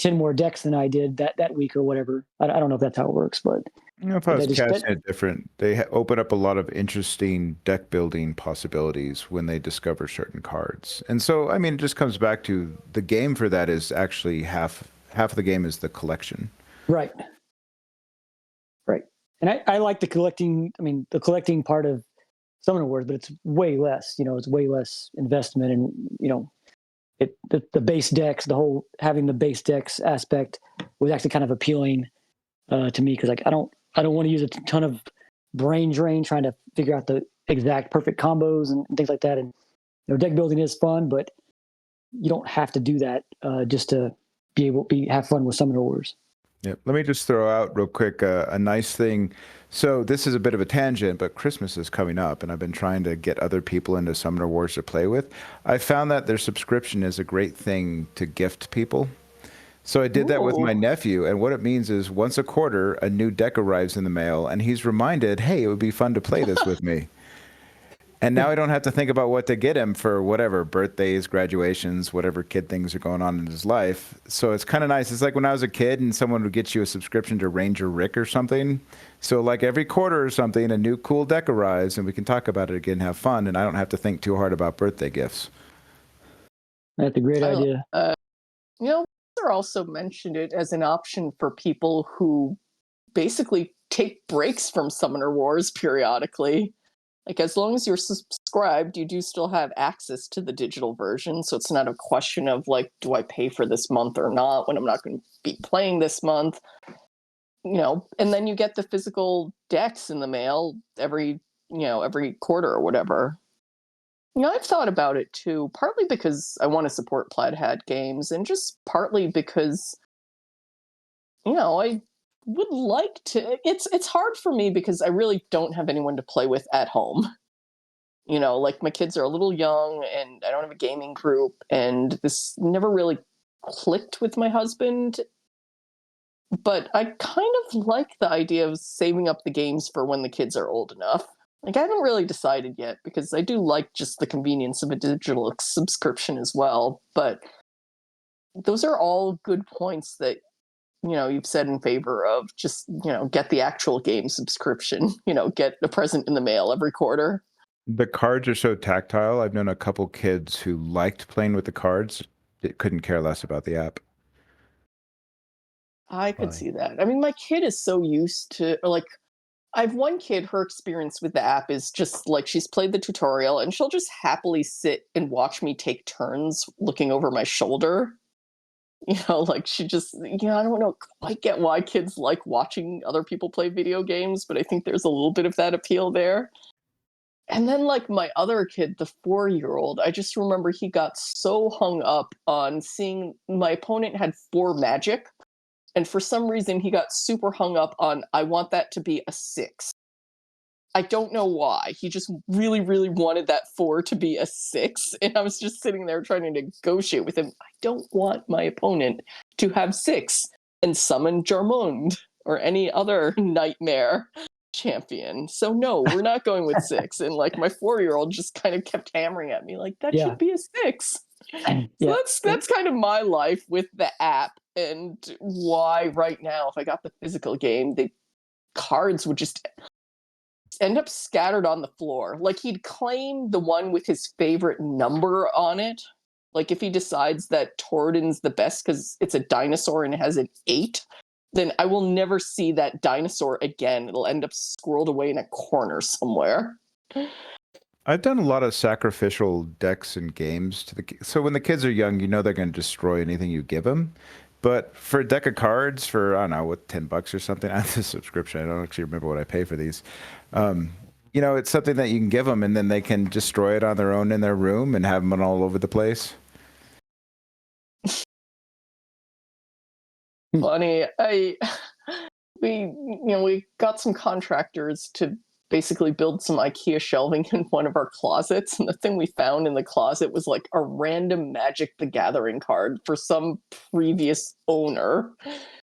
10 more decks than I did that week or whatever. I don't know if that's how it works, but If I was that just casting it different, they open up a lot of interesting deck building possibilities when they discover certain cards. And so, I mean, it just comes back to the game for that is actually half of the game is the collection. right. And I like the collecting. I mean, the collecting part of Summoner Wars, but it's way less. It's way less investment, and the base decks, the whole having the base decks aspect was actually kind of appealing to me because like I don't want to use a ton of brain drain trying to figure out the exact perfect combos and things like that. And deck building is fun, but you don't have to do that just to be able to have fun with Summoner Wars. Yeah, let me just throw out real quick a nice thing. So this is a bit of a tangent, but Christmas is coming up, and I've been trying to get other people into Summoner Wars to play with. I found that their subscription is a great thing to gift people. So I did that with my nephew, and what it means is once a quarter, a new deck arrives in the mail, and he's reminded, hey, it would be fun to play this with me. And now I don't have to think about what to get him for whatever, birthdays, graduations, whatever kid things are going on in his life. So it's kind of nice. It's like when I was a kid and someone would get you a subscription to Ranger Rick or something. So like every quarter or something, a new cool deck arrives and we can talk about it again and have fun. And I don't have to think too hard about birthday gifts. That's a great idea. Wayfarer also mentioned it as an option for people who basically take breaks from Summoner Wars periodically. Like, as long as you're subscribed, you do still have access to the digital version. So it's not a question of, like, do I pay for this month or not when I'm not going to be playing this month? And then you get the physical decks in the mail every quarter or whatever. I've thought about it too, partly because I want to support Plaid Hat Games, and just partly because, I would like to. It's hard for me because I really don't have anyone to play with at home. Like, my kids are a little young and I don't have a gaming group, and this never really clicked with my husband. But I kind of like the idea of saving up the games for when the kids are old enough. Like, I haven't really decided yet because I do like just the convenience of a digital subscription as well. But those are all good points that you've said in favor of. Just get the actual game subscription. Get a present in the mail every quarter. The cards are so tactile. I've known a couple kids who liked playing with the cards. It couldn't care less about the app. I could see that. I mean, my kid is so used to, like, I have one kid, her experience with the app is just like she's played the tutorial and she'll just happily sit and watch me take turns looking over my shoulder. Like, she just, I don't know quite get why kids like watching other people play video games, but I think there's a little bit of that appeal there. And then, like, my other kid, the 4-year-old, I just remember he got so hung up on seeing my opponent had 4 magic. And for some reason, he got super hung up on, I want that to be a 6. I don't know why. He just really, really wanted that 4 to be a 6. And I was just sitting there trying to negotiate with him. I don't want my opponent to have 6 and summon Jarmund or any other nightmare champion. So no, we're not going with 6. And, like, my 4-year-old just kind of kept hammering at me like, that should be a 6. So that's kind of my life with the app, and why right now, if I got the physical game, the cards would just end up scattered on the floor. Like, he'd claim the one with his favorite number on it. Like, if he decides that Torden's the best because it's a dinosaur and it has an 8, then I will never see that dinosaur again. It'll end up squirreled away in a corner somewhere. I've done a lot of sacrificial decks and games so when the kids are young, they're going to destroy anything you give them. But for a deck of cards for, I don't know, what, $10 or something, I have a subscription. I don't actually remember what I pay for these. It's something that you can give them and then they can destroy it on their own in their room and have them all over the place. Funny. We got some contractors to basically build some IKEA shelving in one of our closets, and the thing we found in the closet was like a random Magic the Gathering card for some previous owner.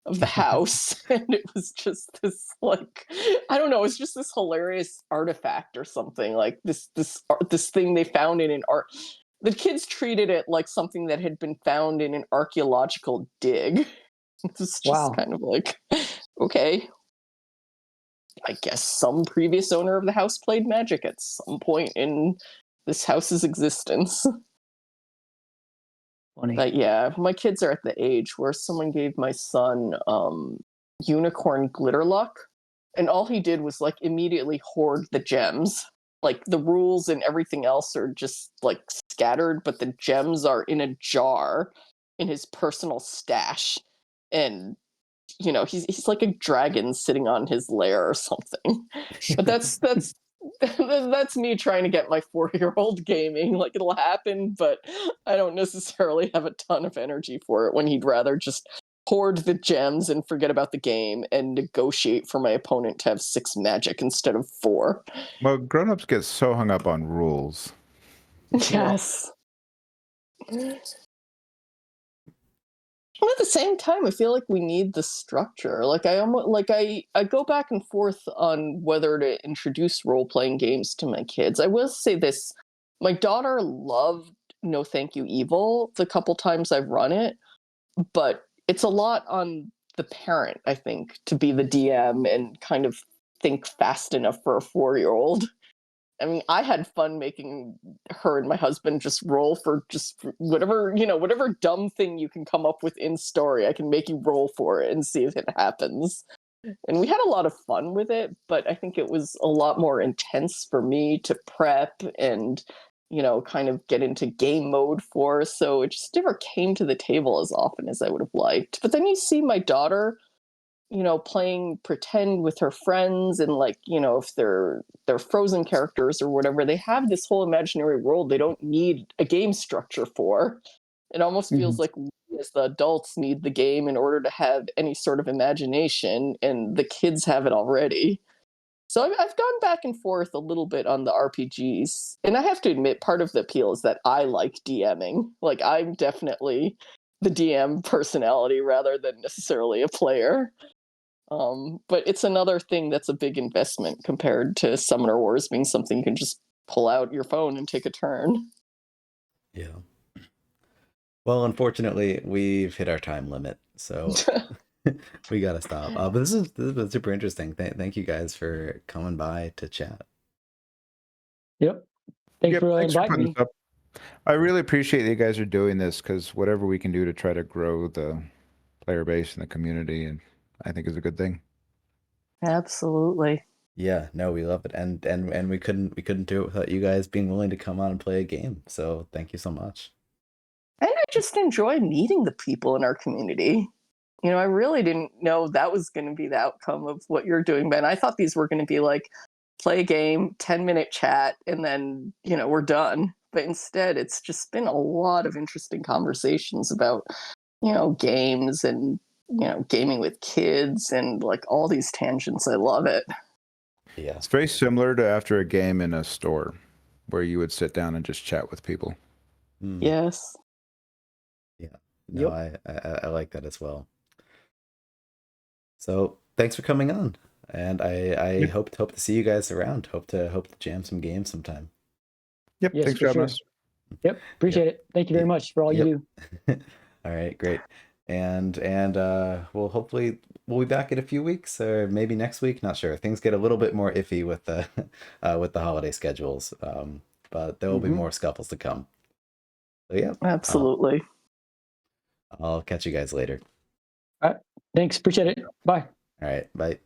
of the house, and it was just this, like, I don't know, it's just this hilarious artifact or something, like this thing they found in an art. The kids treated it like something that had been found in an archaeological dig. It's just Wow. kind of like, okay, I guess some previous owner of the house played Magic at some point in this house's existence. Funny. But yeah, my kids are at the age where someone gave my son unicorn glitter luck, and all he did was like immediately hoard the gems. Like the rules and everything else are just like scattered, but the gems are in a jar in his personal stash. And he's like a dragon sitting on his lair or something. But that's me trying to get my 4-year-old gaming. Like, it'll happen, but I don't necessarily have a ton of energy for it when he'd rather just hoard the gems and forget about the game and negotiate for my opponent to have 6 magic instead of 4. Well, grown-ups get so hung up on rules. Yes. But at the same time, I feel like we need the structure. Like I go back and forth on whether to introduce role-playing games to my kids. I will say this: my daughter loved No Thank You Evil the couple times I've run it, but it's a lot on the parent, I think, to be the DM and kind of think fast enough for a 4-year-old. I mean, I had fun making her and my husband just roll for just whatever dumb thing you can come up with in story. I can make you roll for it and see if it happens. And we had a lot of fun with it, but I think it was a lot more intense for me to prep and, kind of get into game mode for. So it just never came to the table as often as I would have liked. But then you see my daughter, playing pretend with her friends, and like, if they're frozen characters or whatever, they have this whole imaginary world they don't need a game structure for. It almost feels like we as the adults need the game in order to have any sort of imagination, and the kids have it already. So I've gone back and forth a little bit on the RPGs, and I have to admit, part of the appeal is that I like DMing. Like, I'm definitely the DM personality rather than necessarily a player. But it's another thing that's a big investment compared to Summoner Wars being something you can just pull out your phone and take a turn. Yeah. Well, unfortunately, we've hit our time limit, so we gotta stop. But this has been super interesting. Thank you guys for coming by to chat. Yep. Thanks for Thanks for inviting putting me. this up. I really appreciate that you guys are doing this, because whatever we can do to try to grow the player base and the community, and I think is a good thing. Absolutely. Yeah, no, we love it, and we couldn't do it without you guys being willing to come on and play a game. So thank you so much. And I just enjoy meeting the people in our community. I really didn't know that was going to be the outcome of what you're doing, Ben. I thought these were going to be like play a game, 10-minute chat, and then, we're done. But instead, it's just been a lot of interesting conversations about, games and, gaming with kids and like all these tangents. I love it. Yeah. It's very similar to after a game in a store, where you would sit down and just chat with people. Yes. Yeah. No, I like that as well. So thanks for coming on, and I hope to see you guys around. Hope to jam some games sometime. Yep. Yes, Thanks for for having sure. us. Yep. Appreciate it. Thank you very much for all you do. All right, great. And we'll be back in a few weeks, or maybe next week. Not sure. Things get a little bit more iffy with the holiday schedules. But there will be more scuffles to come. So yeah, Absolutely. I'll catch you guys later. All right. Thanks. Appreciate it. Bye. All right, bye.